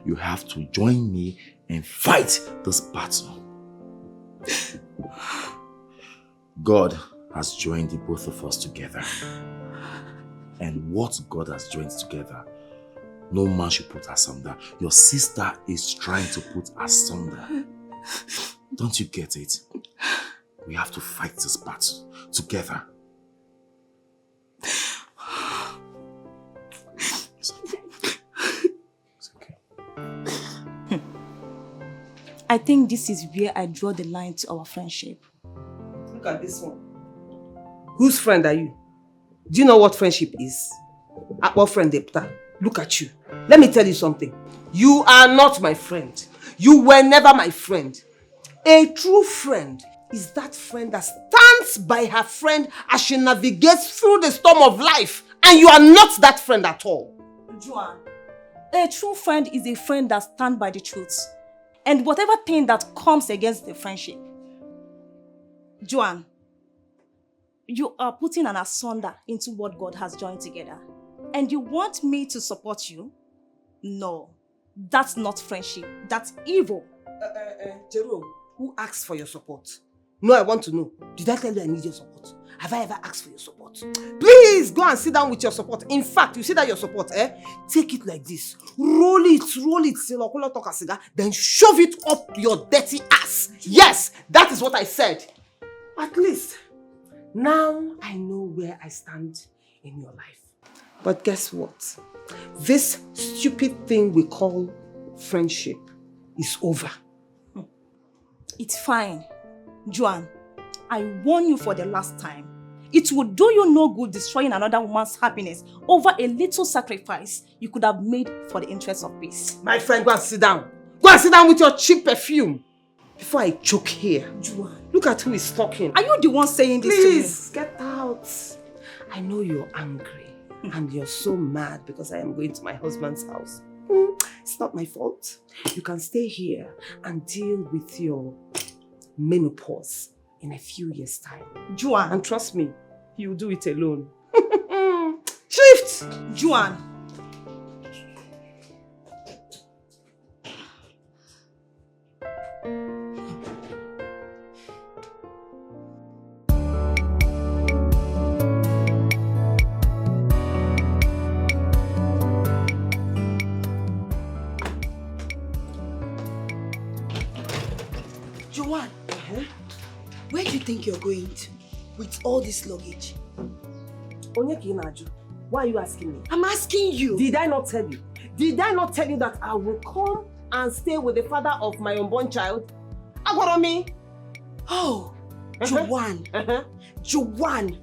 You have to join me and fight this battle. God has joined the both of us together. And what God has joined together, no man should put asunder. Your sister is trying to put asunder. Don't you get it? We have to fight this battle together. I think this is where I draw the line to our friendship. Look at this one. Whose friend are you? Do you know what friendship is? What friend, Depta? Look at you. Let me tell you something. You are not my friend. You were never my friend. A true friend is that friend that stands by her friend as she navigates through the storm of life. And you are not that friend at all. Joan, a true friend is a friend that stands by the truth. And whatever thing that comes against the friendship. Joan, you are putting an asunder into what God has joined together. And you want me to support you? No, that's not friendship. That's evil. Jerome, who asked for your support? No, I want to know. Did I tell you I need your support? Have I ever asked for your support? Please go and sit down with your support. In fact, you see that your support, take it like this. Roll it, then shove it up your dirty ass. Yes, that is what I said. At least, now I know where I stand in your life. But guess what? This stupid thing we call friendship is over. It's fine. Joan, I warn you for the last time. It would do you no good destroying another woman's happiness over a little sacrifice you could have made for the interest of peace. My friend, go and sit down. Go and sit down with your cheap perfume. Before I choke here. Joan, look at who is talking. Are you the one saying this to me? Please, get out. I know you're angry and you're so mad because I am going to my husband's house. It's not my fault. You can stay here and deal with your menopause in a few years' time. Joan. And trust me, you'll do it alone. Shift! Joan. Joan, where do you think you're going to with all this luggage? Why are you asking me? I'm asking you. Did I not tell you? Did I not tell you that I will come and stay with the father of my unborn child? Agoromi. Oh, Joan. Joan,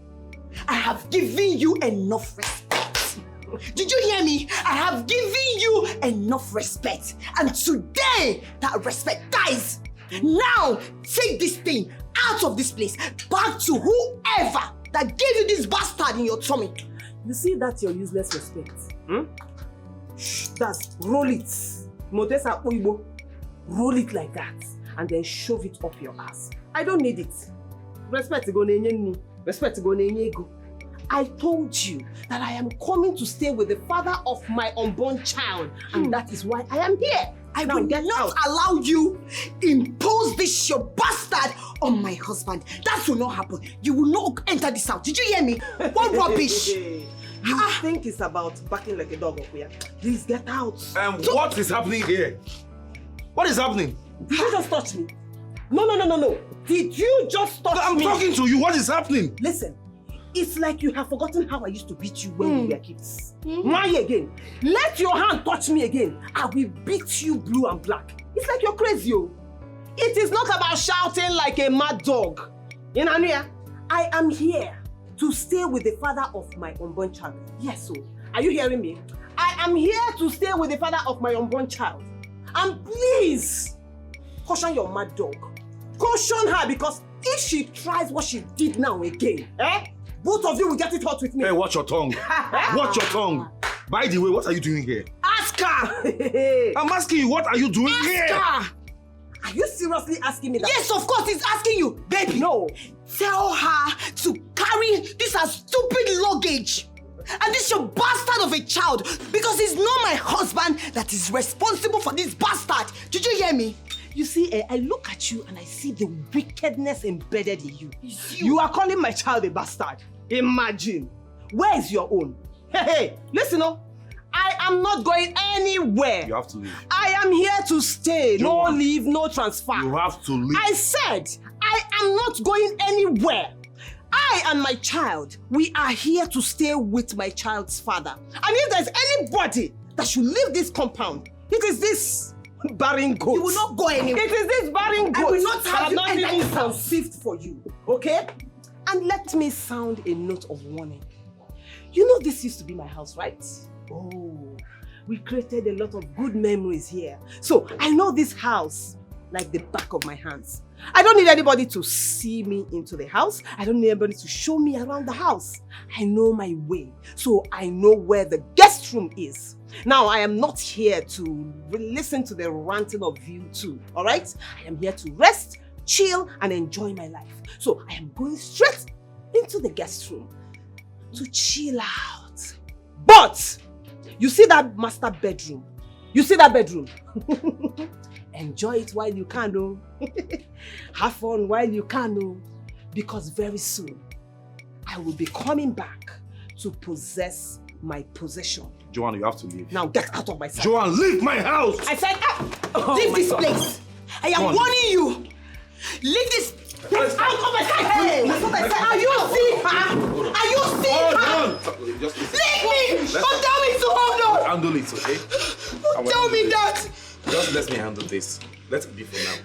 I have given you enough respect. Did you hear me? I have given you enough respect. And today, that respect dies. Now, take this thing out of this place, back to whoever that gave you this bastard in your tummy. You see, that's your useless respect. That's roll it. Modesa Oibo. Roll it like that. and then shove it up your ass. I don't need it. Respect go nenye. Respect go nenye ego. I told you that I am coming to stay with the father of my unborn child, and that is why I am here. I will not allow you impose this your bastard on my husband. That will not happen. You will not enter this house. Did you hear me? What rubbish? You think it's about barking like a dog up here? Please get out. What is happening here? What is happening? Did you just touch me? No. Did you just touch me? I'm talking to you. What is happening? Listen, it's like you have forgotten how I used to beat you when we were kids. Why again? Let your hand touch me again. I will beat you blue and black. It's like you're crazy, oh. It is not about shouting like a mad dog. In Ania, I am here to stay with the father of my unborn child. Yes, so are you hearing me? I am here to stay with the father of my unborn child. And please, caution your mad dog. Caution her, because if she tries what she did now again, both of you will get it hot with me. Hey, watch your tongue. Watch your tongue. By the way, what are you doing here? Ask her! I'm asking you, what are you doing here? Ask her! Are you seriously asking me that? Yes, of course, he's asking you. Baby, no. Tell her to carry this as stupid luggage. And this your bastard of a child, because it's not my husband that is responsible for this bastard. Did you hear me? You see, I look at you and I see the wickedness embedded in you. You are calling my child a bastard. Imagine. Where is your own? Hey, listen, I am not going anywhere. You have to leave. I am here to stay. Joan. No leave, no transfer. You have to leave. I said, I am not going anywhere. I and my child, we are here to stay with my child's father. And if there's anybody that should leave this compound, it is this barren goat. You will not go anywhere. It is this barren goat. I will not have you not enter even this house. conceived for you, okay? And let me sound a note of warning. You know this used to be my house, right? Oh, we created a lot of good memories here. So I know this house like the back of my hands. I don't need anybody to see me into the house. I don't need anybody to show me around the house. I know my way. So I know where the guest room is. Now, I am not here to listen to the ranting of you two, all right? I am here to rest, chill, and enjoy my life. So I am going straight into the guest room to chill out. But you see that master bedroom? You see that bedroom? Enjoy it while you can, oh. Have fun while you can, oh. Because very soon, I will be coming back to possess my possession. Joan, you have to leave. Now get out of my sight. Joan, leave my house! I said, leave this place. I am warning you. Leave this place out of my sight. Hey, that's what I said. Are you seeing her? Are you seeing her? Leave me! Don't tell me to hold on. Handle it, okay? Don't tell me that. Just let me handle this. Let it be for now.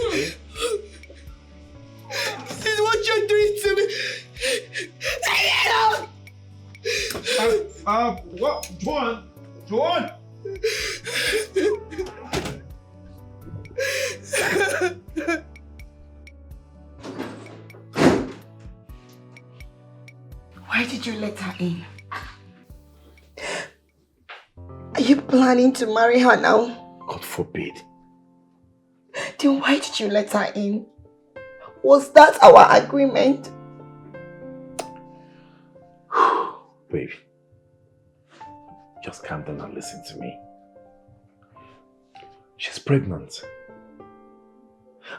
Okay? This is what you're doing to me. Take it out! What? Joan! Joan! Why did you let her in? Are you planning to marry her now? God forbid. Then why did you let her in? Was that our agreement? Babe, just calm down and listen to me. She's pregnant.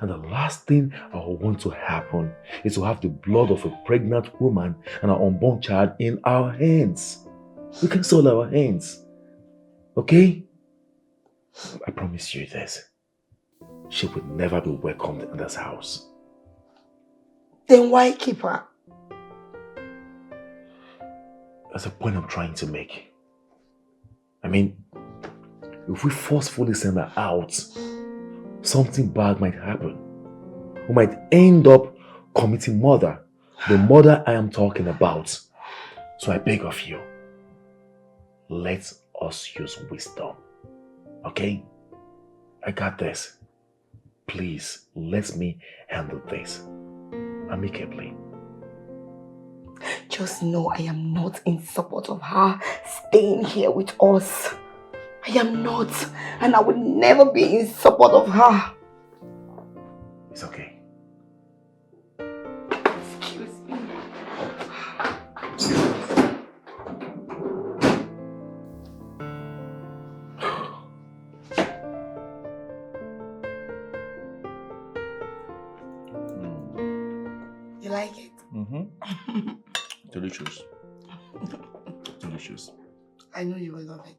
And the last thing I want to happen is to have the blood of a pregnant woman and our unborn child in our hands. We can soil our hands. Okay? I promise you this. She will never be welcomed in this house. Then why keep her? That's the point I'm trying to make. I mean, if we forcefully send her out, something bad might happen. We might end up committing murder. The murder I am talking about. So I beg of you, let us use wisdom. Okay? I got this. Please, let me handle this amicably. Just know I am not in support of her staying here with us. I am not, and I will never be in support of her. It's okay. Excuse me. You like it? Mm-hmm. Delicious. Delicious. I know you will love it.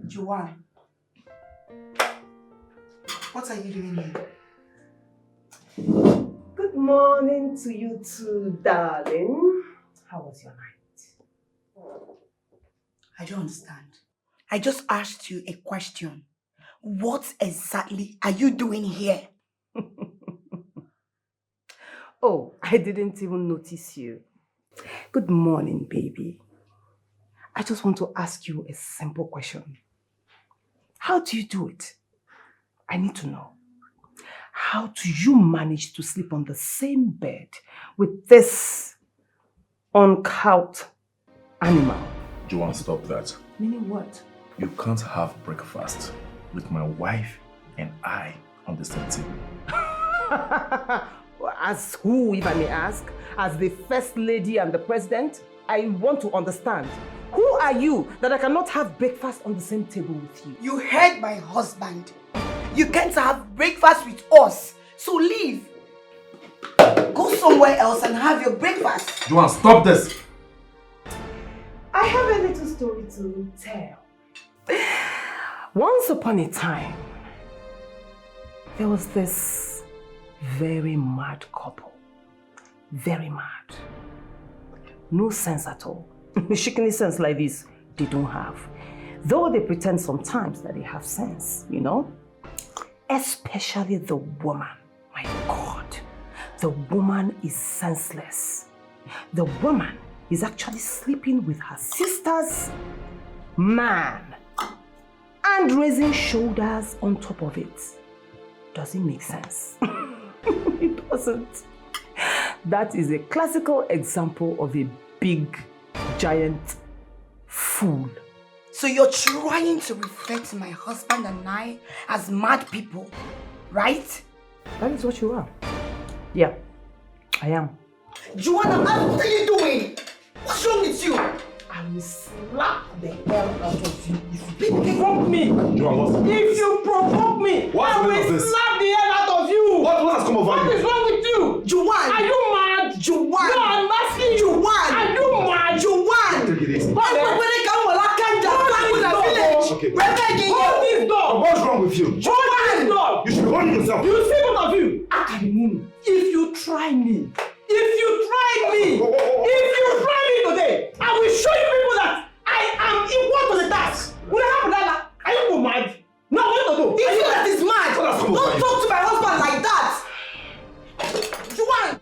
Joan, what are you doing here? Good morning to you too, darling. How was your night? I don't understand. I just asked you a question. What exactly are you doing here? Oh, I didn't even notice you. Good morning, baby. I just want to ask you a simple question. How do you do it? I need to know. How do you manage to sleep on the same bed with this uncouth animal? Joan, stop that. Meaning what? You can't have breakfast with my wife and I on the same table. As who, if I may ask? As the first lady and the president? I want to understand. Who are you that I cannot have breakfast on the same table with you? You heard my husband. You can't have breakfast with us. So leave. Go somewhere else and have your breakfast. Joan, stop this! I have a little story to tell. Once upon a time, there was this very mad couple. Very mad. No sense at all. Shikini sense like this, they don't have. Though they pretend sometimes that they have sense, you know? Especially the woman. My God. The woman is senseless. The woman is actually sleeping with her sister's man and raising shoulders on top of it. Does it make sense? It doesn't. That is a classical example of a big, giant fool. So you're trying to refer to my husband and I as mad people, right? That is what you are. Yeah, I am. Joanna, what are you doing? What's wrong with you? I will slap the hell out of you if you provoke me. If you provoke me, I will slap the hell out of you. What has come over you? What is wrong with you? Joanne! Are you mad? Joanne! No, I'm asking you. Joanne! Are you mad? Joanne! Take it easy. Okay. Hold this door! What's wrong with you? Hold this door! You should be holding yourself. You see both of you? If you try me, today, I will show you people that I am equal to the task. Will I have that? Are you mad? No, what to do? If you that is mad, don't talk to my husband like that. Joanne!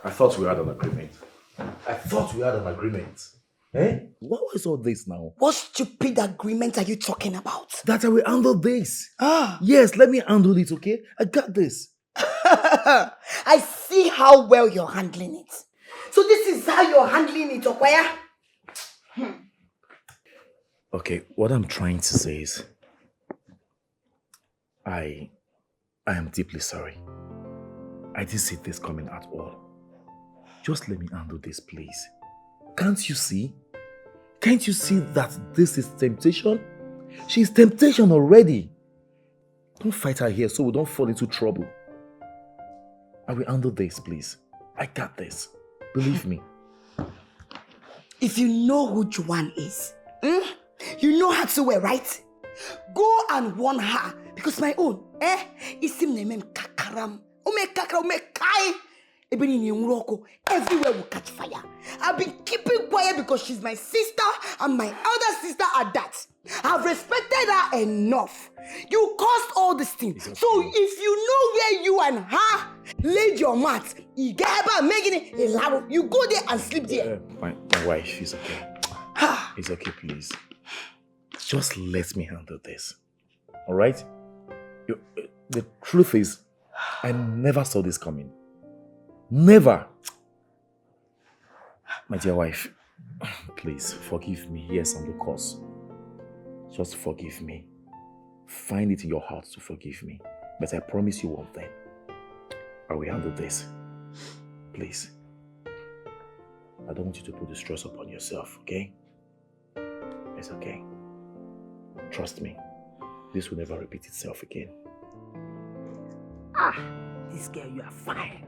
I thought we had an agreement. Eh? What was all this now? What stupid agreement are you talking about? That I will handle this. Yes, let me handle it, okay? I got this. I see how well you're handling it. So this is how you're handling it, Okoye? Okay, what I'm trying to say is, I am deeply sorry. I didn't see this coming at all. Just let me handle this, please. Can't you see? Can't you see that this is temptation? She's temptation already. Don't fight her here so we don't fall into trouble. I will handle this, please. I got this. Believe me. If you know who Joanne is, you know her too well, right? Go and warn her. Because my own, isim nemem kakaram. Ume kakara, ume kai. Everywhere will catch fire. I've been keeping quiet because she's my sister and my elder sister at that. I've respected her enough. You caused all this thing. Okay. So if you know where you and her laid your mat, you go there and sleep there. My wife is okay. It's okay, please. Just let me handle this. Alright? The truth is, I never saw this coming. Never. My dear wife, please forgive me. Yes, I'm the cause. Just forgive me. Find it in your heart to forgive me. But I promise you one thing. I will handle this. Please. I don't want you to put the stress upon yourself, okay? It's okay. Trust me. This will never repeat itself again. Ah, this girl, you are fine.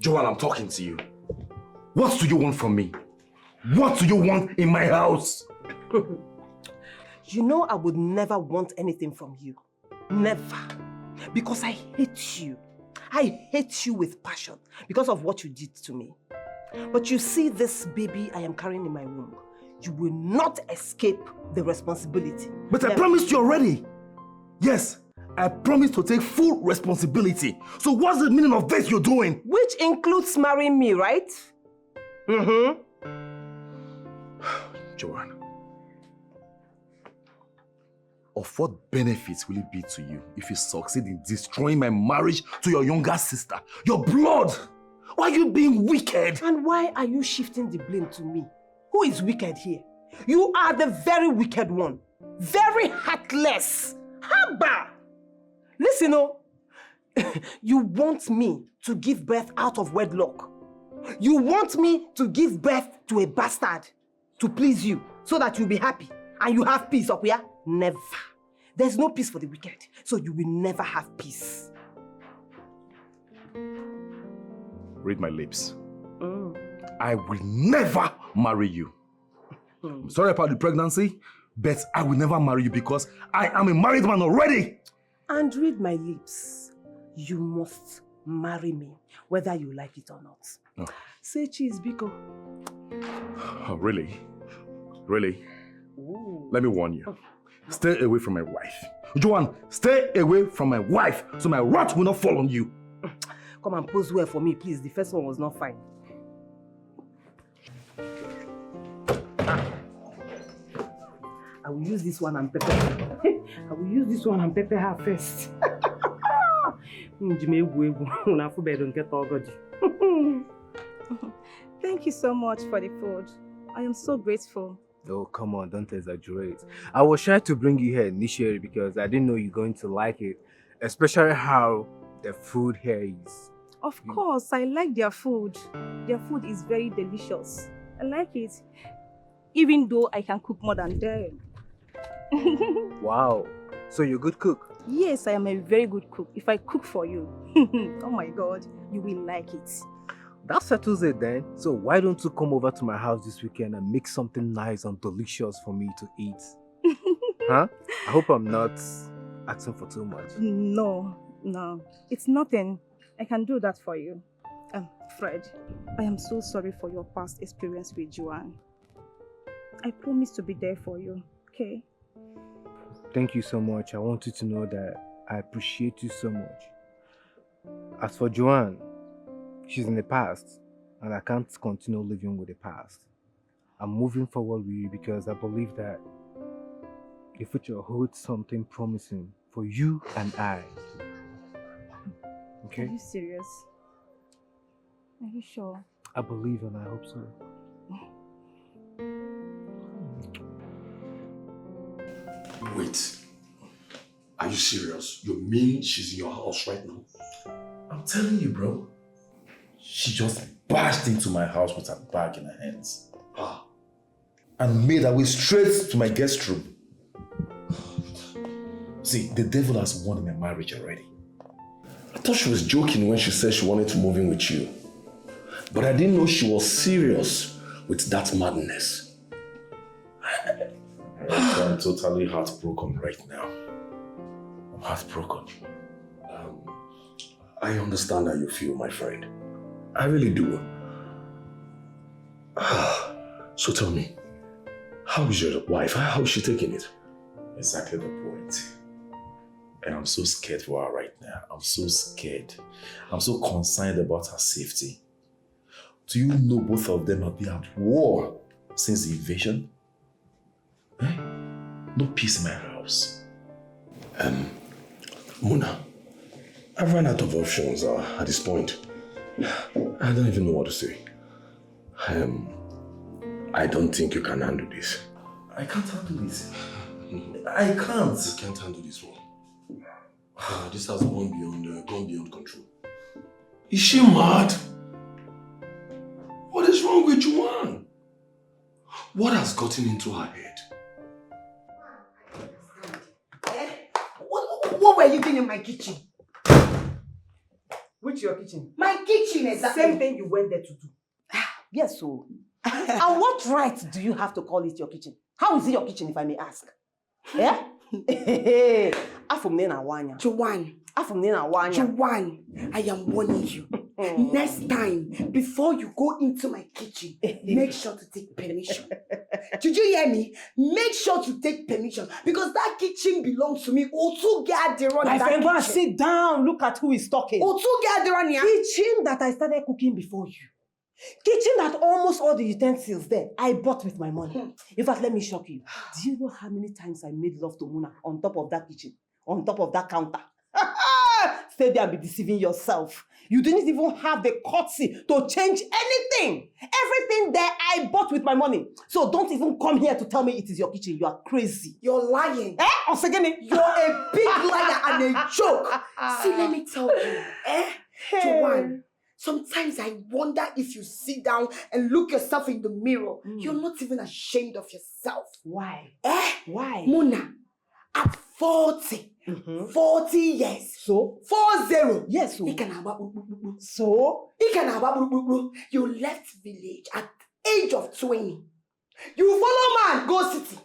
Joan, I'm talking to you. What do you want from me? What do you want in my house? You know I would never want anything from you. Never. Because I hate you. I hate you with passion because of what you did to me. But you see this baby I am carrying in my womb. You will not escape the responsibility. But I promised you already. Yes, I promised to take full responsibility. So what's the meaning of this you're doing? Which includes marrying me, right? Mm-hmm. Joan, of what benefits will it be to you if you succeed in destroying my marriage to your younger sister? Your blood! Why are you being wicked? And why are you shifting the blame to me? Who is wicked here? You are the very wicked one. Very heartless. Haba! Listen, you want me to give birth out of wedlock. You want me to give birth to a bastard to please you so that you'll be happy and you have peace up here? Never. There's no peace for the wicked, so you will never have peace. Read my lips. I will never marry you. I'm sorry about the pregnancy, but I will never marry you because I am a married man already. And read my lips. You must marry me, whether you like it or not. Oh. Say cheese, Biko. Oh, really? Really? Ooh. Let me warn you. Stay away from my wife. Joan, stay away from my wife so my wrath will not fall on you. Come and pose well for me, please. The first one was not fine. I will use this one and pepper her. I will use this one and pepper her first. Thank you so much for the food. I am so grateful. Oh, come on, don't exaggerate. I was trying to bring you here initially because I didn't know you're going to like it, especially how the food here is. Of course, I like their food. Their food is very delicious. I like it, even though I can cook more than them. Wow, so you're a good cook? Yes, I am a very good cook. If I cook for you, oh my God, you will like it. That settles it then. So why don't you come over to my house this weekend and make something nice and delicious for me to eat? Huh? I hope I'm not asking for too much. No, it's nothing. I can do that for you. Fred, I am so sorry for your past experience with Joan. I promise to be there for you, okay? Thank you so much. I want you to know that I appreciate you so much. As for Joan, she's in the past, and I can't continue living with the past. I'm moving forward with you because I believe that the future holds something promising for you and I. Okay? Are you serious? Are you sure? I believe and I hope so. Wait. Are you serious? You mean she's in your house right now? I'm telling you, bro. She just bashed into my house with her bag in her hands. And made her way straight to my guest room. See, the devil has won in my marriage already. I thought she was joking when she said she wanted to move in with you. But I didn't know she was serious with that madness. I'm totally heartbroken right now. I'm heartbroken. I understand how you feel, my friend. I really do. So tell me, how is your wife? How is she taking it? Exactly the point. And I'm so scared for her right now. I'm so scared. I'm so concerned about her safety. Do you know both of them have been at war since the invasion? No peace in my house. Muna, I've run out of options at this point. I don't even know what to say. I don't think you can handle this. I can't handle this. I can't. You can't handle this one. This has gone beyond control. Is she mad? What is wrong with Joan? What has gotten into her head? What were you doing in my kitchen? Which your kitchen? My kitchen, exactly. Same thing you went there to do. Yes, so. And what right do you have to call it your kitchen? How is it your kitchen, if I may ask? Yeah? Joan, I am warning you. Next time, before you go into my kitchen, make sure to take permission. Did you hear me? Make sure to take permission because that kitchen belongs to me. My friend, go and sit down. Look at who is talking. Kitchen that I started cooking before you. Kitchen that almost all the utensils there I bought with my money. In fact, let me shock you. Do you know how many times I made love to Muna on top of that kitchen? On top of that counter? Stay there and be deceiving yourself. You didn't even have the courtesy to change anything. Everything there I bought with my money. So don't even come here to tell me it is your kitchen. You are crazy. You're lying. You're a big liar and a joke. See, let me tell you. Joan, sometimes I wonder if you sit down and look yourself in the mirror, you're not even ashamed of yourself. Why? Why? Muna, at 40, 40 years. So? 40. Yes. So? You left village at age of 20. You follow man, go city.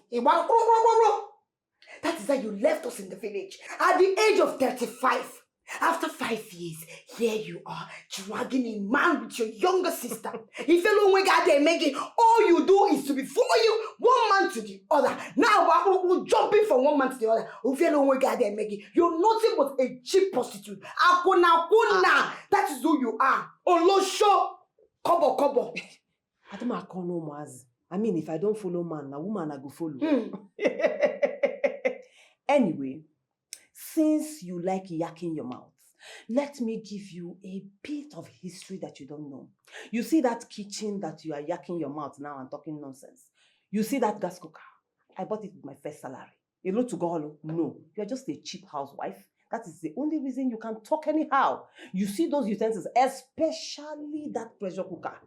That is why you left us in the village at the age of 35. After 5 years, here you are, dragging a man with your younger sister. If you don't got there making, all you do is to be follow you one man to the other. Now we're jumping from one man to the other. If you don't got there making, you're nothing but a cheap prostitute. Akuna. That is who you are. Olosho. Kobo. I mean, if I don't follow man, a woman I go follow. Anyway, since you like yakking your mouth, let me give you a bit of history that you don't know. You see that kitchen that you are yakking your mouth now and talking nonsense? You see that gas cooker? I bought it with my first salary. You know to go no, you're just a cheap housewife. That is the only reason you can talk anyhow. You see those utensils, especially that pressure cooker.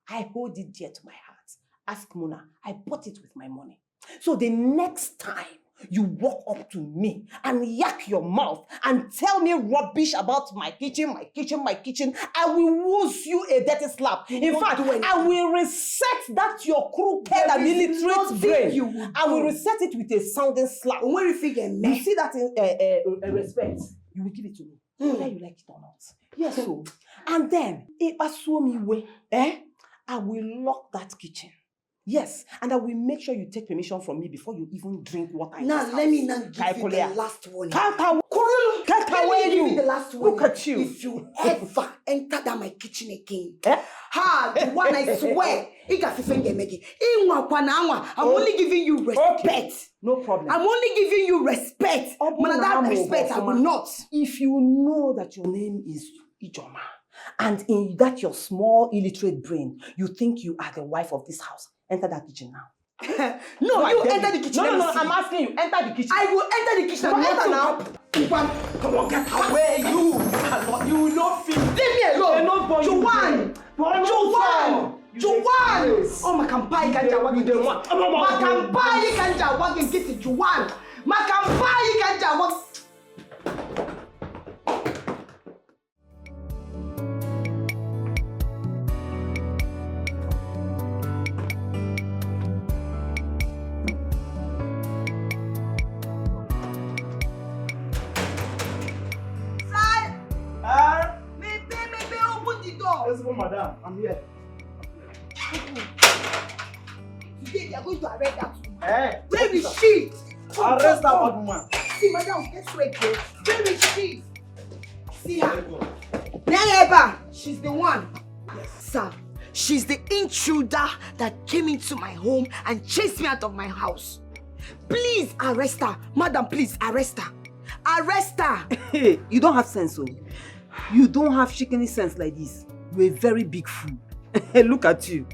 I hold it dear to my heart. Ask Muna, I bought it with my money. So the next time you walk up to me and yak your mouth and tell me rubbish about my kitchen, I will woos you a dirty slap. In fact, I will reset that your crooked and illiterate brain. I will reset it with a sounding slap. When you figure you see that in respect, you will give it to me. Whether you like it or not. Yes, so. And then, if I saw me way, I will lock that kitchen. Yes, and I will make sure you take permission from me before you even drink water. Now, let me not give you the last warning. Can't away give you the last warning. Look at you. If you ever enter that my kitchen again, the one I swear, I'm only giving you respect. Okay. No problem. I'm only giving you respect. That respect, I will not. If you know that your name is Ijoma, and in that your small illiterate brain, you think you are the wife of this house, enter that kitchen now. No, you enter the kitchen. No, I'm asking you, enter the kitchen. I will enter the kitchen. Enter now. Come on, get away, you. You will not feel. Leave me alone. Joan. Oh, Makampai Ganja Wagging. Makampai Ganja Wagging. Get it, Joan. Makampai Ganja Wagging. Madam, I'm here. Today they are going to arrest that woman. Hey, where is she? Arrest that woman. See, madam, get ready. Where is she? See her. Never. She's the one. Yes, sir. She's the intruder that came into my home and chased me out of my house. Please arrest her. Madam, please arrest her. Arrest her! Hey, you don't have sense, oh. You don't have chickeny sense like this. You're a very big fool. Look at you.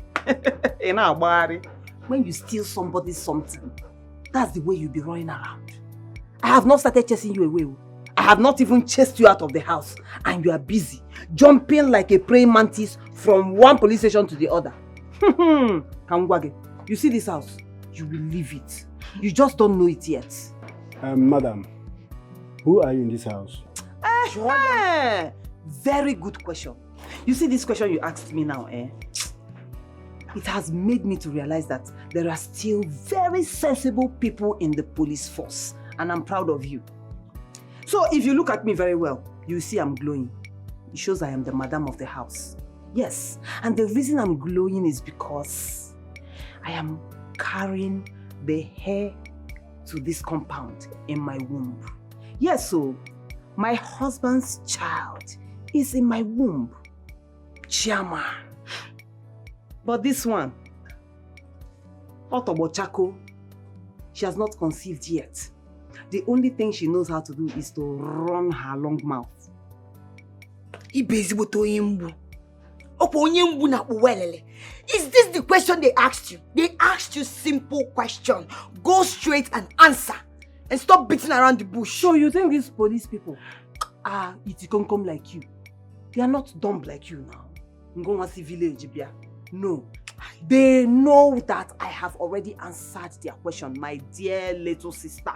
When you steal somebody's something, that's the way you be running around. I have not started chasing you away. I have not even chased you out of the house. And you are busy, jumping like a praying mantis from one police station to the other. Kangwage, you see this house? You will leave it. You just don't know it yet. Madam, who are you in this house? Very good question. You see this question you asked me now, it has made me to realize that there are still very sensible people in the police force, and I'm proud of you. So if you look at me very well, you see I'm glowing. It shows I am the madam of the house. Yes, and the reason I'm glowing is because I am carrying the heir to this compound in my womb. Yes, so my husband's child is in my womb. Chairman. But this one, Otobochako, she has not conceived yet. The only thing she knows how to do is to run her long mouth. Is this the question they asked you? They asked you simple question. Go straight and answer. And stop beating around the bush. So you think these police people are Etiko like you? They are not dumb like you now. Ngomasi village, no. They know that I have already answered their question, my dear little sister.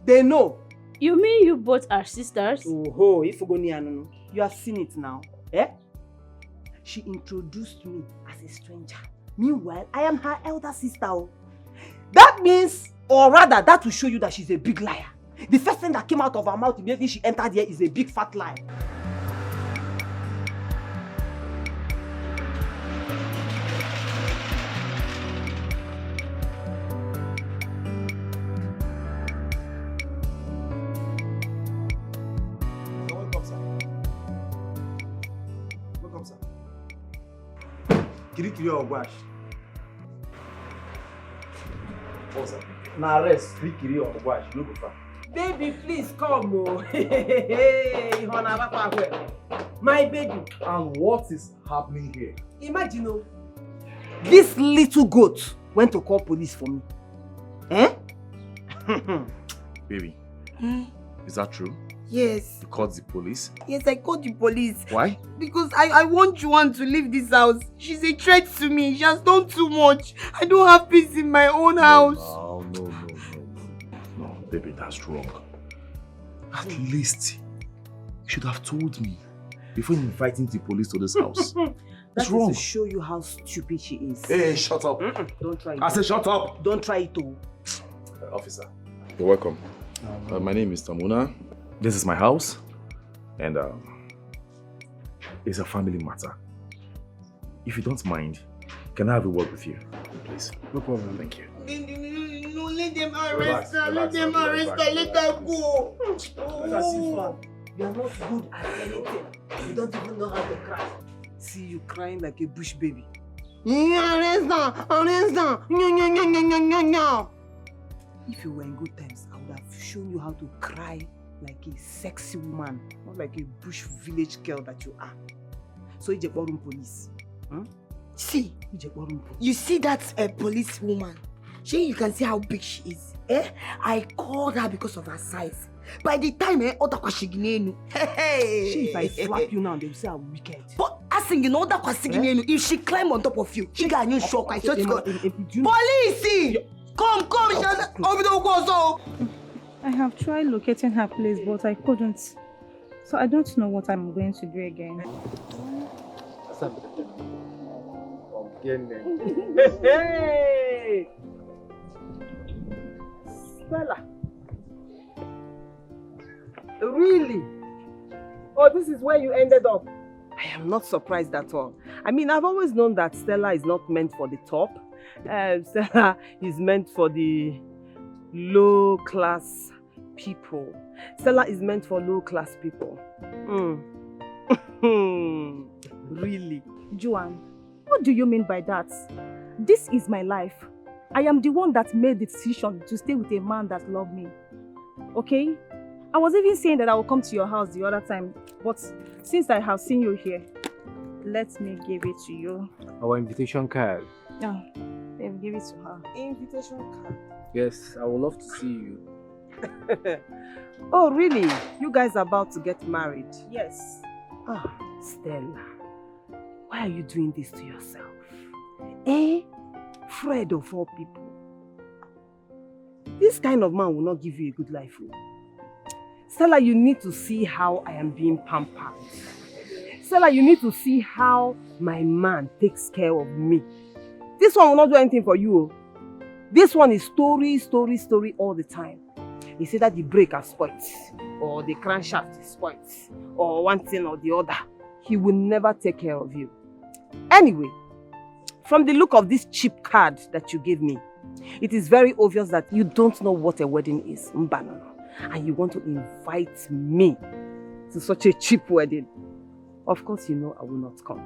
They know. You mean you both are sisters? Oh, if you have seen it now. Eh? She introduced me as a stranger. Meanwhile, I am her elder sister. That means, or rather, that will show you that she's a big liar. The first thing that came out of her mouth immediately she entered here is a big fat lie. Kirikiri or wash? What's that? Now arrest, Kirikiri or wash, no go far. Baby, please come. My baby. And what is happening here? Imagine, this little goat went to call police for me. Eh? Baby, is that true? Yes. You called the police? Yes, I called the police. Why? Because I want Joan to leave this house. She's a threat to me. She has done too much. I don't have peace in my own house. No, baby, that's wrong. At least you should have told me before inviting the police to this house. That's wrong. To show you how stupid she is. Hey, shut up. Don't try it. I said shut up. Don't try it too. Officer, you're welcome. My name is Tamuna. This is my house, and it's a family matter. If you don't mind, can I have a word with you, please? No problem. Thank you. No, let them arrest her. Let them arrest her. Let her go. You are not good at anything. You don't even know how to cry. See you crying like a bush baby. Arrest her. Arrest her. No. If you were in good times, I would have shown you how to cry like a sexy woman, not like a bush village girl that you are. So you just police. See, you see that police woman? You can see how big she is. I called her because of her size. By the time if I slap you now, they will say I'm wicked. But asking if she climb on top of you, she got you shock. I swear to God. Police! Come, I have tried locating her place, but I couldn't. So I don't know what I'm going to do again. Hey! Stella. Really? Oh, this is where you ended up. I am not surprised at all. I mean, I've always known that Stella is not meant for the top. Stella is meant for the low-class people. Stella is meant for low-class people. Really? Joan, what do you mean by that? This is my life. I am the one that made the decision to stay with a man that loved me. Okay? I was even saying that I will come to your house the other time, but since I have seen you here, let me give it to you. Our invitation card. Yeah, let me give it to her. Invitation card. Yes, I would love to see you. Oh, really? You guys are about to get married? Yes. Ah, Stella, why are you doing this to yourself? Eh? Fred of all people. This kind of man will not give you a good life. Stella, you need to see how I am being pampered. Stella, you need to see how my man takes care of me. This one will not do anything for you. This one is story all the time. He said that the brake has spoiled, or the crankshaft is spoiled, or one thing or the other. He will never take care of you. Anyway, from the look of this cheap card that you gave me, it is very obvious that you don't know what a wedding is, Mbana, and you want to invite me to such a cheap wedding. Of course, you know I will not come.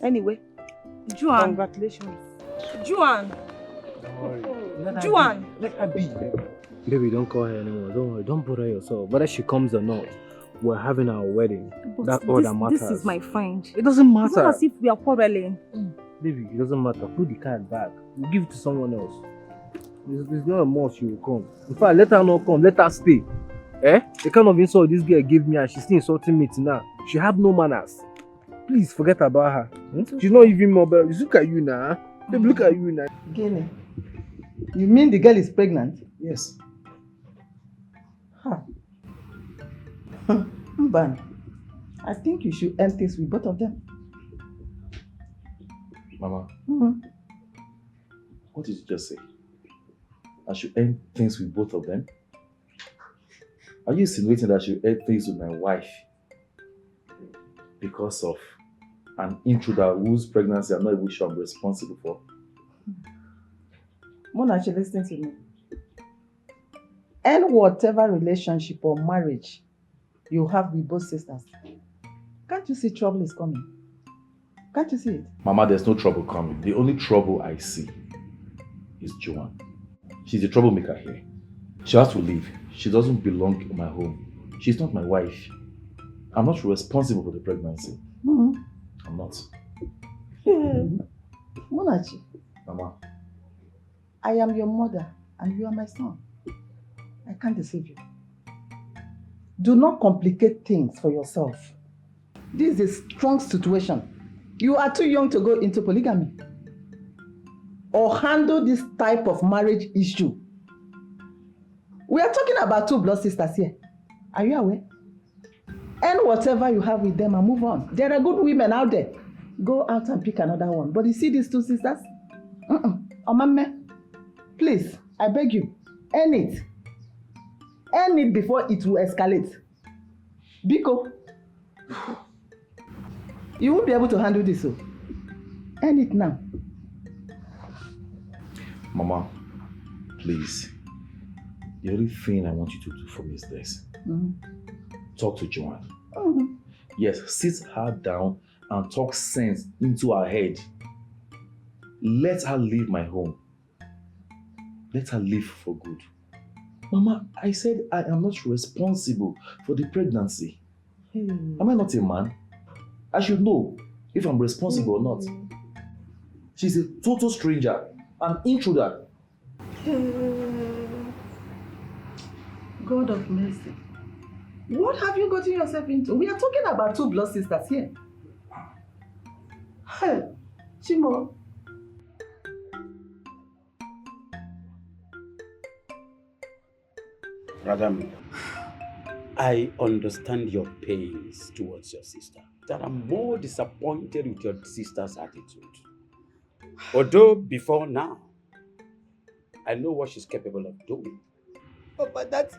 Anyway, Joan. Congratulations. Joan. Joan. Let her be. Baby, don't call her anymore. Don't worry. Don't bother yourself. Whether she comes or not, we're having our wedding. But That's all that matters. This is my friend. It doesn't matter. It's not as if we are quarreling. Baby, it doesn't matter. Put the card back. We'll give it to someone else. It's not a must she will come. In fact, let her not come. Let her stay. Eh? The kind of insult this girl gave me and she's still insulting me now. She have no manners. Please forget about her. She's not even more better. Look at you now. Baby, look at you now. Gene, you mean the girl is pregnant? Yes. Huh. Mban, I think you should end this with both of them. Mama, Mm-hmm. what did you just say? I should end things with both of them? Are you insinuating that I should end things with my wife because of an intruder whose pregnancy I'm not even sure I'm responsible for? Monachi, listen to me. End whatever relationship or marriage you have with both sisters. Can't you see trouble is coming? Can't you see it? Mama, there's no trouble coming. The only trouble I see is Joan. She's the troublemaker here. She has to leave. She doesn't belong in my home. She's not my wife. I'm not responsible for the pregnancy. Mm-hmm. I'm not. Monachi, Mama. I am your mother and you are my son. I can't deceive you. Do not complicate things for yourself. This is a strong situation. You are too young to go into polygamy or handle this type of marriage issue. We are talking about two blood sisters here. Are you aware? End whatever you have with them and move on. There are good women out there. Go out and pick another one. But you see these two sisters? Omame, please, I beg you, end it. End it before it will escalate. Biko, you won't be able to handle this. So end it now. Mama, please. The only thing I want you to do for me is this. Talk to Joan. Yes, sit her down and talk sense into her head. Let her leave my home. Let her leave for good. Mama, I said I am not responsible for the pregnancy. Am I not a man? I should know if I'm responsible or not. She's a total stranger, an intruder. God of mercy. What have you gotten yourself into? We are talking about two blood sisters here. Hey, Chimo. Madam, I understand your pains towards your sister. That I'm more disappointed with your sister's attitude. Although before now, I know what she's capable of doing. Papa, that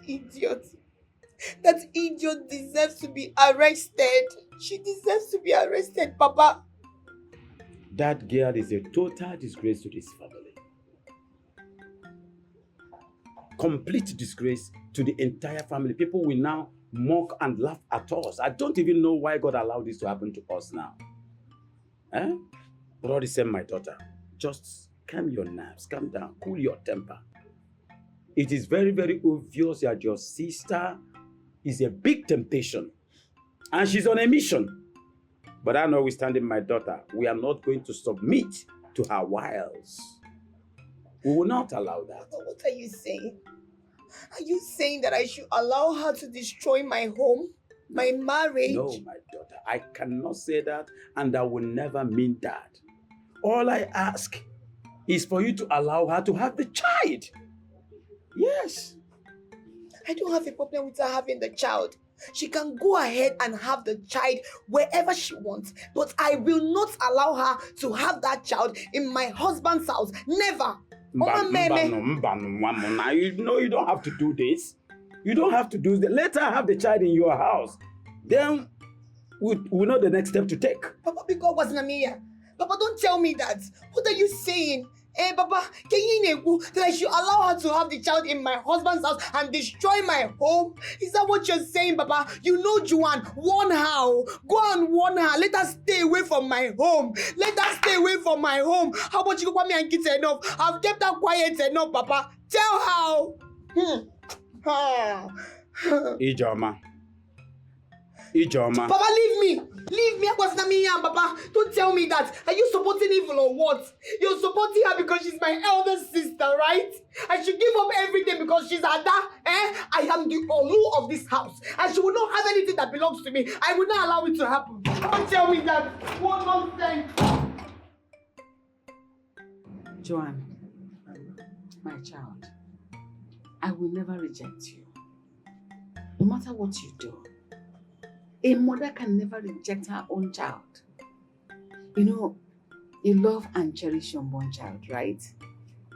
idiot deserves to be arrested. She deserves to be arrested, Papa. That girl is a total disgrace to this family. Complete disgrace to the entire family. People will now mock and laugh at us. I don't even know why God allowed this to happen to us now. But all the same, my daughter, just calm your nerves, calm down, cool your temper. It is very, very obvious that your sister is a big temptation. And she's on a mission. But I know we stand in my daughter. We are not going to submit to her wiles. We will not allow that. But what are you saying? Are you saying that I should allow her to destroy my home? My marriage? No, my daughter. I cannot say that, and I will never mean that. All I ask is for you to allow her to have the child. Yes. I don't have a problem with her having the child. She can go ahead and have the child wherever she wants. But I will not allow her to have that child in my husband's house. Never. Now you know you don't have to do this. You don't have to do this. Let her have the child in your house. Then we know the next step to take. Papa, because wasn't Namiya. Papa, don't tell me that. What are you saying? Papa, can you that I should allow her to have the child in my husband's house and destroy my home? Is that what you're saying, Papa? You know Joan, warn her. Go and warn her. Let her stay away from my home. Let her stay away from my home. How about you want me and kids enough? I've kept her quiet enough, Papa. Tell her. Ijoma. Papa, leave me. Leave me. What's Namiya, Papa? Don't tell me that. Are you supporting evil or what? You're supporting her because she's my elder sister, right? I should give up everything because she's Ada. I am the Olu of this house. And she will not have anything that belongs to me. I will not allow it to happen. Don't tell me that. What nonsense. Joan, my child, I will never reject you. No matter what you do. A mother can never reject her own child. You know, you love and cherish your unborn child, right?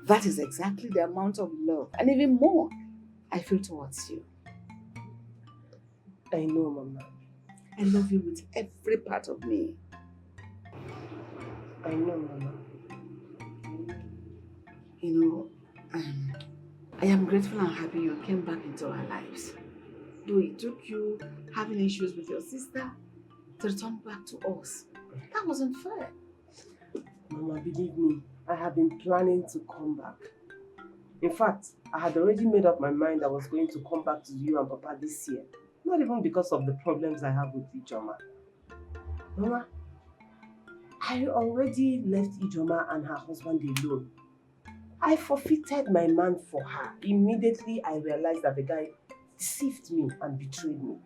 That is exactly the amount of love, and even more, I feel towards you. I know, Mama. I love you with every part of me. I know, Mama. You know, I am grateful and happy you came back into our lives. Though it took you having issues with your sister to return back to us. That wasn't fair. Mama, believe me, I have been planning to come back. In fact, I had already made up my mind I was going to come back to you and Papa this year. Not even because of the problems I have with Ijoma. Mama, I already left Ijoma and her husband alone. I forfeited my man for her. Immediately I realized that the guy deceived me and betrayed me.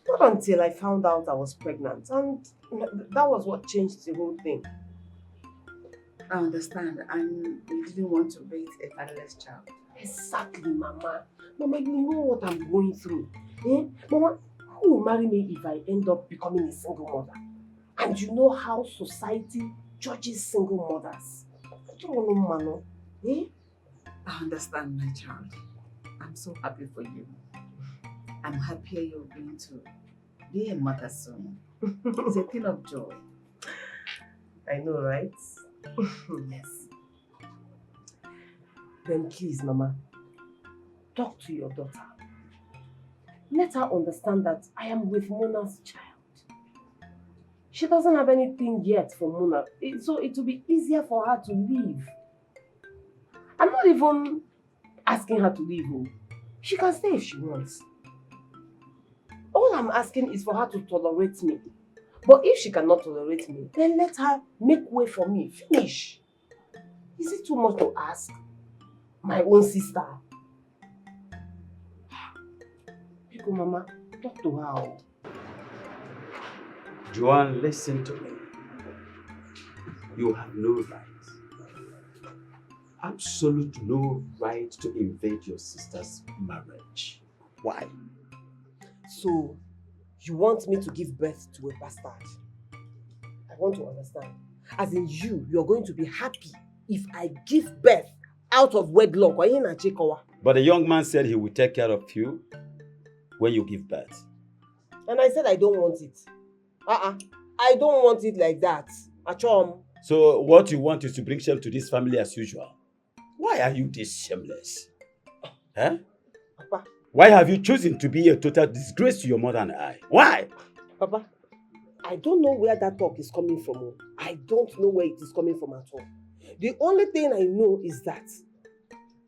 Not until I found out I was pregnant, and that was what changed the whole thing. I understand, and you didn't want to raise a fatherless child. Exactly, Mama. Mama, you know what I'm going through. Mama, who will marry me if I end up becoming a single mother? And you know how society judges single mothers. I don't want no man. I understand, my child. I'm so happy for you. I'm happier you're going to be a mother soon. It's a thing of joy. I know, right? Yes. Then please, Mama, talk to your daughter. Let her understand that I am with Mona's child. She doesn't have anything yet for Mona, so it will be easier for her to leave. I'm not even asking her to leave home. She can stay if she wants. All I'm asking is for her to tolerate me. But if she cannot tolerate me, then let her make way for me. Finish. Is it too much to ask? My own sister. People, Mama, talk to her. Joan, listen to me. You have no right. Absolute no right to invade your sister's marriage. Why? So, you want me to give birth to a bastard? I want to understand. As in you're going to be happy if I give birth out of wedlock. But the young man said he will take care of you when you give birth. And I said I don't want it. I don't want it like that. So what you want is to bring shame to this family as usual. Why are you this shameless? Huh? Papa. Why have you chosen to be a total disgrace to your mother and I? Why? Papa, I don't know where that talk is coming from. I don't know where it is coming from at all. The only thing I know is that,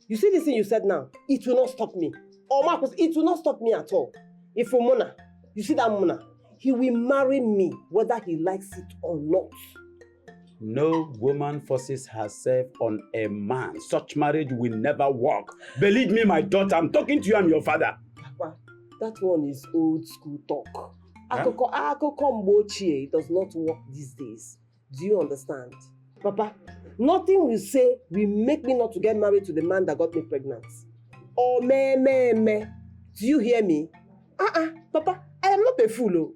you see this thing you said now, it will not stop me. Or Marcus, it will not stop me at all. If Mona, you see that Mona, he will marry me whether he likes it or not. No woman forces herself on a man. Such marriage will never work. Believe me, my daughter, I'm talking to you, I'm your father. Papa, that one is old school talk. Huh? Akoko mgbe it does not work these days. Do you understand? Papa, nothing will say will make me not to get married to the man that got me pregnant. Oh, me. Do you hear me? Papa, I am not a fool.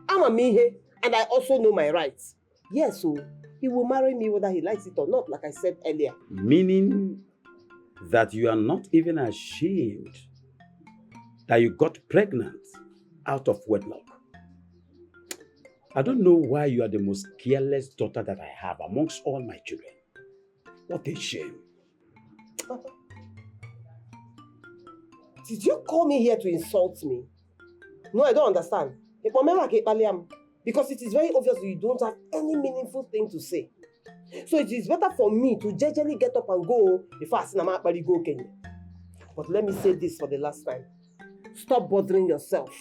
I'm a mihe, and I also know my rights. Yes, so he will marry me whether he likes it or not, like I said earlier. Meaning that you are not even ashamed that you got pregnant out of wedlock. I don't know why you are the most careless daughter that I have amongst all my children. What a shame. Papa, did you call me here to insult me? No, I don't understand. Because it is very obvious you don't have any meaningful thing to say. So it is better for me to gingerly get up and go if I go Kenya. But let me say this for the last time. Stop bothering yourself.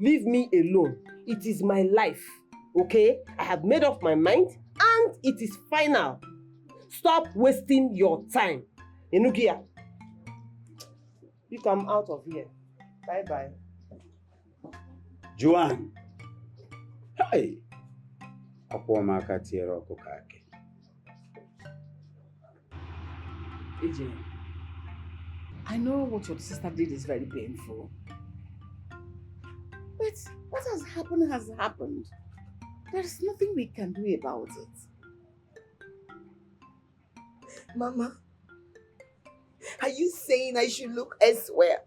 Leave me alone. It is my life. Okay? I have made up my mind and it is final. Stop wasting your time. Enugia, you come out of here. Bye-bye. Joan. Hey. Akwamaka tiero kokake. AJ, I know what your sister did is very painful. But what has happened. There is nothing we can do about it. Mama, are you saying I should look elsewhere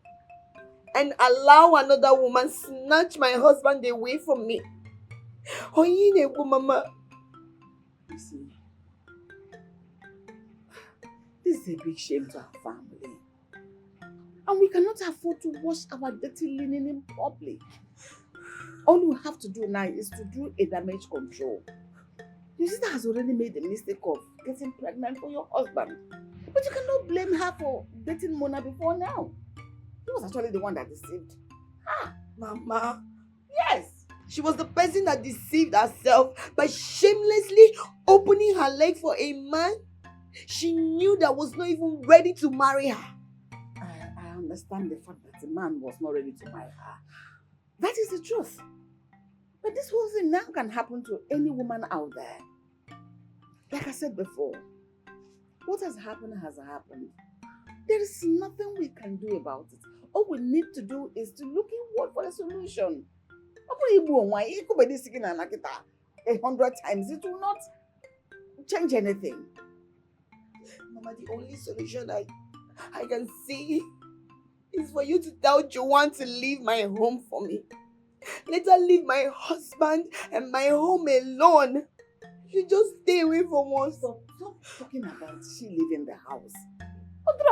and allow another woman snatch my husband away from me? Mama. Listen, this is a big shame to our family. And we cannot afford to wash our dirty linen in public. All you have to do now is to do a damage control. Your sister has already made the mistake of getting pregnant for your husband. But you cannot blame her for dating Mona before now. He was actually the one that deceived. Mama. Yes. She was the person that deceived herself by shamelessly opening her leg for a man she knew that was not even ready to marry her. I understand the fact that the man was not ready to marry her. That is the truth. But this whole thing now can happen to any woman out there. Like I said before, what has happened has happened. There is nothing we can do about it. All we need to do is to look inward for a solution. 100 times, it will not change anything. Mama, the only solution I can see is for you to tell Joan to leave my home for me. Let her leave my husband and my home alone. She just stay away from us. Stop talking about she leaving the house.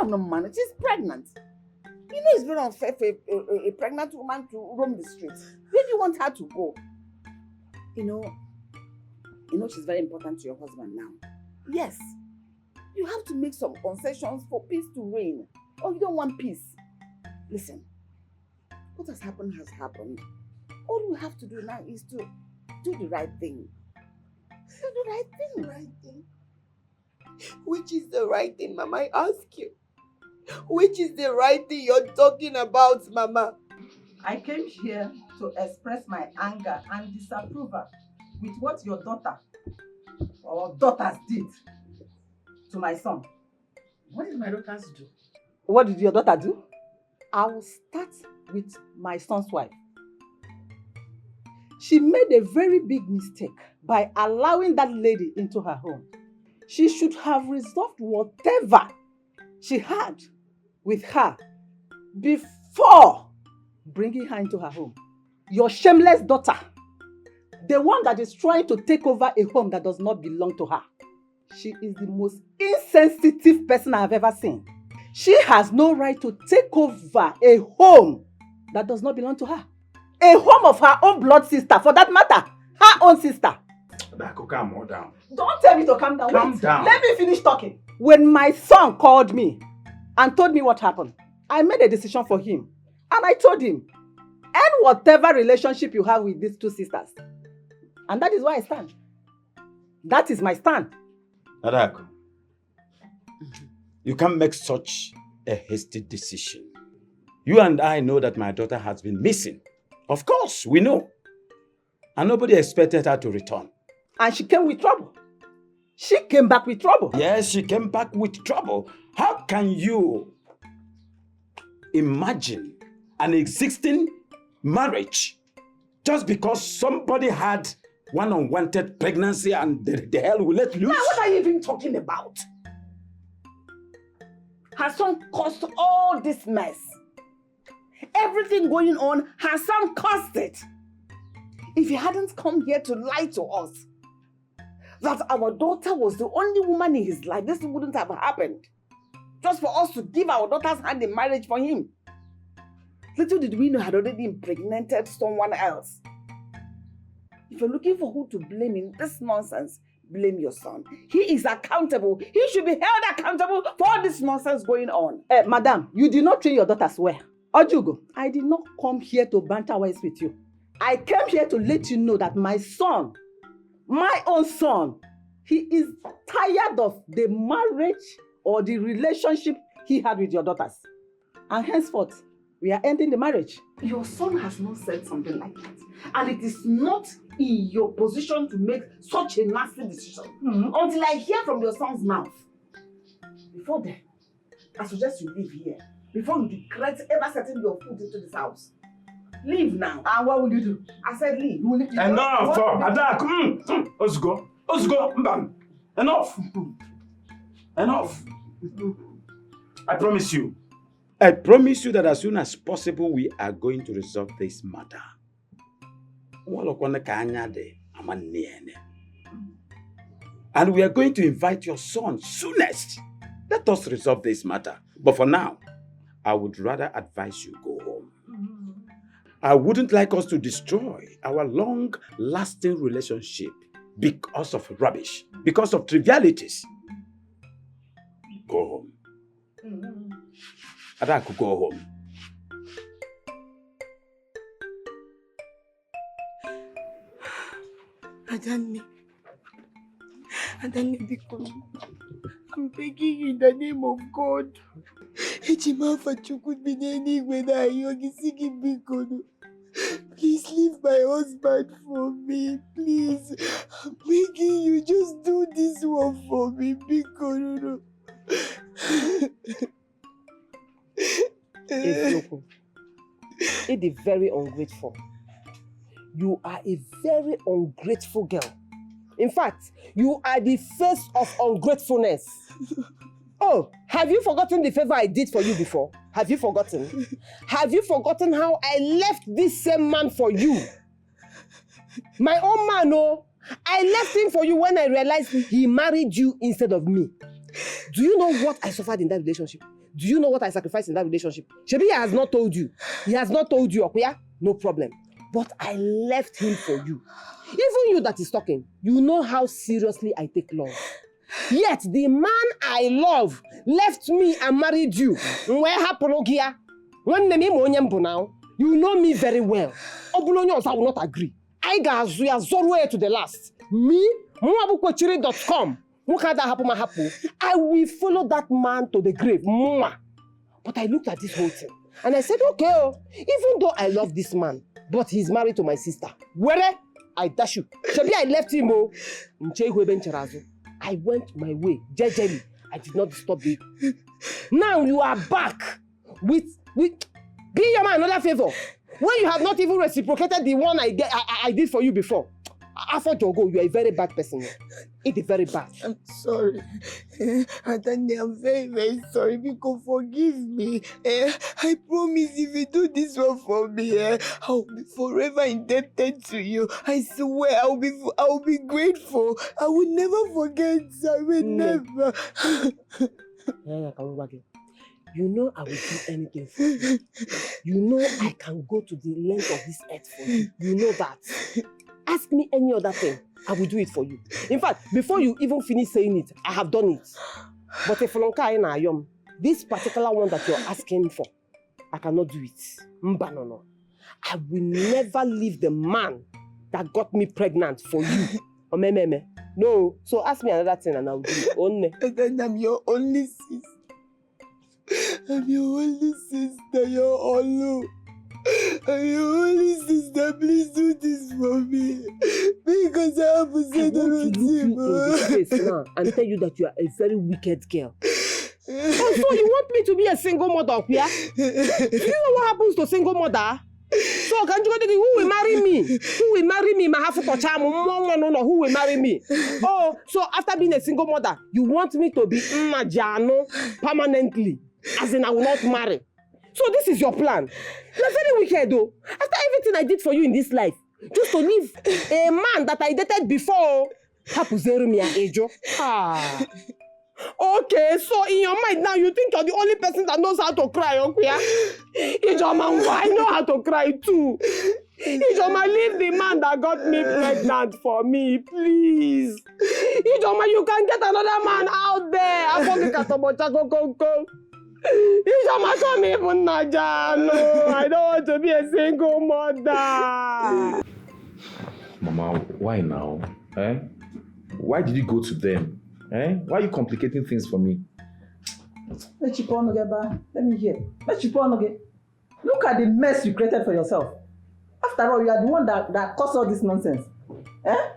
No man, she's pregnant. You know it's very unfair for a pregnant woman to roam the streets. Where do you want her to go? You know she's very important to your husband now. Yes. You have to make some concessions for peace to reign. Or you don't want peace. Listen, what has happened has happened. All we have to do now is to do the right thing. Do the right thing. Right thing. Which is the right thing, Mama? I ask you. Which is the right thing you're talking about, Mama? I came here to express my anger and disapproval with what your daughter or daughters did to my son. What did my daughters do? What did your daughter do? I will start with my son's wife. She made a very big mistake by allowing that lady into her home. She should have resolved whatever she had with her before bringing her into her home. Your shameless daughter, the one that is trying to take over a home that does not belong to her. She is the most insensitive person I have ever seen. She has no right to take over a home that does not belong to her. A home of her own blood sister, for that matter, her own sister. Calm down. Don't tell me to calm down. Calm down. Let me finish talking. When my son called me and told me what happened, I made a decision for him. And I told him, End whatever relationship you have with these two sisters. And that is why I stand. That is my stand. Adaku, you can't make such a hasty decision. You and I know that my daughter has been missing. Of course, we know. And nobody expected her to return. And she came with trouble. She came back with trouble. Yes, she came back with trouble. How can you imagine an existing marriage just because somebody had one unwanted pregnancy and the hell will let loose? Now, what are you even talking about? Her son caused all this mess. Everything going on, her son caused it. If he hadn't come here to lie to us that our daughter was the only woman in his life, this wouldn't have happened. Just for us to give our daughter's hand in marriage for him. Little did we know he had already impregnated someone else. If you're looking for who to blame in this nonsense, blame your son. He is accountable. He should be held accountable for all this nonsense going on. Madam, you did not train your daughters well. Ojugo, I did not come here to banter words with you. I came here to let you know that my son, my own son, he is tired of the marriage or the relationship he had with your daughters. And henceforth, we are ending the marriage. Your son has not said something like that. And it is not in your position to make such a nasty decision until I hear from your son's mouth. Before then, I suggest you leave here before you regret ever setting your foot into this house. Leave now. And what will you do? I said leave. You will leave. Enough! Adak! Let's go. Let's go. Enough! Enough! I promise you. I promise you that as soon as possible, we are going to resolve this matter. And we are going to invite your son soonest. Let us resolve this matter. But for now, I would rather advise you go home. I wouldn't like us to destroy our long-lasting relationship because of rubbish, because of trivialities. Go home. I could go home. Adanne, because I'm begging you in the name of God. Please leave my husband for me, please. I'm begging you, just do this one for me, because Etiko, it is very ungrateful. You are a very ungrateful girl. In fact, you are the face of ungratefulness. Oh, have you forgotten the favor I did for you before? Have you forgotten? Have you forgotten how I left this same man for you? My own man, oh. I left him for you when I realized he married you instead of me. Do you know what I suffered in that relationship? Do you know what I sacrificed in that relationship? Shebi he has not told you. He has not told you, Okuya? No problem. But I left him for you. Even you that is talking, you know how seriously I take love. Yet the man I love left me and married you. Where happened, Ogia? When the name now, you know me very well. Obulonios, I will not agree. I got Zorue to the last. Me, muabukwechiri.com. I will follow that man to the grave. But I looked at this whole thing and I said, okay, even though I love this man, but he's married to my sister. Where? I dash you. Shebi I left him. I went my way, jejely. I did not disturb you. Now you are back with be your man another favor. When you have not even reciprocated the one I did for you before. After Jogo, you are a very bad person. It is very bad. I'm sorry. Adanne, I'm very, very sorry. Because forgive me. I promise if you do this one for me, I'll be forever indebted to you. I swear I'll be grateful. I will never forget. I will never. You know I will do anything for you. You know I can go to the length of this earth for you. You know that. Ask me any other thing, I will do it for you. In fact, before you even finish saying it, I have done it. But if this particular one that you're asking for, I cannot do it. No. I will never leave the man that got me pregnant for you. Omememe. No. So ask me another thing and I'll do it. Only. And then I'm your only sister. I'm your only sister, your Olu. I'm your only sister. Please do this for me. Because I have to say the look you in the face now and tell you that you are a very wicked girl. So you want me to be a single mother, yeah? Do you know what happens to single mother? So can you go to who will marry me? Who will marry me? Who will marry me? Oh, so after being a single mother, you want me to be Jano permanently? As in I will not marry. So this is your plan. You're very wicked though. After everything I did for you in this life, just to leave a man that I dated before. Okay, so in your mind now, you think you're the only person that knows how to cry, okay? Ijoma, I know how to cry too. Ijoma, leave the man that got me pregnant for me, please. Ijoma, you can get another man out there. Ijoma, come even Najano. I don't want to be a single mother. Mama, why now? Eh? Why did you go to them? Eh? Why are you complicating things for me? Let me hear. Look at the mess you created for yourself. After all, you are the one that caused all this nonsense. Eh?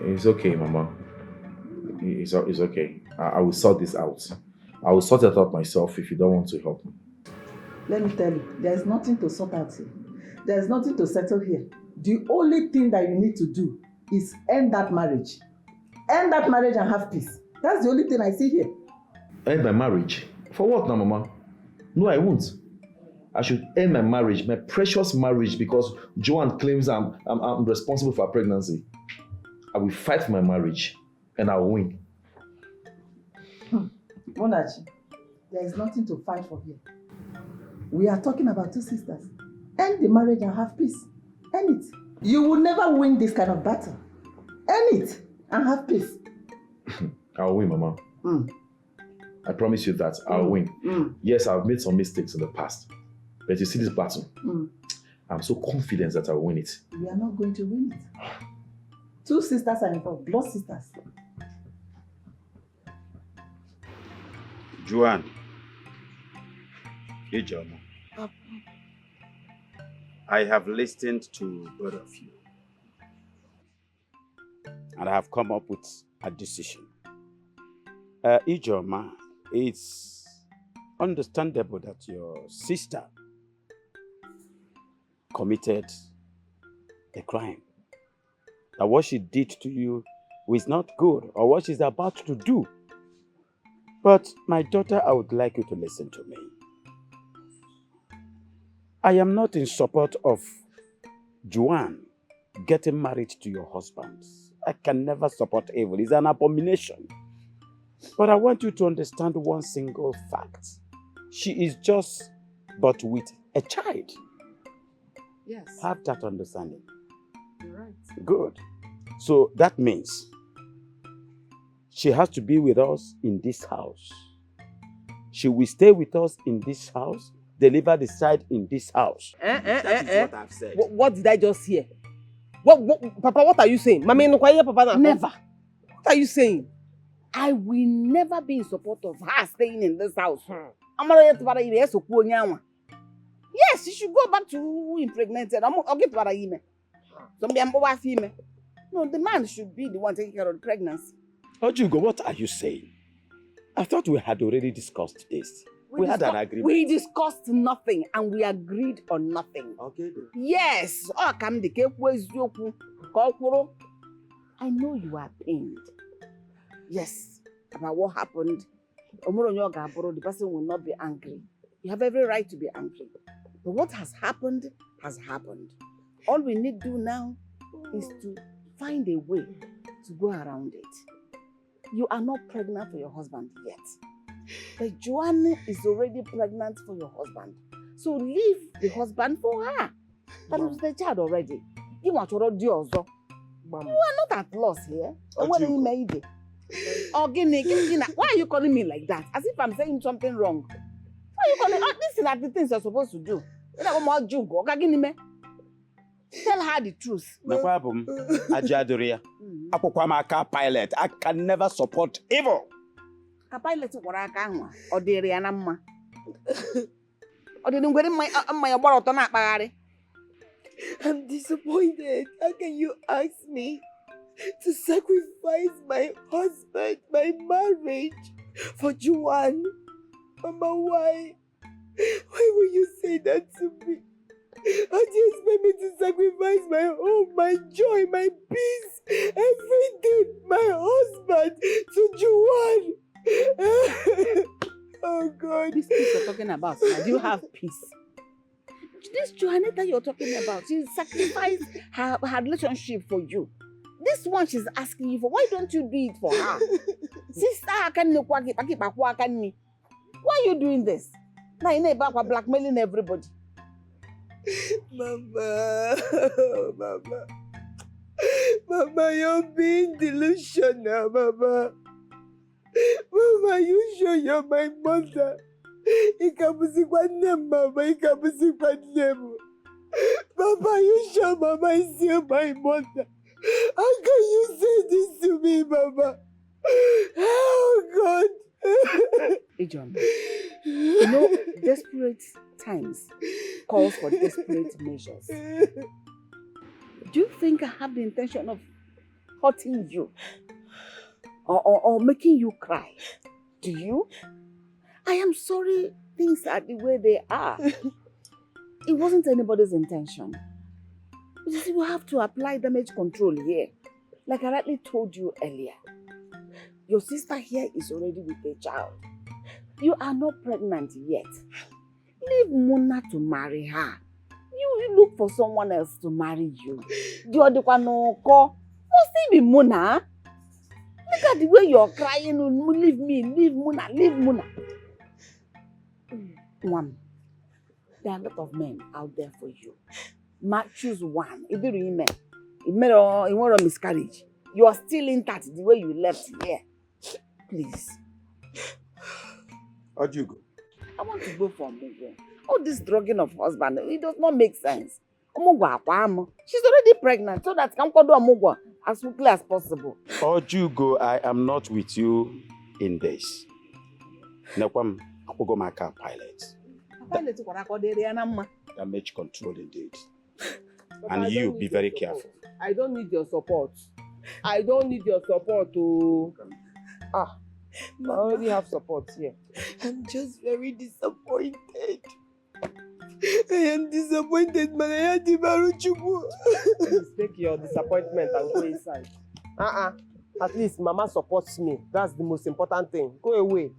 It's okay, Mama. It's okay. I will sort this out. I will sort it out myself if you don't want to help me. Let me tell you, there is nothing to sort out here. There is nothing to settle here. The only thing that you need to do is end that marriage. End that marriage and have peace. That's the only thing I see here. End my marriage? For what now, Mama? No, I won't. I should end my marriage, my precious marriage, because Joan claims I'm responsible for her pregnancy. I will fight for my marriage and I will win. Monachi, there is nothing to fight for here. We are talking about two sisters. End the marriage and have peace. End it. You will never win this kind of battle. End it and have peace. I'll win, Mama. I promise you that I'll win. Yes, I've made some mistakes in the past. But you see this battle, I'm so confident that I'll win it. We are not going to win it. Two sisters are involved, blood sisters. Joan. Ijoma. I have listened to both of you. And I have come up with a decision. Ijoma, it's understandable that your sister committed a crime. That what she did to you was not good, or what she's about to do. But my daughter, I would like you to listen to me. I am not in support of Joan getting married to your husband. I can never support evil. It's an abomination. But I want you to understand one single fact. She is just but with a child. Yes. Have that understanding. You're right. Good. So that means she has to be with us in this house. She will stay with us in this house, deliver the child in this house. That is what I've said. What did I just hear? Papa, what are you saying? Mama, Papa, never. What are you saying? I will never be in support of her staying in this house. Yes, she should go back to who impregnated. I'll get what I mean. No, the man should be the one taking care of the pregnancy. Ojugo, what are you saying? I thought we had already discussed this. We had an agreement. We discussed nothing and we agreed on nothing. Okay. Yes. I know you are pained. Yes, about what happened. The person will not be angry. You have every right to be angry. But what has happened has happened. All we need to do now is to find a way to go around it. You are not pregnant for your husband yet. But Joan is already pregnant for your husband. So leave the husband for her. That is the child already. You are not at loss here. What do you made? Why are you calling me like that? As if I'm saying something wrong. Why are you calling? These are the things you're supposed to do. Tell her the truth. Nakwabum, Ajadoria. Apokwamaka pilot. I can never support evil. A pilot Waraka or the Rianama. Or the my bottle. I'm disappointed. How can you ask me to sacrifice my husband, my marriage for Joan? Mama, why? Why will you say that to me? How do you expect me to sacrifice my home, my joy, my peace, everything, my husband to Joan? Oh God. This peace you're talking about, do you have peace? This Joanetta you're talking about, she sacrificed her relationship for you. This one she's asking you for, why don't you do it for her? Sister, why are you doing this? Now you're blackmailing everybody. Mama, Mama, you're being delusional, Mama. Mama, you sure you're my mother? Mama, you sure Mama is still my mother? How can you say this to me, Mama? Oh God. Joan, you know, desperate times calls for desperate measures. Do you think I have the intention of hurting you? Or making you cry? Do you? I am sorry things are the way they are. It wasn't anybody's intention. But you see, we have to apply damage control here. Like I rightly told you earlier. Your sister here is already with a child. You are not pregnant yet. Leave Muna to marry her. You look for someone else to marry you. Must it be Muna? Look at the way you're crying. Leave me, leave Muna, leave Muna. One, there are a lot of men out there for you. Choose one. If you want a miscarriage, you are still intact the way you left here. Please. How'd you go? I want to go for Mugo. All this drugging of husband, it does not make sense. She's already pregnant, so that can do Mugo as quickly as possible. How'd you go? I am not with you in this. Nakwam, Akugo Maka pilot. Damage control indeed. And you be very careful. I don't need your support. I don't need your support to... I already have support here. I'm just very disappointed. I am disappointed, man. Please take your disappointment and go inside. At least Mama supports me. That's the most important thing. Go away.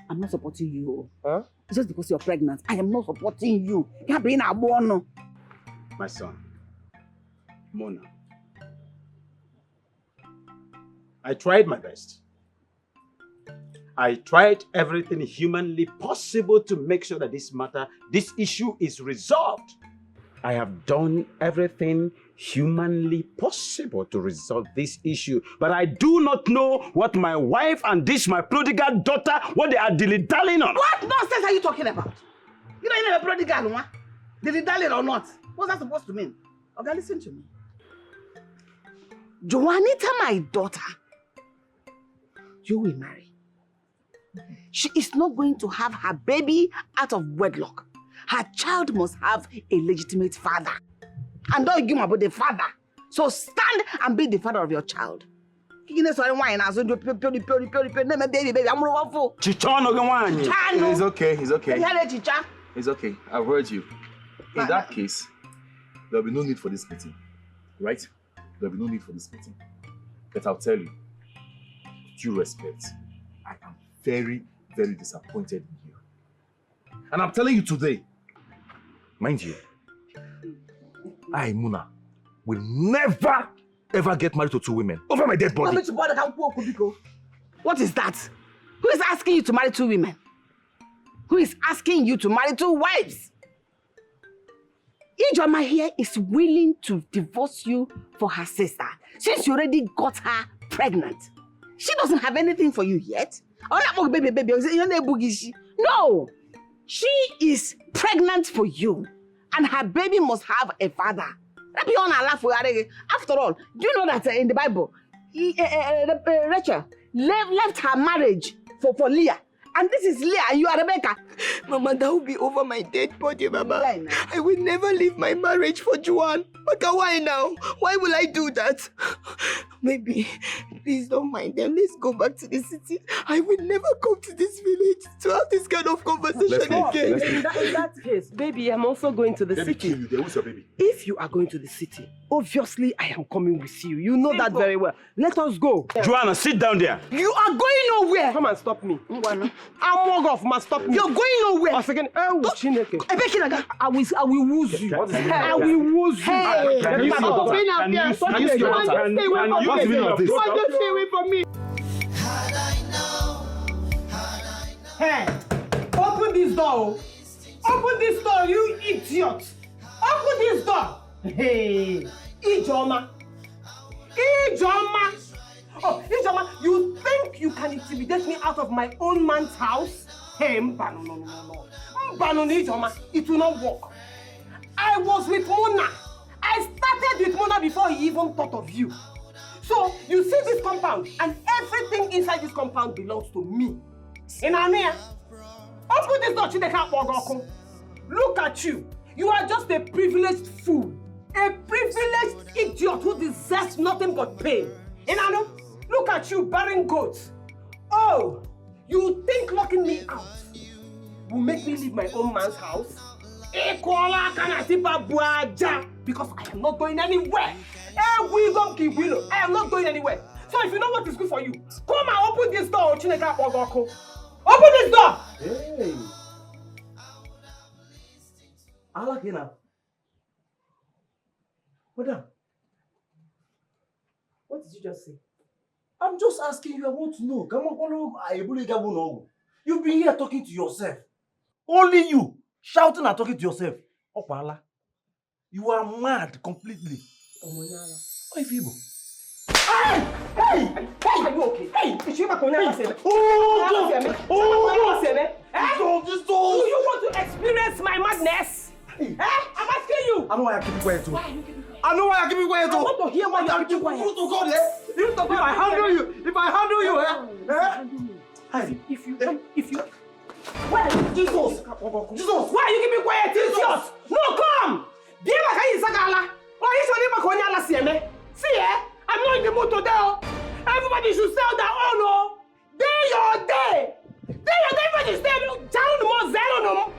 I'm not supporting you. Huh? Just because you're pregnant, I am not supporting you. You're being a bono. My son, Mona. I tried my best. I tried everything humanly possible to make sure that this issue is resolved. I have done everything humanly possible to resolve this issue. But I do not know what my wife and my prodigal daughter, what they are dilly-dallying on. What nonsense are you talking about? You don't even have a prodigal, huh? Dilly-dallying or not? What's that supposed to mean? Okay, listen to me. Joanita, my daughter, you will marry. She is not going to have her baby out of wedlock. Her child must have a legitimate father. And don't give about the father. So stand and be the father of your child. It's okay, it's okay. It's okay, I've heard you. In that case, there'll be no need for this meeting. Right? There'll be no need for this meeting. But I'll tell you, with due respect, I am very, very disappointed in you. And I'm telling you today, mind you, I, Muna, will never, ever get married to two women over my dead body. What is that? Who is asking you to marry two women? Who is asking you to marry two wives? Ijoma here is willing to divorce you for her sister since you already got her pregnant. She doesn't have anything for you yet. Oh, baby, no! She is pregnant for you, and her baby must have a father. After all, do you know that in the Bible, Rachel left her marriage for Leah? And this is Leah, and you are Rebecca. Mama, that will be over my dead body, Mama. I will never leave my marriage for Joan. But why now? Why will I do that? Maybe, please don't mind them. Let's go back to the city. I will never come to this village to have this kind of conversation again. In that case, baby, I'm also going to the city. Who's your baby? If you are going to the city, obviously I am coming with you. You know that very well. Let us go. Joanna, sit down there. You are going nowhere. Come and stop me. I'm off, man. Stop me. You're going nowhere. I will wooz you. I will wooz you. Hey, can you stay away from me? Hey, open this door. Open this door, you idiot. Open this door. Hey, Ijoma. Oh, Ijoma, you think you can intimidate me out of my own man's house? Hey, no. Ijoma, it will not work. I was with Mona. I started with Mona before he even thought of you. So, you see this compound, and everything inside this compound belongs to me. In Ania, open this door, Chineka Pogoko. Look at you. You are just a privileged fool. A privileged idiot who deserves nothing but pain. Inano, look at you bearing goats. Oh, you think locking me out will make me leave my own man's house? Because I am not going anywhere. I am not going anywhere. So if you know what is good for you, come and open this door, Chineka Pogoko. Open this door! Hey! I like it now. Madam, What did you just say? I'm just asking you, I want to know. You've been here talking to yourself. Only you, shouting and talking to yourself. Opala, you are mad completely. Why people? Hey! Are you okay? Hey! Do you want to experience my madness? I'm asking you. I know why I keep it quiet too. Why are you keeping quiet? I know why I keep it quiet too. I want to hear why you are keeping quiet. If I handle you, if I handle you, If you Why? Jesus! Why are you keeping quiet? Jesus! No, come! See, I'm not in the mood today. Everybody should sell their own. Day your day. Everybody stay down more zero.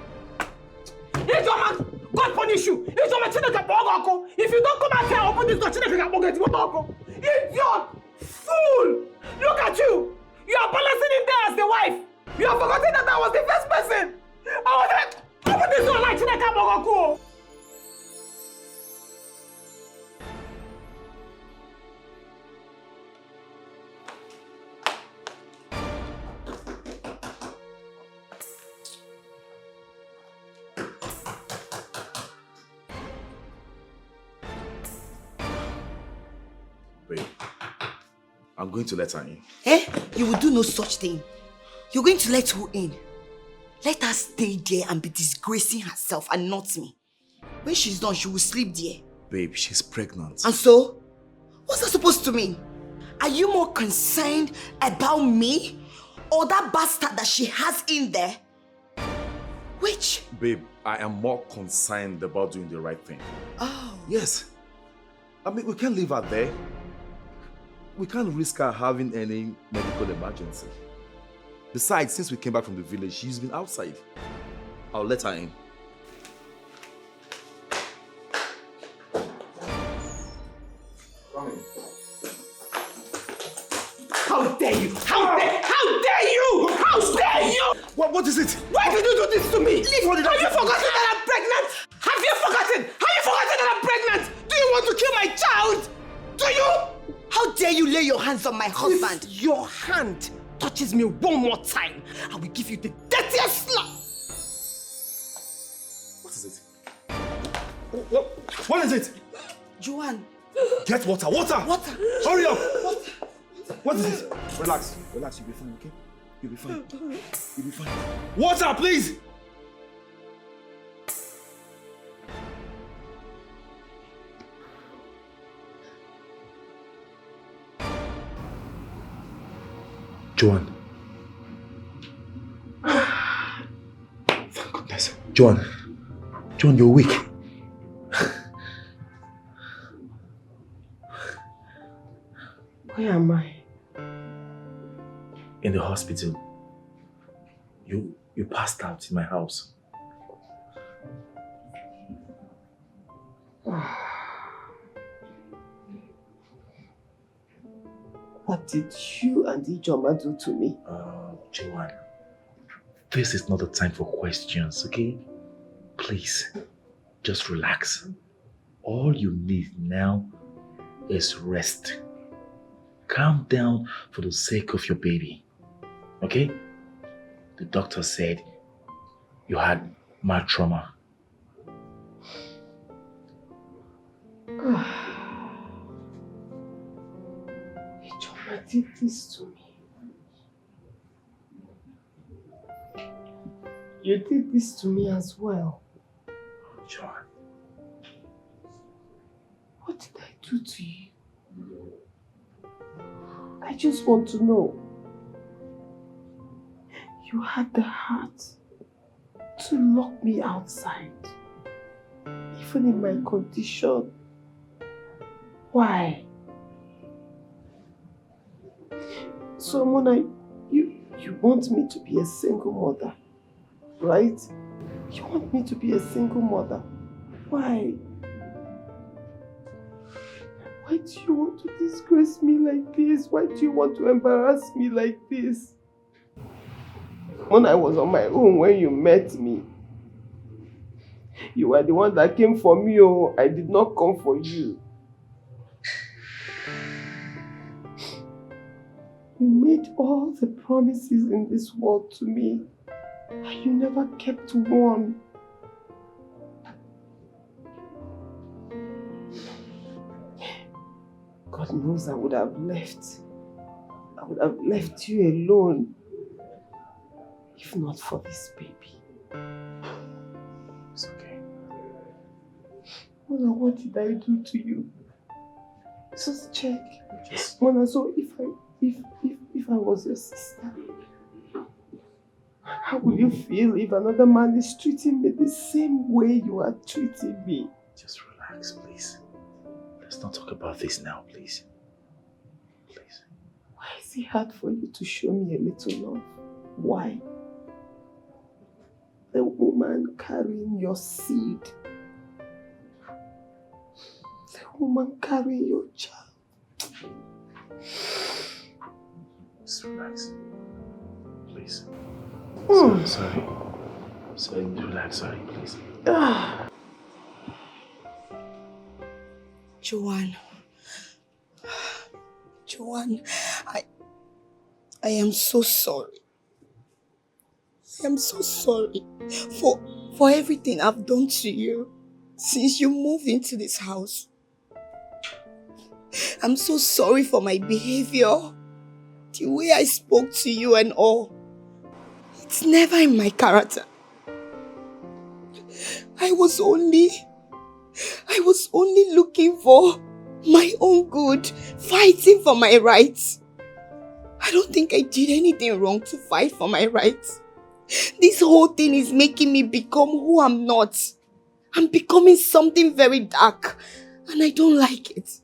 God punish you. If you don't come out here, open this door. Idiot! Fool! Look at you! You are balancing in there as the wife. You have forgotten that I was the first person. I was like, open this door like Chineka Bogoko. Babe, I'm going to let her in. You will do no such thing. You're going to let who in? Let her stay there and be disgracing herself and not me. When she's done, she will sleep there. Babe, she's pregnant. And so? What's that supposed to mean? Are you more concerned about me or that bastard that she has in there? Which? Babe, I am more concerned about doing the right thing. Oh. Yes. I mean, we can't leave her there. We can't risk her having any medical emergency. Besides, since we came back from the village, she's been outside. I'll let her in. Come in. How dare you? How dare you? How dare you? What is it? Why did you do this to me? Have you forgotten that I'm pregnant? Have you forgotten that I'm pregnant? Do you want to kill my child? Do you? How dare you lay your hands on my husband? If your hand touches me one more time, I will give you the dirtiest slap. What is it? What is it? Joan. Get water, water! Water! Hurry up! Water! What is it? Relax, you'll be fine, okay? You'll be fine. Water, please! Joan. Thank goodness. Joan. Joan, you're weak. Where am I? In the hospital. You passed out in my house. What did you and Ijoma do to me? Joan, this is not the time for questions, okay? Please, just relax. All you need now is rest. Calm down for the sake of your baby, okay? The doctor said you had mild trauma. Ijoma did this to me. You did this to me as well. Joan. What did I do to you? I just want to know. You had the heart to lock me outside, even in my condition. Why? So, Mona, you want me to be a single mother, right? You want me to be a single mother. Why? Why do you want to disgrace me like this? Why do you want to embarrass me like this? When I was on my own when you met me, you were the one that came for me, oh, I did not come for you. You made all the promises in this world to me, and you never kept one. God knows I would have left. I would have left you alone if not for this baby. It's okay. Mona, what did I do to you? Just check. Mona, so if I was your sister, how would you feel if another man is treating me the same way you are treating me? Just relax, please. Let's not talk about this now, please. Please. Why is it hard for you to show me a little love? Why? The woman carrying your seed. The woman carrying your child. Just relax. Please. Mm. Sorry, relax, sorry, please. Joan, I am so sorry. I am so sorry for everything I've done to you since you moved into this house. I'm so sorry for my behavior, the way I spoke to you and all. It's never in my character. I was only looking for my own good, fighting for my rights. I don't think I did anything wrong to fight for my rights. This whole thing is making me become who I'm not. I'm becoming something very dark, and I don't like it.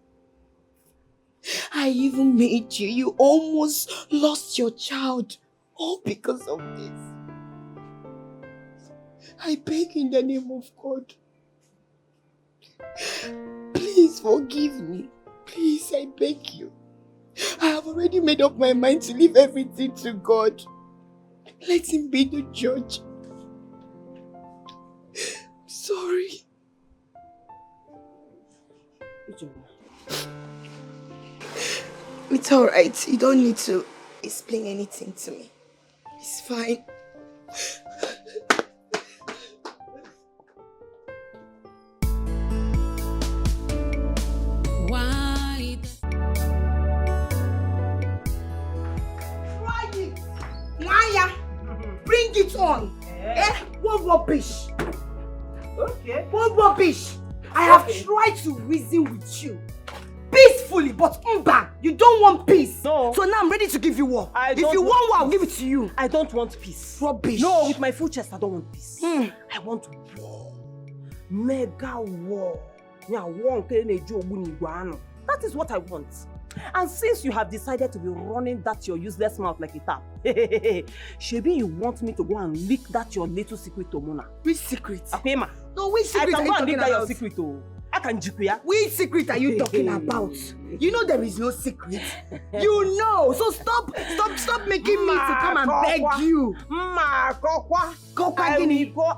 I even made you. You almost lost your child, all because of this. I beg in the name of God, please forgive me. Please, I beg you. I have already made up my mind to leave everything to God. Let him be the judge. Sorry. It's alright. You don't need to explain anything to me. It's fine. Bring it on. What rubbish? Okay. What rubbish? I have tried to reason with you peacefully. peacefully, but you don't want peace. No. So now I'm ready to give you war. If don't you want war, I'll peace. give it to you. I don't want peace. Rubbish. No, with my full chest, I don't want peace. I want war. Mega war. That is what I want. And since you have decided to be running that your useless mouth like a tap, Shebi, you want me to go and leak that your little secret to Mona? Which secret? Okay, ma. No, which secret I are can you go and leak talking that your about? secret to. I can jikuya. Which secret are you talking about? You know there is no secret. You know. So stop making me to come and beg you. I will go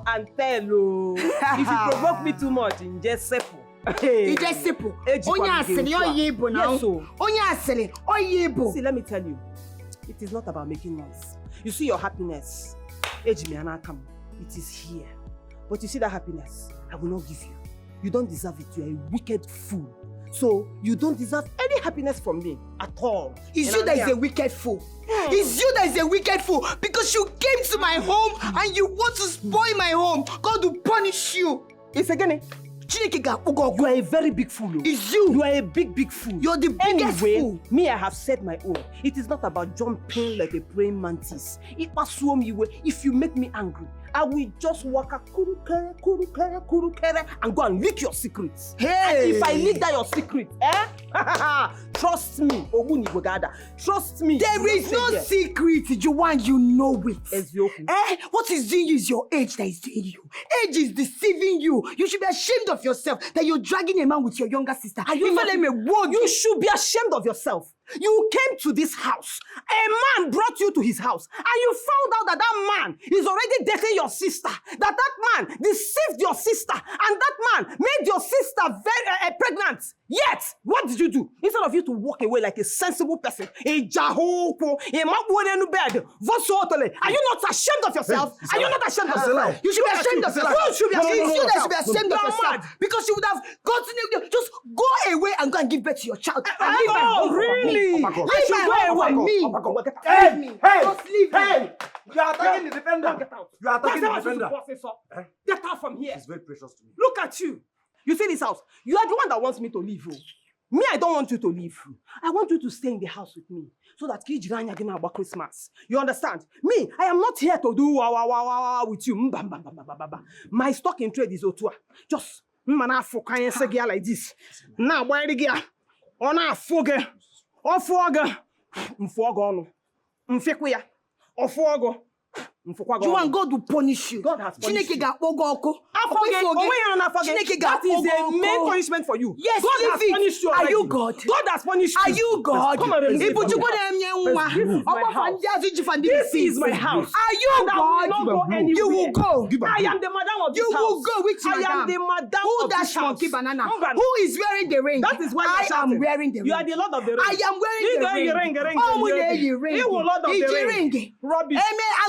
and tell you. If you provoke me too much, in just simple. It's just simple. Yes, see, let me tell you, it is not about making noise. You see your happiness, it is here. But you see that happiness, I will not give you. You don't deserve it. You are a wicked fool. So you don't deserve any happiness from me at all. It's you that is a wicked fool. It's you that is a wicked fool because you came to my home and you want to spoil my home. God will punish you. It's again. You are a very big fool. It's you. You are a big fool. You're the biggest fool. Me, I have said my own. It is not about jumping like a praying mantis. If you make me angry, I will just walk a kuru kere and go and leak your secrets. Hey! And if I leak that your secret, trust me, trust me. There is no secret, Joan, you know it. What is doing you is your age that is doing you. Age is deceiving you. You should be ashamed of yourself that you're dragging a man with your younger sister. You should be ashamed of yourself. You came to this house. A man brought you to his house. And you found out that that man is already dating your sister. That man deceived your sister. And that man made your sister very pregnant. Yet, what did you do? Instead of you to walk away like a sensible person, are you not ashamed of yourself? Are you not ashamed of yourself? You should be ashamed of yourself. You should be ashamed. It's you that should be ashamed of yourself. Because you would have gotten just go away and go and give birth to your child. Really? Leave my home for me. Just leave me. You are attacking the defender. You are attacking the defender. Get out from here. It's very precious to me. Look at you. You see this house? You are the one that wants me to leave. Me, I don't want you to leave. I want you to stay in the house with me. So that Kijiranya can about Christmas. You understand? Me, I am not here to do with you. My stock in trade is Otua. Just like this. Now, why the gear? On a fogger. Or fogger. Mfogo. Mfequia. Or fogo. Joan, God will punish you. God has punished you. That is a main punishment for you. Yes, God has punished you. Are you God? God has punished you. Are you God? This is my house. Are you God? You will go. I am the madam of this house. You will go. Which I am the madam of this house. Monkey banana? Who is wearing the ring? That is why I am wearing the ring. You are the Lord of the ring. I am wearing the ring. You will Lord of the ring. Rubbish.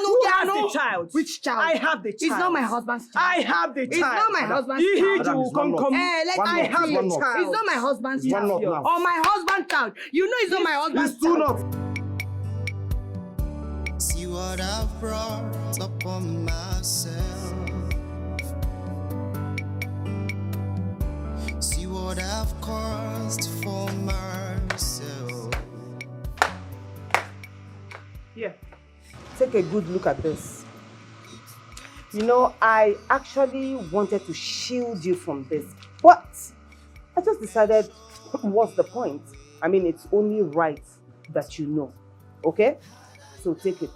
Who has the child? Which child? I have the child. It's not my husband's child. I have the child. It's not my husband's child. I have the child. It's not my husband's child. Or my husband's child. You know it's not my husband's child. See what I've brought upon myself. See what I've caused for myself. Yeah. Take a good look at this. You know, I actually wanted to shield you from this, but I just decided, what's the point? I mean, it's only right that you know, okay? So take it.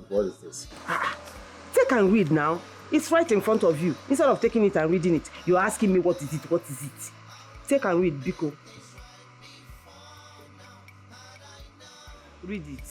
What is this? Take and read now. It's right in front of you. Instead of taking it and reading it, you're asking me what is it, what is it? Take and read, Biko. Read it.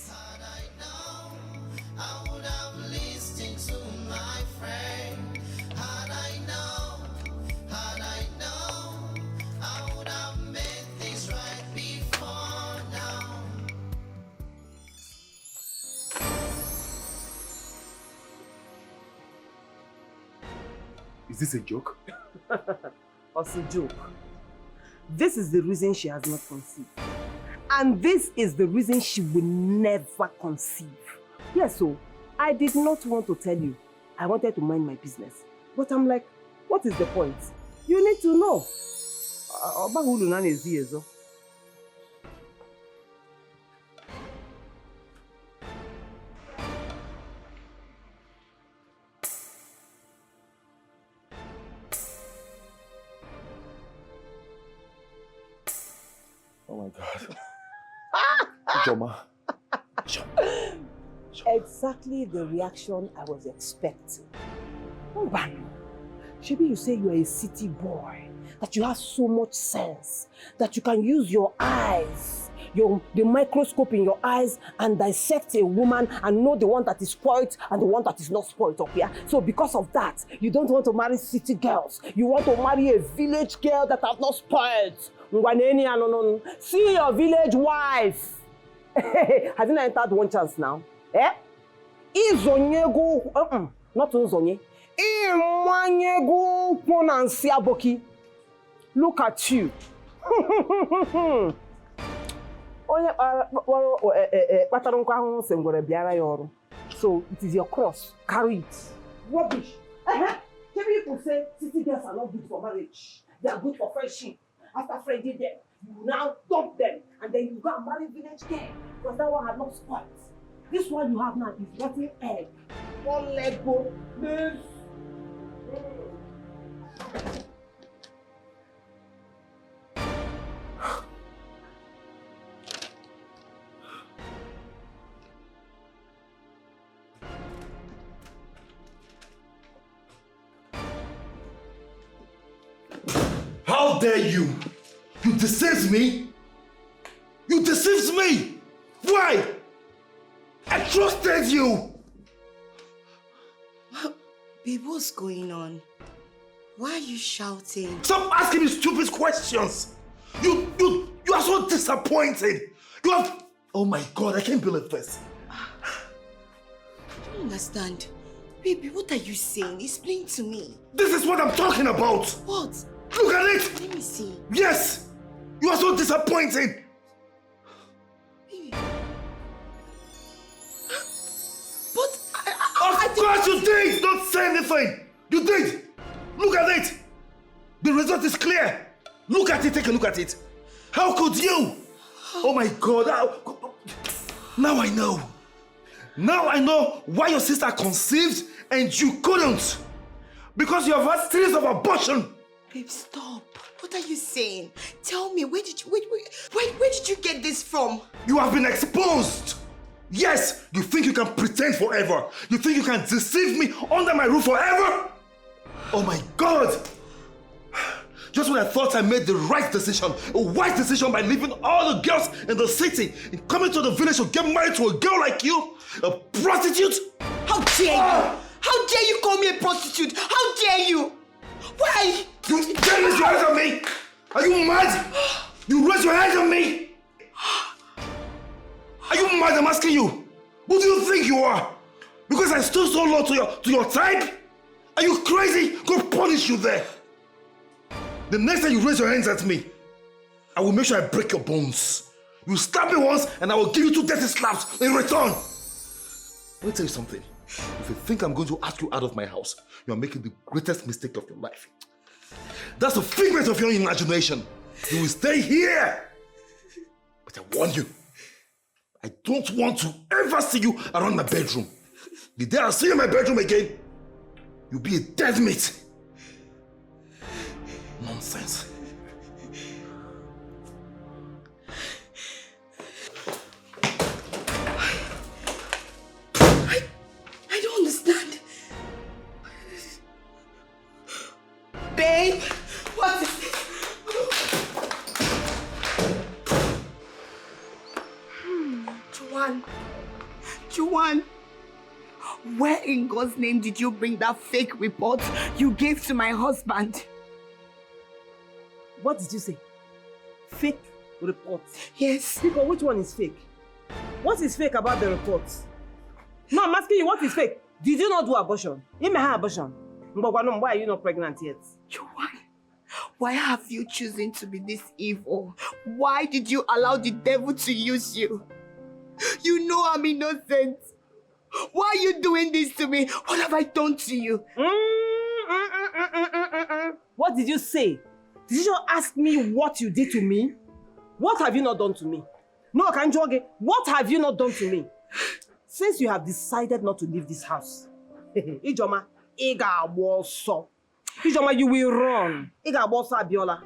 Is this a joke? What's a joke? This is the reason she has not conceived. And this is the reason she will never conceive. Yes, so I did not want to tell you. I wanted to mind my business. But I'm like, what is the point? You need to know. Obahulu na nezi ezo. Oh my God. Joma. Exactly the reaction I was expecting. Shebi, you say you are a city boy, that you have so much sense, that you can use your eyes, the microscope in your eyes and dissect a woman and know the one that is spoiled and the one that is not spoiled up here. So because of that, you don't want to marry city girls. You want to marry a village girl that have not spoiled. See your village wife. Have you not entered one chance now? Eh? Izonyego, not Uzonye. Imwanyego ponansia boki. Look at you. So it is your cross. Carry it. Rubbish. People say city girls are not good for marriage. They are good for friendship. After friending them, you now dump them and then you go and marry village girl because that one had not spoiled. This one you have now is rotten egg. One leg go. This. How dare you? You deceived me? You deceived me! Why? I trusted you! Babe, what's going on? Why are you shouting? Stop asking me stupid questions! You are so disappointed! You have... Oh my God, I can't believe this. I don't understand. Baby, what are you saying? Explain to me. This is what I'm talking about! What? Look at it! Let me see. Yes! You are so disappointed! Baby. But Of course you did! Don't say anything! You did! Look at it! The result is clear! Look at it, take a look at it! How could you? Oh my God! Now I know! Now I know why your sister conceived and you couldn't! Because you have had series of abortion! Babe, stop. What are you saying? Tell me, where did you get this from? You have been exposed! Yes! You think you can pretend forever? You think you can deceive me under my roof forever? Oh my God! Just when I thought I made the right decision, a wise decision by leaving all the girls in the city and coming to the village to get married to a girl like you, a prostitute? How dare you? How dare you call me a prostitute? How dare you? Why? You dare raise your hands on me? Are you mad? You raise your hands on me? Are you mad? I'm asking you. Who do you think you are? Because I stood so low to your type? Are you crazy? God punish you there. The next time you raise your hands at me, I will make sure I break your bones. You stab me once and I will give you 2 dirty slaps in return. Let me tell you something. If you think I'm going to ask you out of my house, you are making the greatest mistake of your life. That's a figment of your imagination. You will stay here. But I warn you, I don't want to ever see you around my bedroom. The day I see you in my bedroom again, you'll be a dead meat. Nonsense. I don't understand. Babe, what is this? Joan, where in God's name did you bring that fake report you gave to my husband? What did you say? Fake report? Yes. Because which one is fake? What is fake about the report? No, I'm asking you, what is fake? Did you not do abortion? You may have abortion. Why are you not pregnant yet? Joan, why have you chosen to be this evil? Why did you allow the devil to use you? You know I'm innocent. Why are you doing this to me? What have I done to you? What did you say? Did you just ask me what you did to me? What have you not done to me? No, Kanjoge, what have you not done to me? Since you have decided not to leave this house, Ijoma, Iga Aboso. Ijoma, you will run. Iga Aboso Abiola.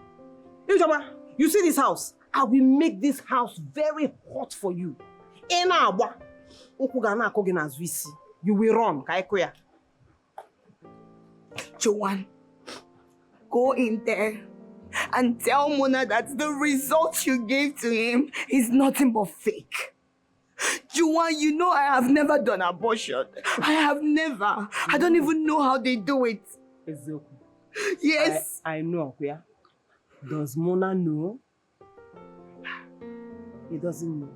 Ijoma, you see this house? I will make this house very hot for you. Ena Abwa. Okugana Kogena Zwisi. You will run, Kaikoya. Joan, go in there and tell Mona that the result you gave to him is nothing but fake. Joan, you know I have never done abortion. I have never. I don't even know how they do it. Yes. I know, Akuya. Does Mona know? He doesn't know.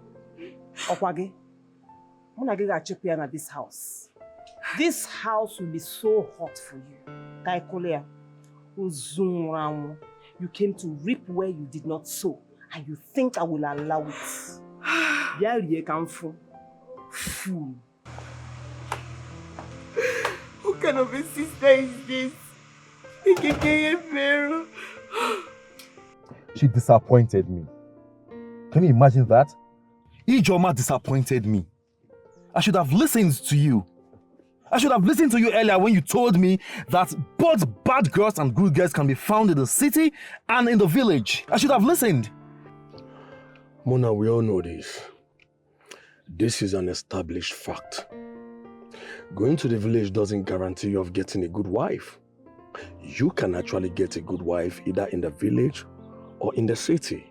Okwage, Mona get a chip at this house. This house will be so hot for you. Kaikolea, you came to reap where you did not sow, and you think I will allow it. Where you come from? Fool. What kind of a sister is this? She disappointed me. Can you imagine that? Ijoma disappointed me. I should have listened to you. I should have listened to you earlier when you told me that both bad girls and good girls can be found in the city and in the village. I should have listened. Mona, we all know this. This is an established fact. Going to the village doesn't guarantee you of getting a good wife. You can actually get a good wife either in the village or in the city.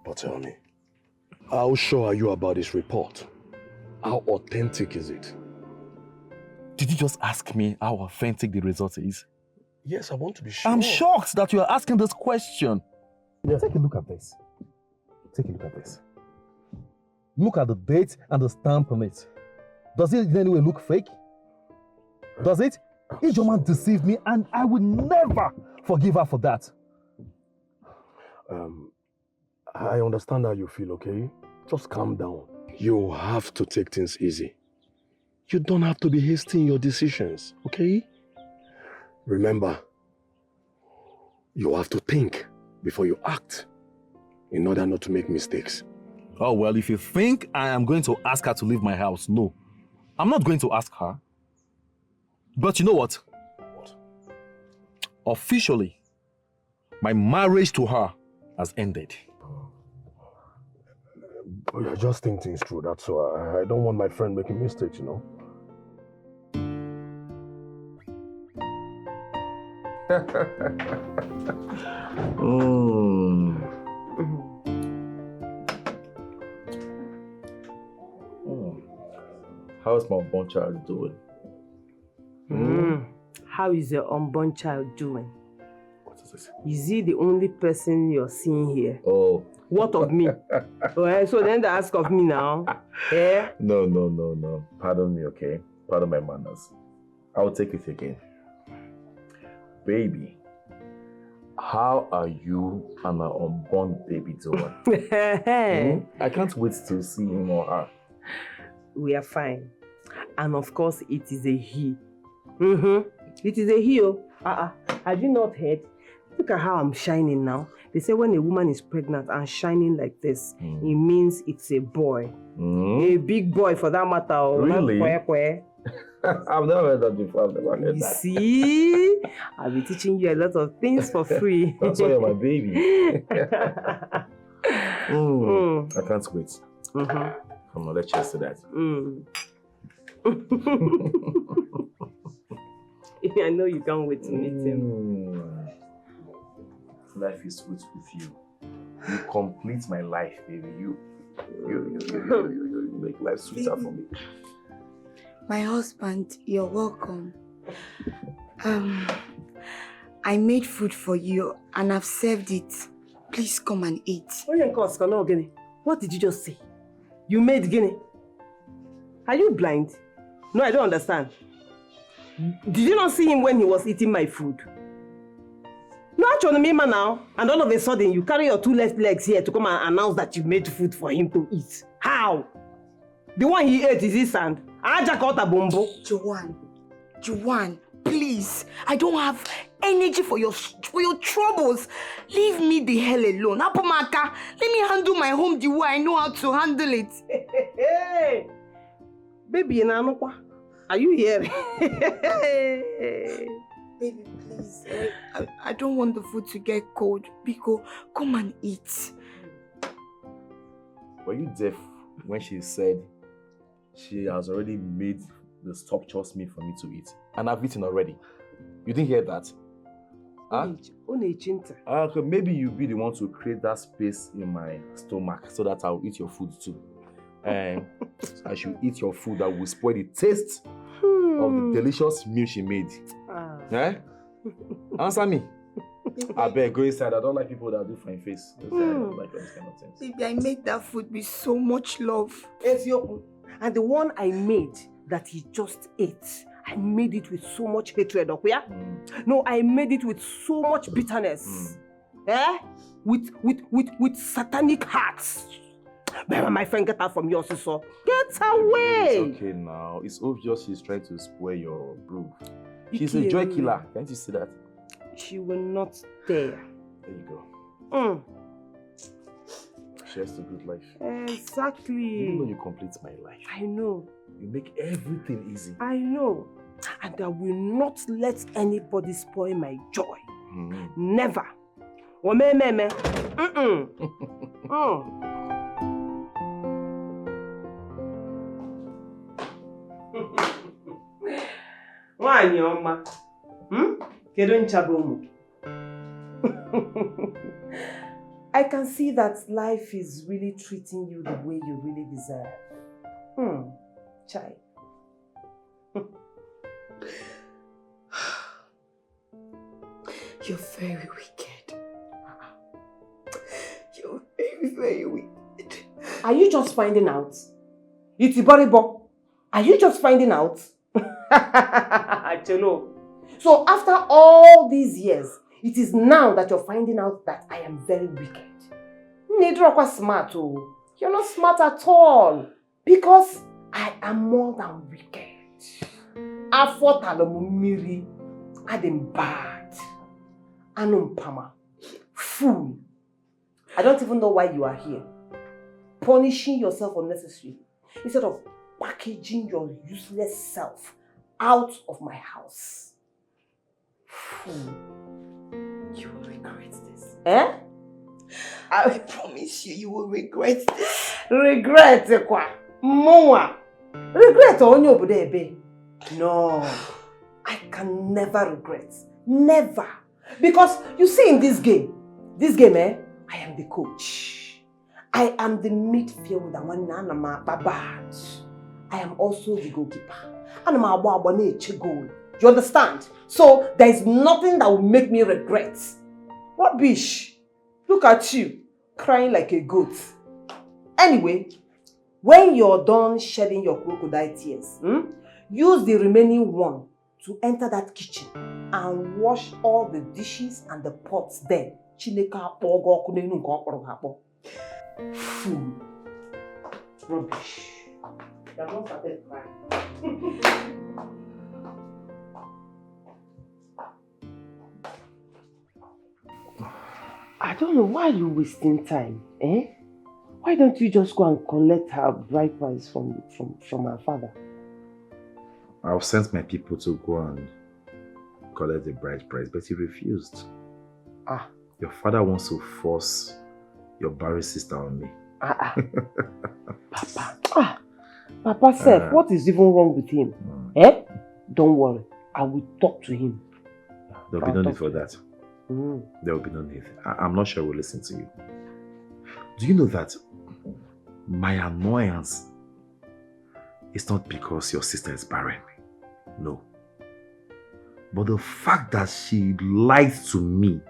But tell me, how sure are you about this report? How authentic is it? Did you just ask me how authentic the result is? Yes, I want to be sure. I'm shocked that you are asking this question. Yes. Take a look at this. Take a look at this. Look at the date and the stamp on it. Does it in any way look fake? Does it? Ijoma deceived me and I will never forgive her for that. I understand how you feel, okay? Just calm down. You have to take things easy. You don't have to be hasty in your decisions, okay? Remember, you have to think before you act in order not to make mistakes. Oh, well, if you think I am going to ask her to leave my house, no. I'm not going to ask her. But you know what? What? Officially, my marriage to her has ended. Yeah, just think things through, that's all. I don't want my friend making mistakes, you know? How's my unborn child doing? How is your unborn child doing? What is this? Is he the only person you're seeing here? Oh. What of me? So then they ask of me now. Eh? No. Pardon me, okay? Pardon my manners. I'll take it again. Baby, how are you and my unborn baby doing? I can't wait to see him or her. We are fine. And of course, it is a he. It is a he. Have you not heard? Look at how I'm shining now. They say when a woman is pregnant and shining like this, it means it's a boy. A big boy for that matter. Really? I've never heard that before. I've never heard that. You see? I'll be teaching you a lot of things for free. That's why you're my baby. I can't wait. Come on, let's cheers to that. I know you can't wait to meet him. Life is sweet with you. You complete my life, baby. You make life sweeter for me. My husband, you're welcome. I made food for you and I've served it. Please come and eat. What did you just say? You made Guinea? Are you blind? No, I don't understand. Did you not see him when he was eating my food? No, actually, me now, and all of a sudden you carry your two left legs here to come and announce that you made food for him to eat. How? The one he ate is his sand. Joan, please, I don't have energy for your troubles. Leave me the hell alone. Apomaka, let me handle my home the way I know how to handle it. Hey, baby, are you here? Baby, please. I don't want the food to get cold. Biko, come and eat. Were you deaf when she said she has already made the stop trust me for me to eat? And I've eaten already. You didn't hear that? Huh? Okay, maybe you'll be the one to create that space in my stomach so that I'll eat your food too. And I should eat your food that will spoil the taste of the delicious meal she made. Eh? Answer me. I beg, go inside. I don't like people that do fine face. I don't like those kind of things. Baby, I made that food with so much love. And the one I made that he just ate, I made it with so much hatred, okay? No, I made it with so much bitterness. Eh? With satanic hearts. But my friend, get out from your sister. Get away! It's okay now. It's obvious she's trying to spoil your brew. She's a joy killer. Can't you see that? She will not dare. There you go. Cheers to good life. Exactly. You know you complete my life. I know. You make everything easy. I know. And I will not let anybody spoil my joy. Never. Omememe. Nwaanyị ọma. Kedu nchaba ụmụ? I can see that life is really treating you the way you really deserve. Chai. You're very wicked. You're very, very wicked. Are you just finding out? Itiboribo, are you just finding out? So after all these years, it is now that you're finding out that I am very wicked. You're smart. You're not smart at all. Because I am more than wicked. I fought Alamumiri. I'm bad. Anumpama. Fool. I don't even know why you are here. Punishing yourself unnecessarily. Instead of packaging your useless self out of my house. Fool. You will regret this. Eh? I promise you, you will regret this. Regret, kwa? Mwa. Regret only obudebe. No. I can never regret. Never. Because you see in this game, I am the coach. I am the midfielder. I am also the goalkeeper. You understand? So there is nothing that will make me regret. Rubbish. Look at you, crying like a goat. Anyway, when you're done shedding your crocodile tears, use the remaining one to enter that kitchen and wash all the dishes and the pots there. Fool. Rubbish. You have not started crying. I don't know why you're wasting time, eh? Why don't you just go and collect her bride price from her father? I've sent my people to go and collect the bride price, but he refused. Your father wants to force your married sister on me. Papa. Papa said, what is even wrong with him? Eh? Don't worry. I will talk to him. There'll be no need for that. There will be no need. I'm not sure we'll listen to you. Do you know that my annoyance is not because your sister is barren? No. But the fact that she lied to me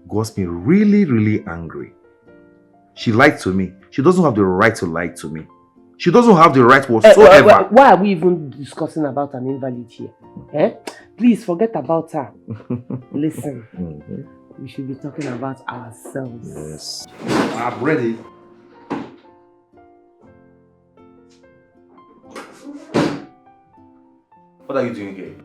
got me really, really angry. She lied to me. She doesn't have the right to lie to me. She doesn't have the right whatsoever. Why are we even discussing about an invalid here? Eh? Please forget about her. Listen, we should be talking about ourselves. Yes. I'm ready. What are you doing here?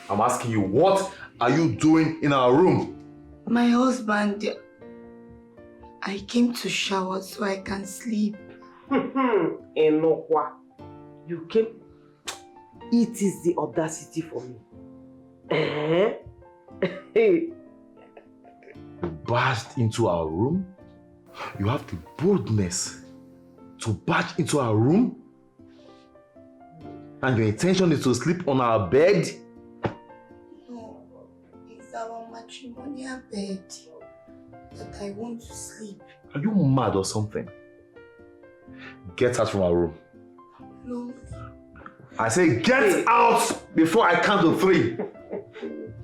I'm asking you, what are you doing in our room? My husband, I came to shower so I can sleep. Enokwa, you came. It is the audacity for me. You barged into our room? You have the boldness to barge into our room? And your intention is to sleep on our bed? No, it's our matrimonial bed that I want to sleep. Are you mad or something? Get out from our room. No. I say get out before I count to 3.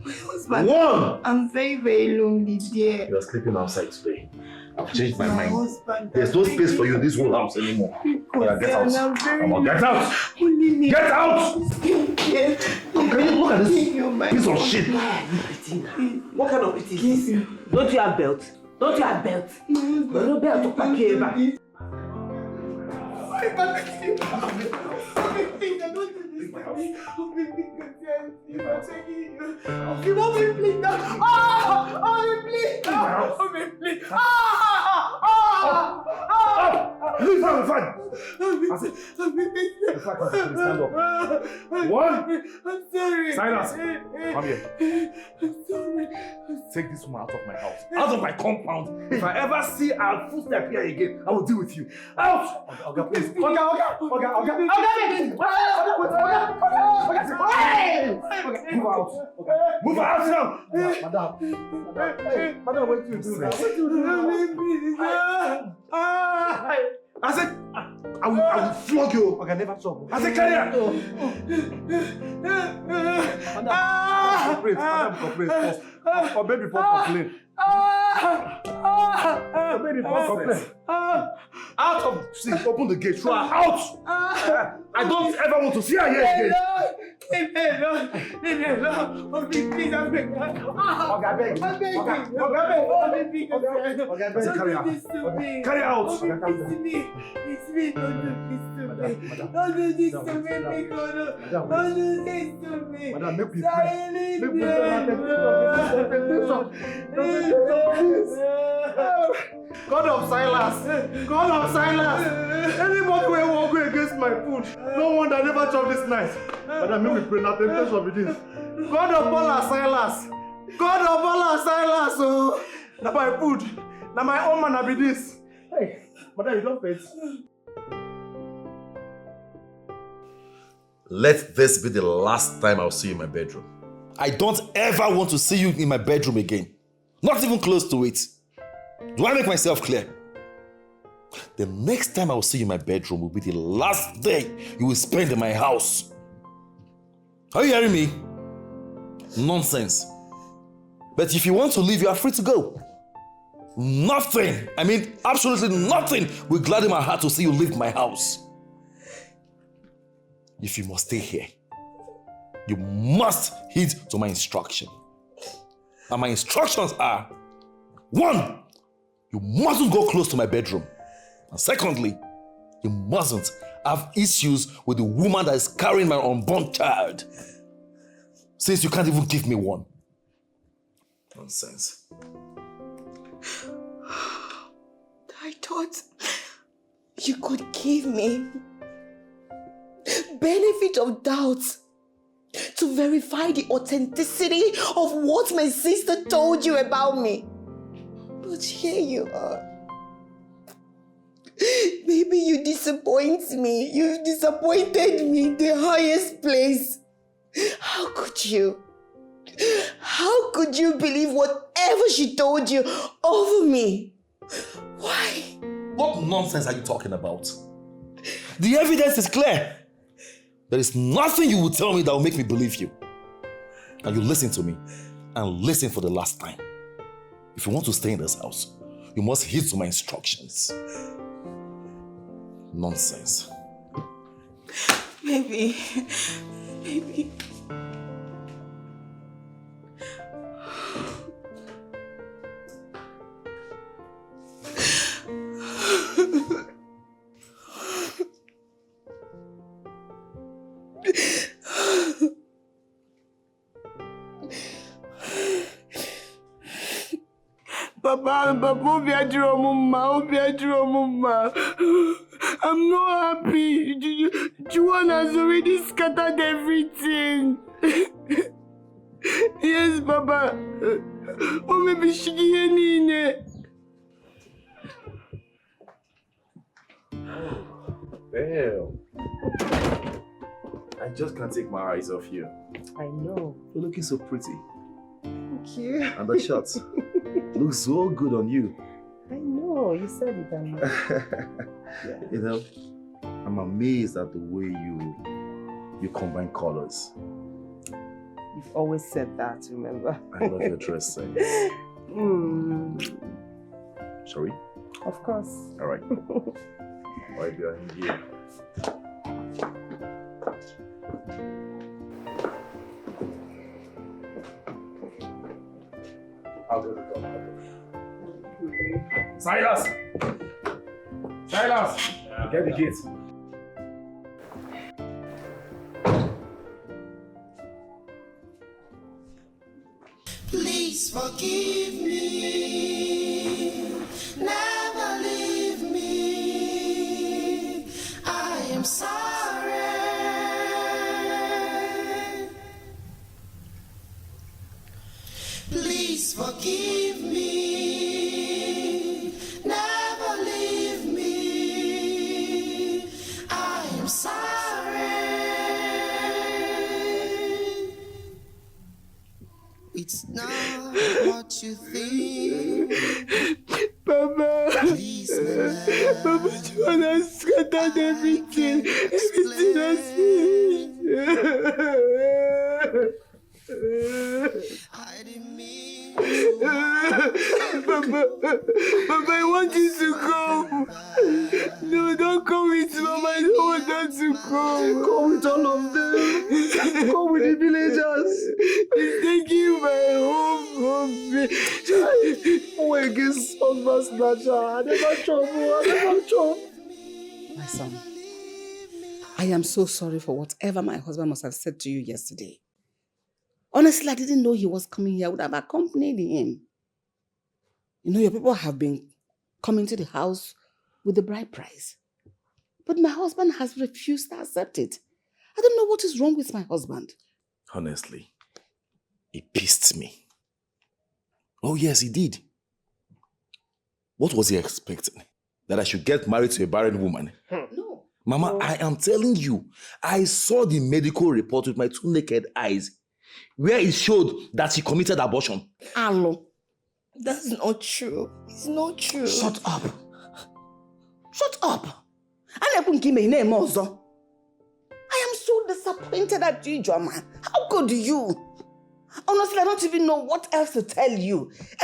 My husband. 1! I'm very, very lonely, dear. You are sleeping outside today. I've changed my mind. Husband, There's no space for you in this whole house anymore. Yeah, get out. Come on, get out! Get out! Can you look at this piece of shit? What kind of it is this? Don't you have belt? Don't you have belt? No belt to pack here. You want me to bleed now? Leave her, fine. Stand up. 1. I'm sorry. Silence. Come here. I'm sorry. Take this woman out of my house. Out of my compound. If I ever see her footstep here again, I will deal with you. Out! Okay, please. Okay. Move out. Move out now. Madam, what do you do now? I said, I will flog you. Okay, never stop. I said, carry her. Madam, cooperate first. Or maybe for complain. Maybe for complain. Out of see, open the gate, throw her out. I don't ever want to see her here again. Please, I'm begging. Carry out. It's me. Don't do this to me. Don't do this to me. Don't do this to me. Madam, make me God of silence! God of silence! Anybody will walk against my food. No one that never chop this night. Madam, make me pray now. Temptation with this. God of all our silence! God of all our silence! Oh, now my food. Now my own man be this. Hey, madam, you don't faint. Let this be the last time I'll see you in my bedroom. I don't ever want to see you in my bedroom again. Not even close to it. Do I make myself clear? The next time I will see you in my bedroom will be the last day you will spend in my house. Are you hearing me? Nonsense. But if you want to leave, you are free to go. Nothing, I mean absolutely nothing will gladden my heart to see you leave my house. If you must stay here, you must heed to my instruction. And my instructions are, 1, you mustn't go close to my bedroom. And secondly, you mustn't have issues with the woman that is carrying my unborn child, since you can't even give me one. Nonsense. I thought you could give me benefit of doubt to verify the authenticity of what my sister told you about me. But here you are. Baby, you disappoint me. You've disappointed me in the highest place. How could you? How could you believe whatever she told you over me? Why? What nonsense are you talking about? The evidence is clear. There is nothing you will tell me that will make me believe you. And you listen to me, and listen for the last time. If you want to stay in this house, you must heed to my instructions. Nonsense. Baby. Papa, I'm not happy. Joan has already scattered everything. Yes, Papa. Oh, maybe she didn't. Well, I just can't take my eyes off you. I know. You're looking so pretty. Thank you. And the shot looks so good on you. I know, you said it. You know, I'm amazed at the way you combine colors. You've always said that, remember? I love your dress sense. Shall we? Of course. All right. Why be in here? I'll go to the door. Silas! Silas! Get the kids. Please forgive me. Never leave me. I am sorry. Please forgive me. Never leave me. I am sorry. It's not what you think. Papa, please, Papa, Joan has scattered everything. Everything has finished. I didn't mean Papa, Papa, I want you to go. No, don't come with Mama. I don't want her to come. Come with all of them. Come with the villagers. He's taking my home from me. Oh, against husband snatcher. I never trouble. My son, I am so sorry for whatever my husband must have said to you yesterday. Honestly, I didn't know he was coming here. I would have accompanied him. You know, your people have been coming to the house with the bride price. But my husband has refused to accept it. I don't know what is wrong with my husband. Honestly, he pissed me. Oh yes, he did. What was he expecting? That I should get married to a barren woman? No. Mama, I am telling you, I saw the medical report with my 2 naked eyes, where it showed that she committed abortion. Alo. That's not true. It's not true. Shut up. Shut up. I am so disappointed at you, Joan. How could you? Honestly, I don't even know what else to tell you. It's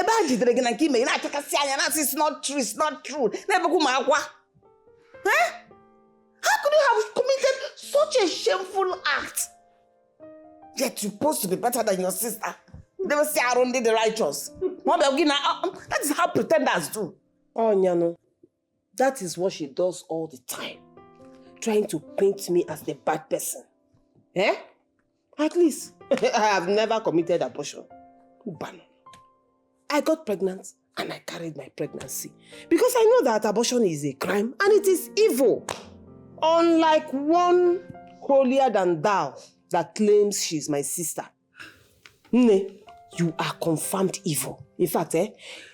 not true. It's not true. Huh? How could you have committed such a shameful act? Yet you're supposed to be better than your sister. They will say I only the righteous. That is how pretenders do. Oh, Nyano, that is what she does all the time. Trying to paint me as the bad person. Eh? At least, I have never committed abortion. I got pregnant and I carried my pregnancy. Because I know that abortion is a crime and it is evil. Unlike one holier than thou that claims she's my sister. Nne, you are confirmed evil. In fact,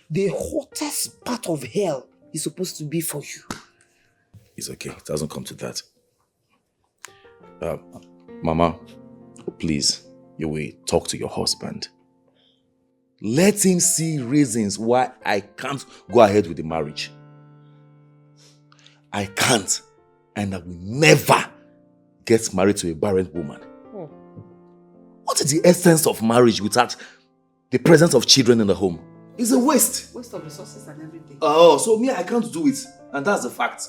the hottest part of hell is supposed to be for you. It's okay. It doesn't come to that. Mama, please, you will talk to your husband. Let him see reasons why I can't go ahead with the marriage. I can't, and I will never get married to a barren woman. What is the essence of marriage without the presence of children in the home? It's a waste. Waste of resources and everything. Oh, so me, I can't do it. And that's the fact.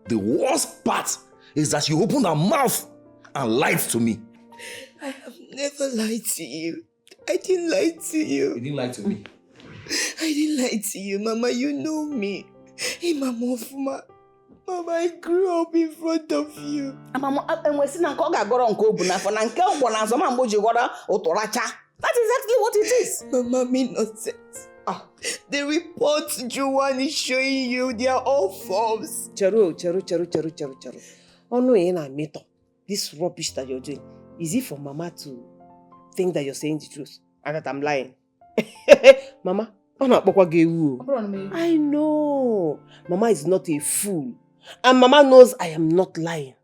The worst part is that you opened her mouth and lied to me. I have never lied to you. I didn't lie to you. You didn't lie to me. I didn't lie to you, Mama. You know me. Hey, Mama, Mama, I grew up in front of you. That is exactly what it is. Mama, mean nonsense. The reports Joan is showing you, they are all false. Charo. Oh no, Mito. This rubbish that you're doing, is it for Mama to think that you're saying the truth and that I'm lying? Mama, I know. Mama is not a fool. And Mama knows I am not lying.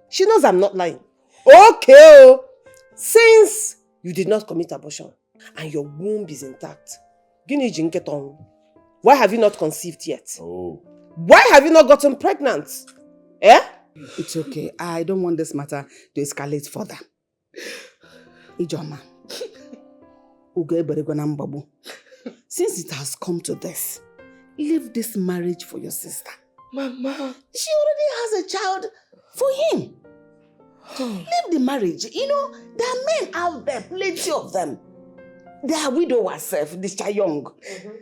She knows I'm not lying. Okay. Since you did not commit abortion and your womb is intact, why have you not conceived yet? Oh. Why have you not gotten pregnant? Eh? It's okay. I don't want this matter to escalate further. Ijoma. Since it has come to this, leave this marriage for your sister. Mama. She already has a child for him. Leave the marriage. You know, there are men out there, plenty of them. They are widowers, this child young.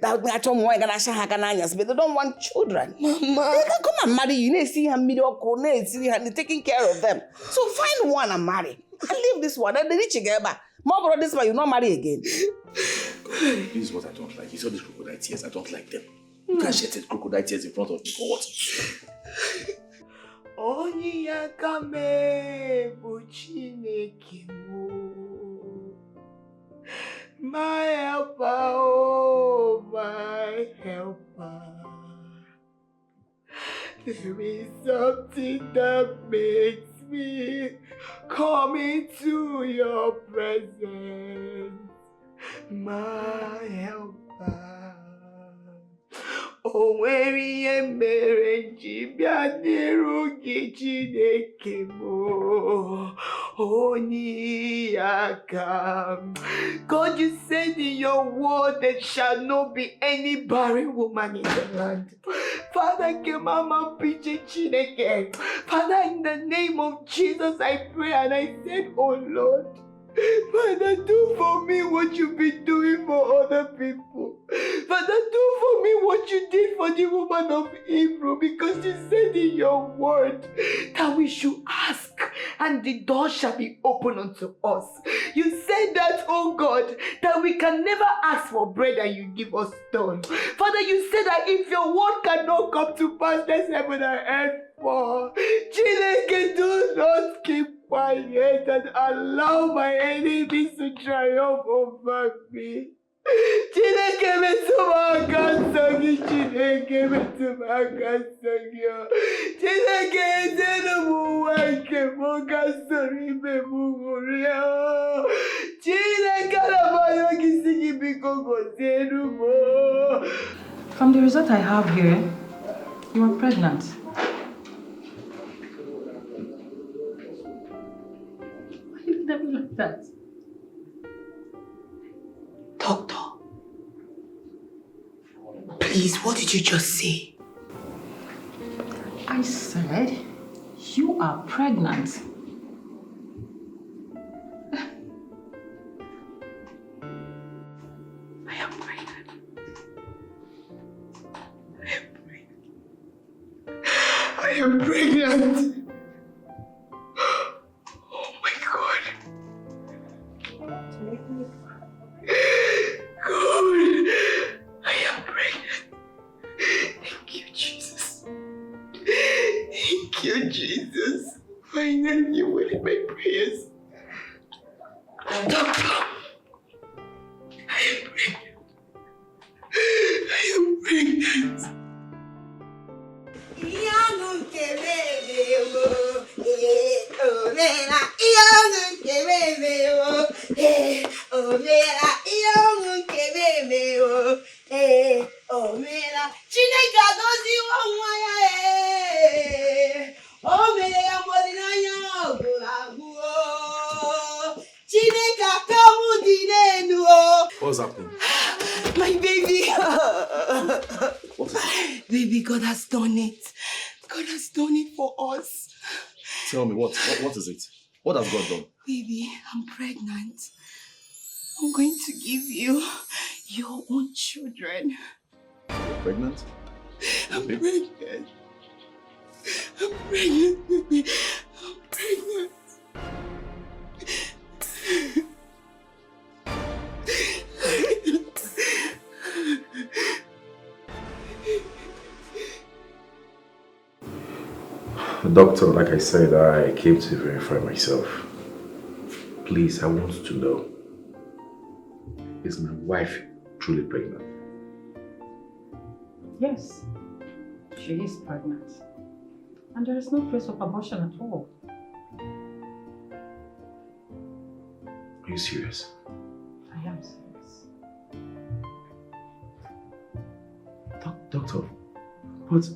But they don't want children. Mama. They can come and marry you. They see her mediocre, they see her taking care of them. So find one and marry. And leave this one. And the rich girl. More brother, this one, you not marry again. This is what I don't like. You saw these crocodile tears. I don't like them. You can't shed crocodile tears in front of me for what? My helper, oh my helper. There is something that makes me come into your presence, my helper. Oh, weary and merenji bianiru gichinekemo. Oh, Niaka. God, you said in your word there shall not be any barren woman in the land. Father, Mama Chineke. Father, in the name of Jesus, I pray and I said, oh Lord, Father, do for me what you've been doing for other people. Father, do for me what you did for the woman of Hebrew, because you said in your word that we should ask and the door shall be opened unto us. You said that, oh God, that we can never ask for bread and you give us stone. Father, you said that if your word cannot come to pass, there's heaven and earth for. Chineke, do not keep quiet and allow my enemies to triumph over me. Chineke metumakansogi, Chineke metumakansogi. Chineke ezenubuwake mokasori memuria. Chineke labayogi sigi bikogo zenubo. From the result I have here, you are pregnant. Why did you never like that? Doctor, please, what did you just say? I said you are pregnant. I am pregnant. I am pregnant. Oh my God. God, I am pregnant. Thank you, Jesus. Thank you, Jesus. Finally, you will hear my prayers. Doctor, I am pregnant. I am pregnant. What's happening? My baby. What is it? Baby, God has done it. God has done it for us. Tell me, what is it? What has God done? Baby, I'm pregnant. I'm going to give you your own children. You're pregnant? I'm pregnant. I'm pregnant, baby. I'm pregnant. Doctor, like I said, I came to verify myself. Please, I want to know, is my wife truly pregnant? Yes, she is pregnant. And there is no trace of abortion at all. Are you serious? I am serious. Doctor, but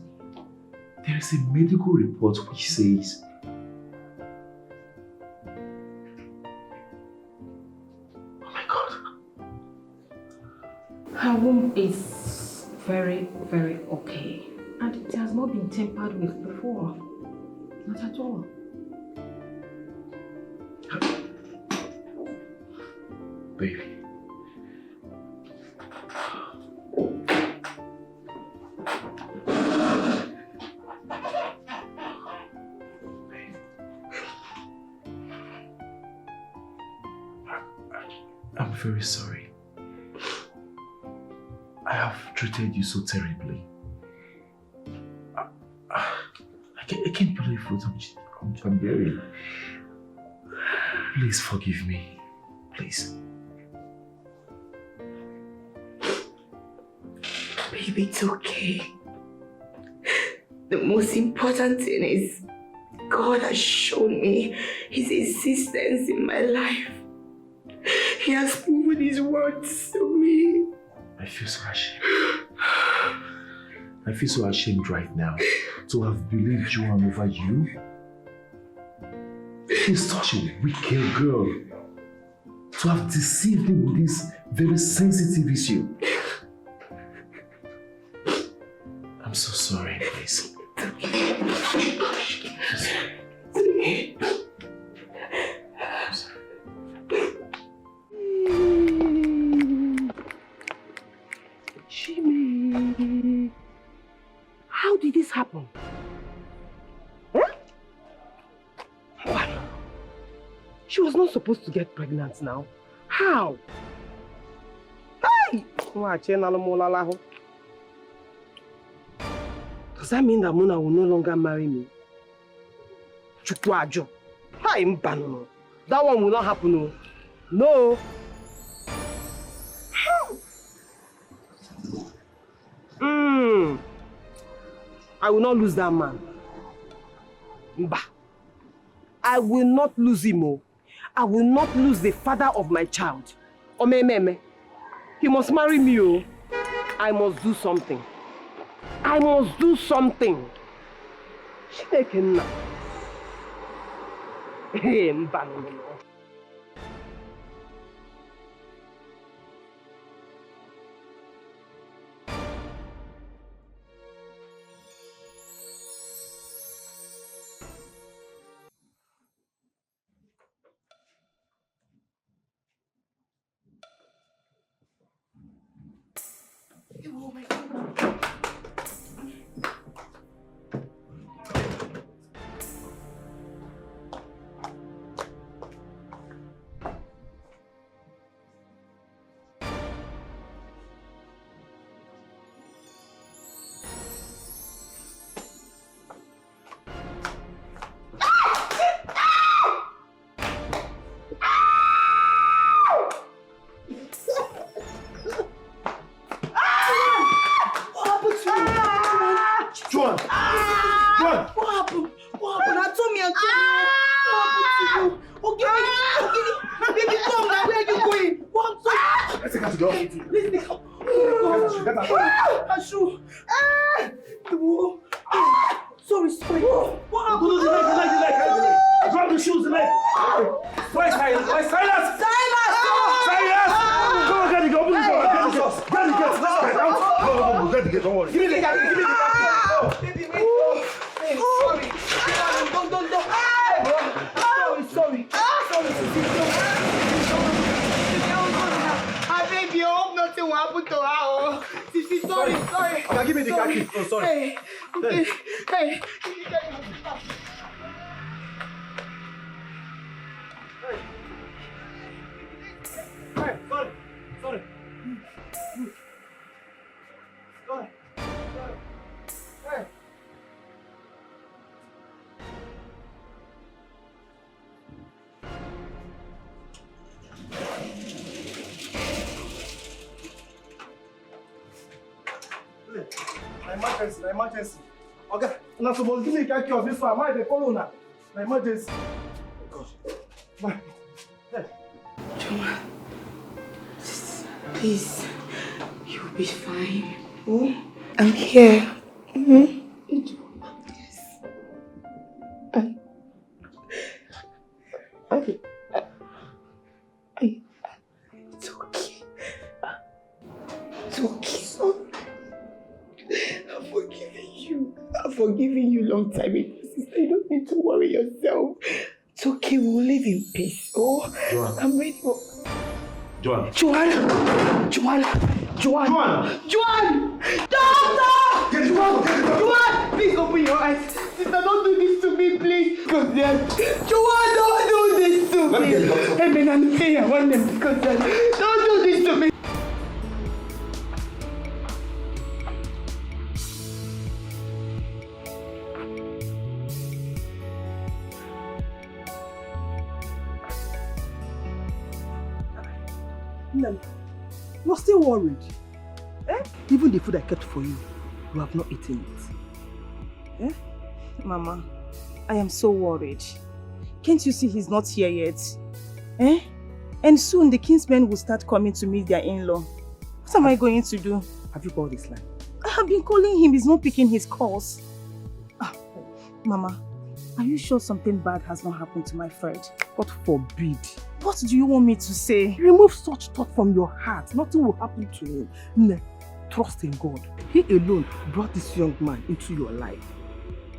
there is a medical report which says her womb is very, very okay. And it has not been tampered with before. Not at all. Baby. I'm very sorry. I have treated you so terribly. I can't believe what I'm bearing. Please forgive me. Please. Baby, it's okay. The most important thing is God has shown me His existence in my life. He has proven His words to me. I feel so ashamed. I feel so ashamed right now to have believed Joan over you. She's such a wicked girl. To have deceived me with this very sensitive issue. I'm so sorry, please. Jimmy, how did this happen? Huh? What? She was not supposed to get pregnant now. How? Hey! Does that mean that Mona will no longer marry me? Chukwajo. Hi, Mbano. That one will not happen. No. I will not lose that man. Mba. I will not lose him. I will not lose the father of my child. Omememe. He must marry me. I must do something. I must do something. Hey, Mbano. Oh my God. emergency, emergency. Okay, now suppose give me a key of this one. Why they follow now? Emergency. Gosh. Bye. Joan, please, you'll be fine. Oh, I'm here. Mm-hmm. Yes. It's okay. It's okay. I've forgiven you. I've forgiven you long time ago, sister. You don't need to worry yourself. It's okay. We'll live in peace. Oh, Joan. I'm ready for... Joan. Joan! Joan! Joan! Joan! Joan! Doctor! Joan! Joan! Please open your eyes. Sister, don't do this to me, please. Because Joan, don't do this to me. Hey, man, I'm here. I want them because don't do this to me. You're still worried. Eh? Even the food I kept for you, you have not eaten it. Eh? Mama, I am so worried. Can't you see he's not here yet? Eh? And soon the kinsmen will start coming to meet their in-law. What am I going to do? Have you called this line? I have been calling him. He's not picking his calls. Mama, are you sure something bad has not happened to my friend? God forbid. What do you want me to say? Remove such thought from your heart. Nothing will happen to him. Ne, trust in God. He alone brought this young man into your life.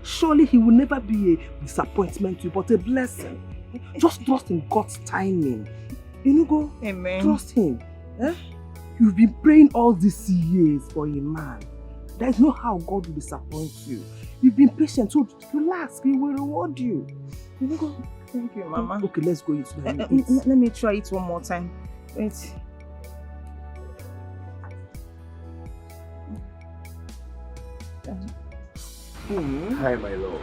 Surely he will never be a disappointment to you, but a blessing. Just trust in God's timing. You know, go. Amen. Trust him. Eh? You've been praying all these years for a man. There is no how God will disappoint you. You've been patient, so relax. He will reward you. You know, go. Thank you, Mama. Okay, let's go into the let me try it one more time. Wait. Hi, my love.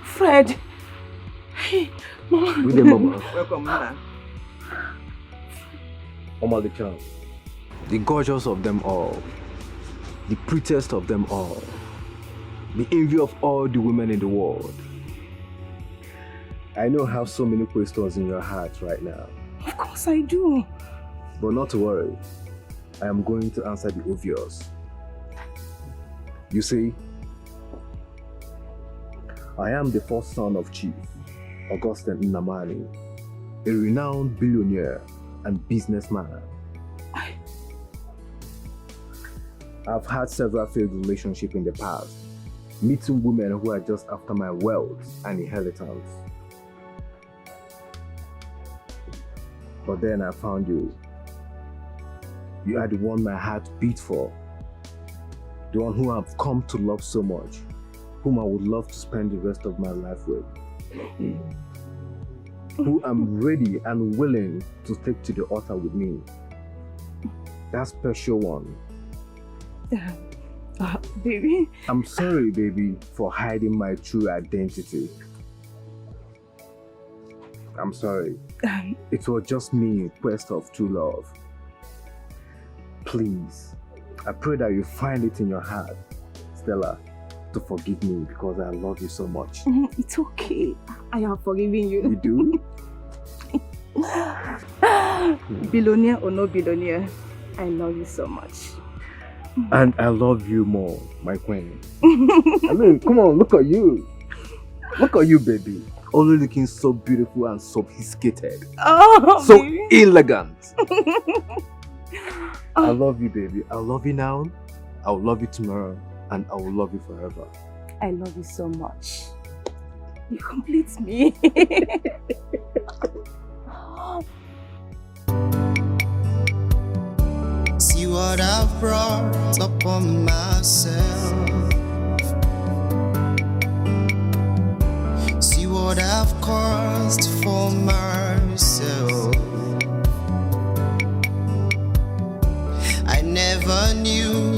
Fred. Hey, Mama. With the Mama. Welcome, Mama. Mama the child. The gorgeous of them all. The prettiest of them all. The envy of all the women in the world. I know you have so many questions in your heart right now. Of course I do. But not to worry. I am going to answer the obvious. You see, I am the first son of Chief Augustine Nnamani, a renowned billionaire and businessman. I've had several failed relationships in the past, meeting women who are just after my wealth and inheritance. But then I found you. You are the one my heart beat for. The one who I've come to love so much, whom I would love to spend the rest of my life with. Who I'm ready and willing to take to the altar with me. That special one. Baby. I'm sorry, baby, for hiding my true identity. I'm sorry. It was just me in quest of true love. Please, I pray that you find it in your heart, Stella, to forgive me because I love you so much. It's okay. I have forgiven you. You do? Billionaire or no billionaire, I love you so much. And I love you more, my queen. I mean, come on, look at you. Look at you, baby. Only looking so beautiful and sophisticated. Oh, so baby. elegant. I love you, baby. I love you now. I will love you tomorrow. And I will love you forever. I love you so much. You complete me. See what I've brought upon myself. See what I've caused for myself. I never knew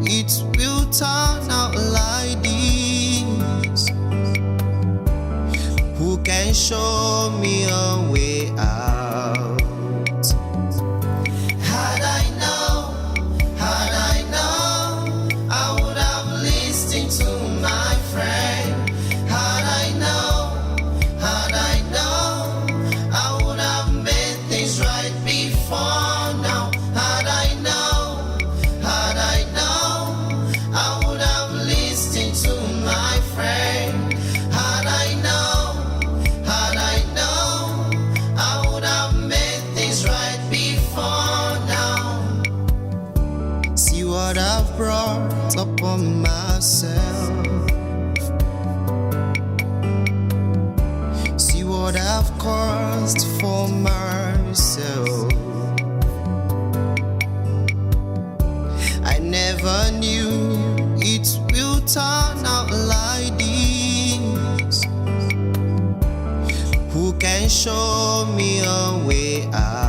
it will turn out like this. Who can show me a way out? Had I known quest for myself. I never knew it will turn out like this. Who can show me a way out?